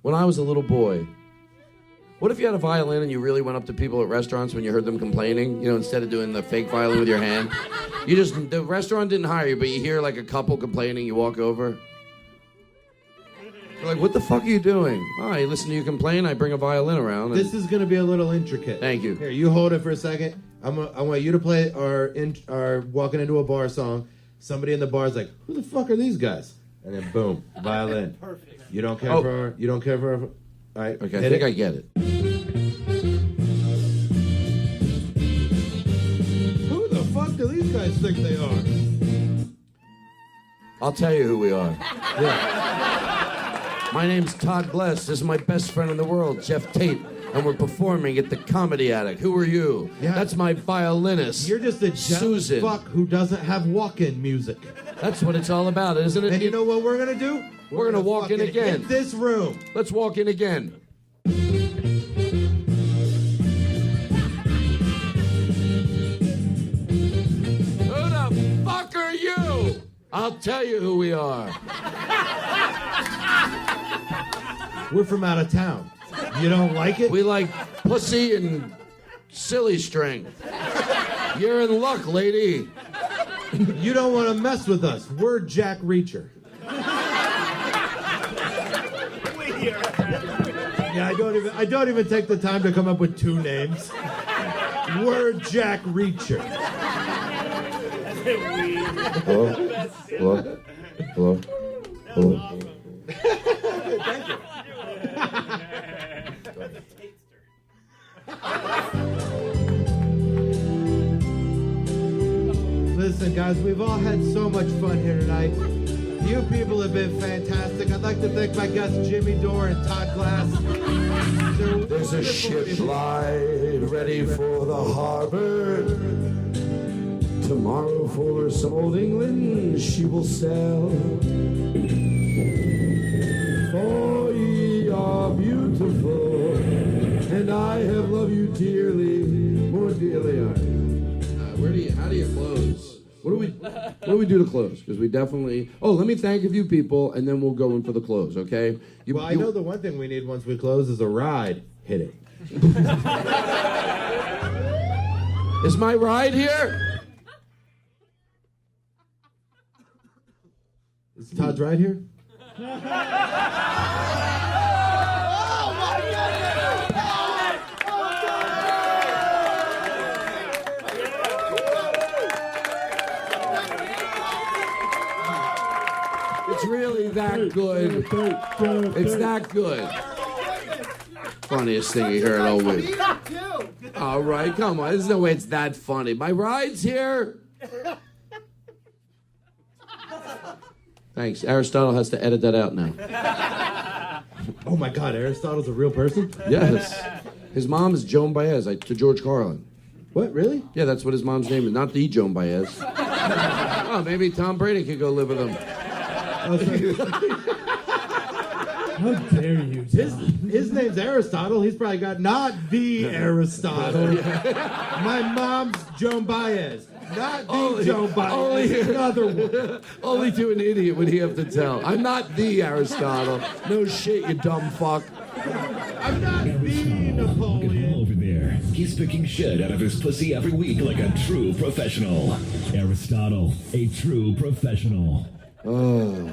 When I was a little boy, what if you had a violin and you really went up to people at restaurants when you heard them complaining? You know, instead of doing the fake violin with your hand, the restaurant didn't hire you, but you hear like a couple complaining. You walk over. You're like, what the fuck are you doing? Oh, I listen to you complain. I bring a violin around. This is going to be a little intricate. Thank you. Here, you hold it for a second. I want you to play our walking into a bar song. Somebody in the bar is like, "Who the fuck are these guys?" And then boom, violin. Perfect. You don't care for. You don't care for. All right. Okay, I think I get it. Who the fuck do these guys think they are? I'll tell you who we are. Yeah. My name's Todd Glass. This is my best friend in the world, Jeff Tate. And we're performing at the Comedy Attic. Who are you? Yeah. That's my violinist. You're just a jealous Susan. fuck who doesn't have walk-in music. That's what it's all about, isn't it? And you know what we're gonna do? We're gonna walk in fucking again. hit this room. Let's walk in again. Who the fuck are you? I'll tell you who we are. We're from out of town. You don't like it? We like pussy and silly string. You're in luck, lady. You don't want to mess with us. We're Jack Reacher. Yeah, I don't even take the time to come up with two names. We're Jack Reacher. Hello? Hello? Hello? Hello? Thank you. Listen, guys, we've all had so much fun here tonight. You people have been fantastic. I'd like to thank my guests Jimmy Dore and Todd Glass. There's a ship light ready for the harbor. Tomorrow for some old England she will sail. For ye are beautiful, and I have loved you dearly, more dearly. How do you close? What do we do to close? Because we definitely. Oh, let me thank a few people, and then we'll go in for the close. Okay? I know the one thing we need once we close is a ride. Hit it. Is my ride here? Is Todd's ride here? It's really that good. It's that good. Funniest thing you heard all week. All right, come on. There's no way it's that funny. My ride's here. Thanks. Aristotle has to edit that out now. Oh my God, Aristotle's a real person? Yes. His mom is Joan Baez, to George Carlin. What, really? Yeah, that's what his mom's name is. Not the Joan Baez. Oh, maybe Tom Brady could go live with him. How dare you? His name's Aristotle. He's probably got not the Aristotle. My mom's Joan Baez. Not the Joan Baez. Another one. Only to an idiot would he have to tell. I'm not the Aristotle. No shit, you dumb fuck. I'm not the Napoleon. Over there. He's picking shit out of his pussy every week like a true professional. Aristotle, a true professional. Oh.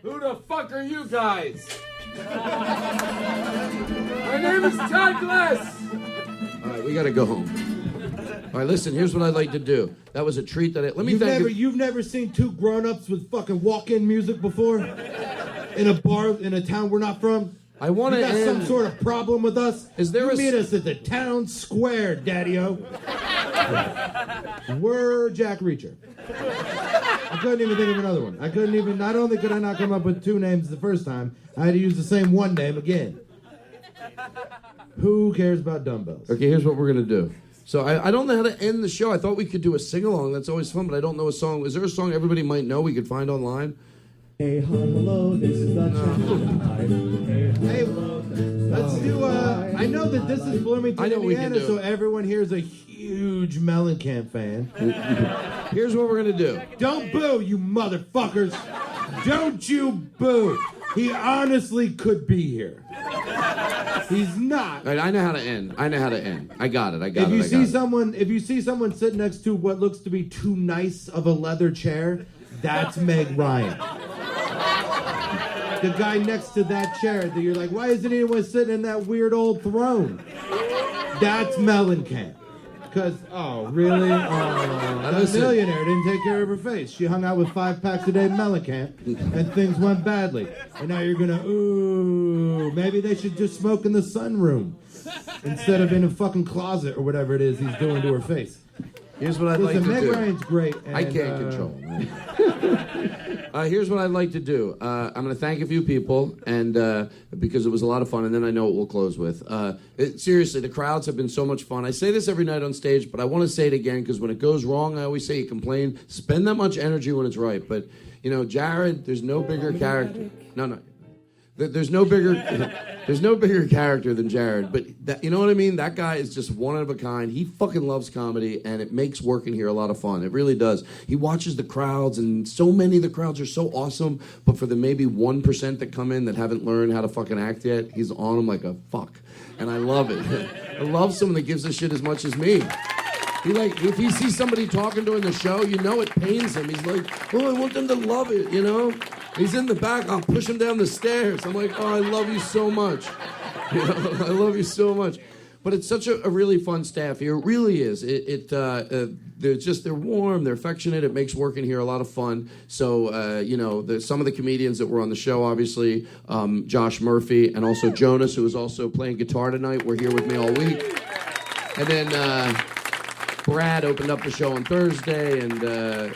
Who the fuck are you guys? My name is Todd Glass. All right, we got to go home. All right, listen, here's what I'd like to do. That was a treat that You've never seen two grown-ups with fucking walk-in music before? In a bar in a town we're not from? I want to You got end. some sort of problem with us? Is there you meet us at the town square, Daddy-O. We're Jack Reacher. I couldn't even think of another one. Not only could I not come up with two names the first time, I had to use the same one name again. Who cares about dumbbells? Okay, here's what we're going to do. So I don't know how to end the show. I thought we could do a sing-along. That's always fun, but I don't know a song. Is there a song everybody might know we could find online? Hey, hello, this is the Hey, let's do I know that this is Bloomington, I know we can Indiana, do. so everyone here is a huge Mellencamp fan. Here's what we're going to do. Don't boo, you motherfuckers. Don't you boo. He honestly could be here. He's not. All right, I know how to end. I got it. If you see someone sitting next to what looks to be too nice of a leather chair, that's Meg Ryan. The guy next to that chair that you're like, why isn't anyone sitting in that weird old throne? That's Mellencamp. Because, oh, really? That listen. millionaire didn't take care of her face. She hung out with 5 packs a day in Mellencamp, and things went badly. And now you're gonna, ooh, maybe they should just smoke in the sunroom instead of in a fucking closet or whatever it is he's doing to her face. Here's what I'd like to Meg do. Ryan's great. I and, can't control him. Here's what I'd like to do. I'm going to thank a few people, and because it was a lot of fun, and then I know what we'll close with. Seriously, the crowds have been so much fun. I say this every night on stage, but I want to say it again, because when it goes wrong, I always say you complain. Spend that much energy when it's right. But, you know, Jared, there's no bigger character. No. There's no bigger character than Jared, but that, you know what I mean? That guy is just one of a kind. He fucking loves comedy, and it makes working here a lot of fun. It really does. He watches the crowds, and so many of the crowds are so awesome, but for the maybe 1% that come in that haven't learned how to fucking act yet, he's on them like a fuck. And I love it. I love someone that gives a shit as much as me. If he sees somebody talking during the show, you know it pains him. He's like, oh, I want them to love it, you know? He's in the back, I'll push him down the stairs. I'm like, oh, I love you so much. You know, I love you so much. But it's such a really fun staff here. It really is. They're warm, they're affectionate. It makes working here a lot of fun. So, you know, some of the comedians that were on the show, obviously, Josh Murphy and also Jonas, who is also playing guitar tonight, were here with me all week. And then Brad opened up the show on Thursday, and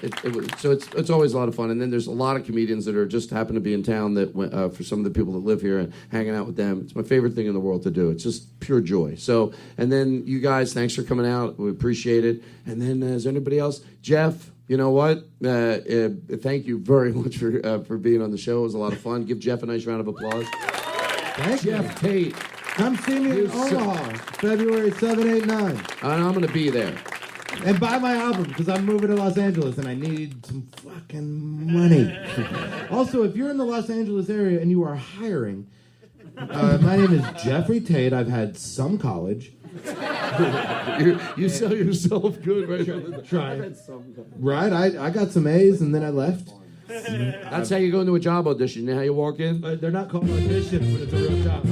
it's always a lot of fun. And then there's a lot of comedians that are just happen to be in town that for some of the people that live here and hanging out with them. It's my favorite thing in the world to do. It's just pure joy. So, and then you guys, thanks for coming out. We appreciate it. And then is there anybody else? Jeff, you know what? Thank you very much for being on the show. It was a lot of fun. Give Jeff a nice round of applause. Thank you. Jeff Tate. Come see me in Omaha, February 7, 8, 9. And I'm going to be there. And buy my album, because I'm moving to Los Angeles and I need some fucking money. Also, if you're in the Los Angeles area and you are hiring, my name is Jeffrey Tate. I've had some college. You sell yourself good, right? Try. Right, I got some A's and then I left. That's how you go into a job audition. You know how you walk in? They're not called auditions, but it's a real job.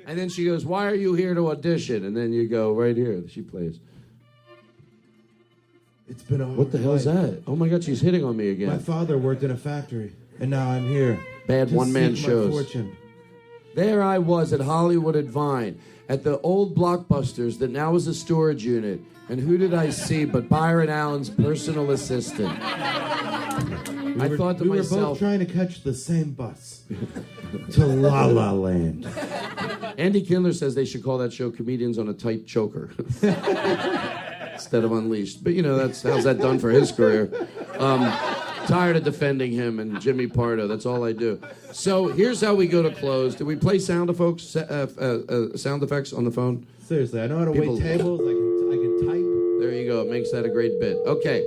And then she goes, why are you here to audition? And then you go, right here. She plays. It's been a hard What the hell's that? Oh my God, she's hitting on me again. My father worked in a factory, and now I'm here. Bad to one-man seek my shows. fortune. There I was at Hollywood at Vine, at the old Blockbusters that now is a storage unit. And who did I see but Byron Allen's personal assistant? I thought to we myself... We were both trying to catch the same bus to La La Land. Andy Kindler says they should call that show Comedians on a Tight Choker instead of Unleashed. But, you know, how's that done for his career? Tired of defending him and Jimmy Pardo. That's all I do. So here's how we go to close. Do we play sound effects on the phone? Seriously, I know how to wait tables. I can type. go. It makes that a great bit. Okay.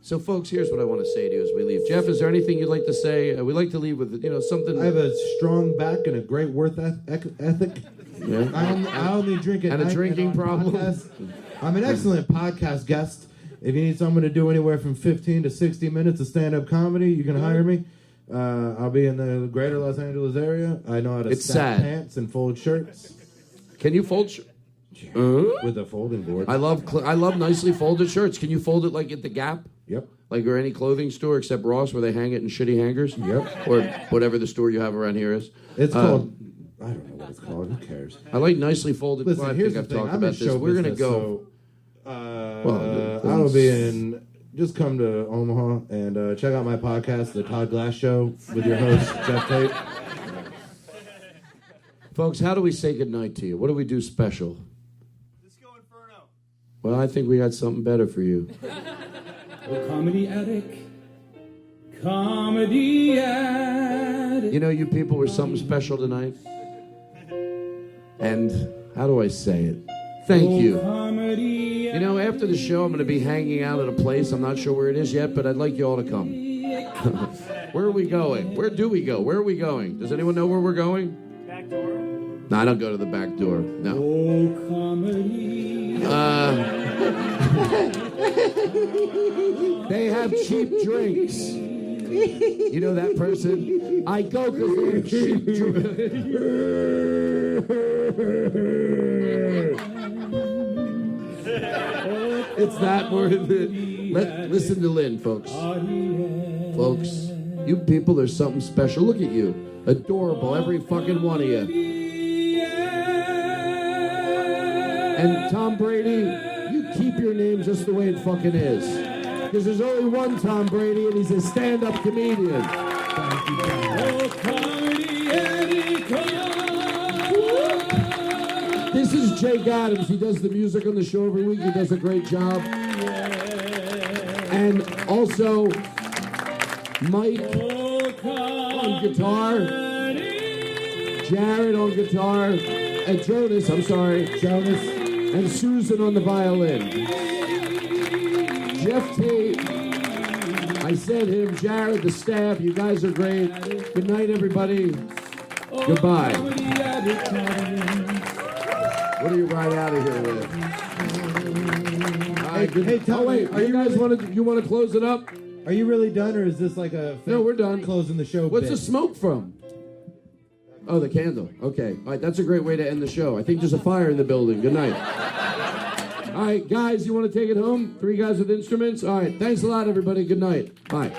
So, folks, here's what I want to say to you as we leave. Jeff, is there anything you'd like to say? We like to leave with, something. I have a strong back and a great work ethic. Yeah. I only drink at and night a drinking and on problem. podcasts. I'm an excellent podcast guest. If you need someone to do anywhere from 15 to 60 minutes of stand-up comedy, you can hire me. I'll be in the greater Los Angeles area. I know how to stack pants and fold shirts. Can you fold with a folding board? I love nicely folded shirts. Can you fold it like at the Gap? Yep. Like or any clothing store except Ross where they hang it in shitty hangers? Yep. Or whatever the store you have around here is. It's called... I don't know what it's called. Who cares? I like nicely folded. Listen, I here's think the I've thing. talked I'm about in this. show We're going to business, go... I'll be in... Just come to Omaha and check out my podcast, The Todd Glass Show, with your host, Jeff Tate. Folks, how do we say goodnight to you? What do we do special? Disco Inferno. Well, I think we got something better for you. Oh, comedy addict. Comedy addict. You know, you people were something special tonight. And how do I say it? Thank you. You know, after the show, I'm going to be hanging out at a place. I'm not sure where it is yet, but I'd like you all to come. Where are we going? Where do we go? Where are we going? Does anyone know where we're going? Back door? No, I don't go to the back door. No. Oh, comedy. They have cheap drinks. You know that person? I go because they have cheap drinks. It's that worth it. Listen to Lynn, folks. Folks, you people, there's something special. Look at you. Adorable, every fucking one of you. And Tom Brady, you keep your name just the way it fucking is. Because there's only one Tom Brady, and he's a stand-up comedian. This is Jake Adams. He does the music on the show every week. He does a great job. And also, Mike on guitar, Jared on guitar, and Jonas, and Susan on the violin. Jeff Tate, I said him, Jared, the staff, you guys are great. Good night, everybody. Goodbye. What are you right out of here with? Hey, Tom, wait, are you guys really- you want to close it up? Are you really done, or is this like a... No, we're done. Closing the show What's bit? the smoke from? Oh, the candle. Okay. All right, that's a great way to end the show. I think there's a fire in the building. Good night. All right, guys, you want to take it home? 3 guys with instruments? All right, thanks a lot, everybody. Good night. Bye.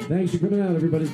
Thanks for coming out, everybody.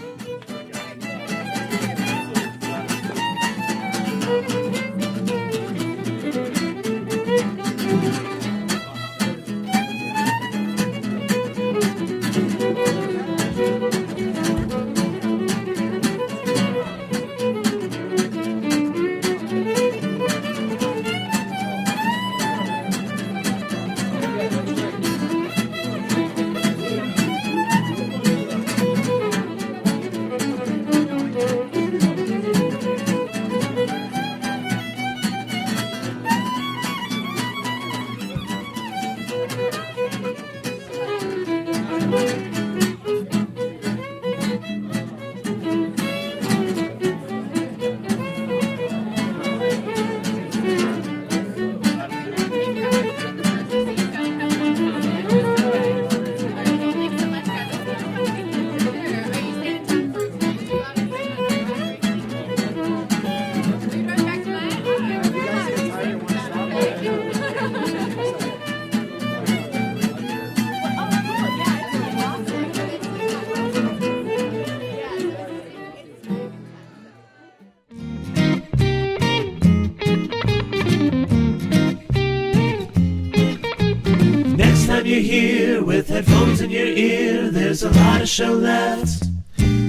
Next time you're here with headphones in your ear, there's there's a lot of show left,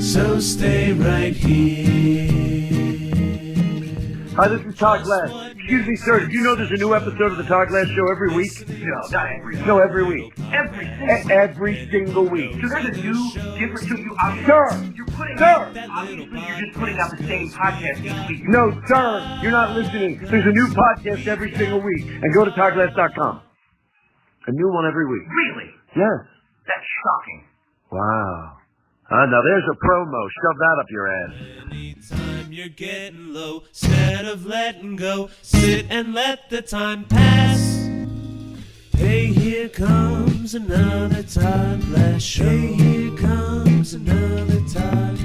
so stay right here. Hi, this is Todd Glass. Excuse me, sir, did you know there's a new episode of the Todd Glass Show every week? No, not every week. No, every week. Every single week. So there's a new, different, so you Sir! you're putting Sir! obviously you're just putting out the same podcast each week. No, sir, you're not listening. There's a new podcast every single week. And go to ToddGlass.com. A new one every week. Really? Yes. That's shocking. Wow. Now there's a promo. Shove that up your ass. Anytime you're getting low, instead of letting go, sit and let the time pass. Hey, here comes another Todd Glass Show. Hey, here comes another Todd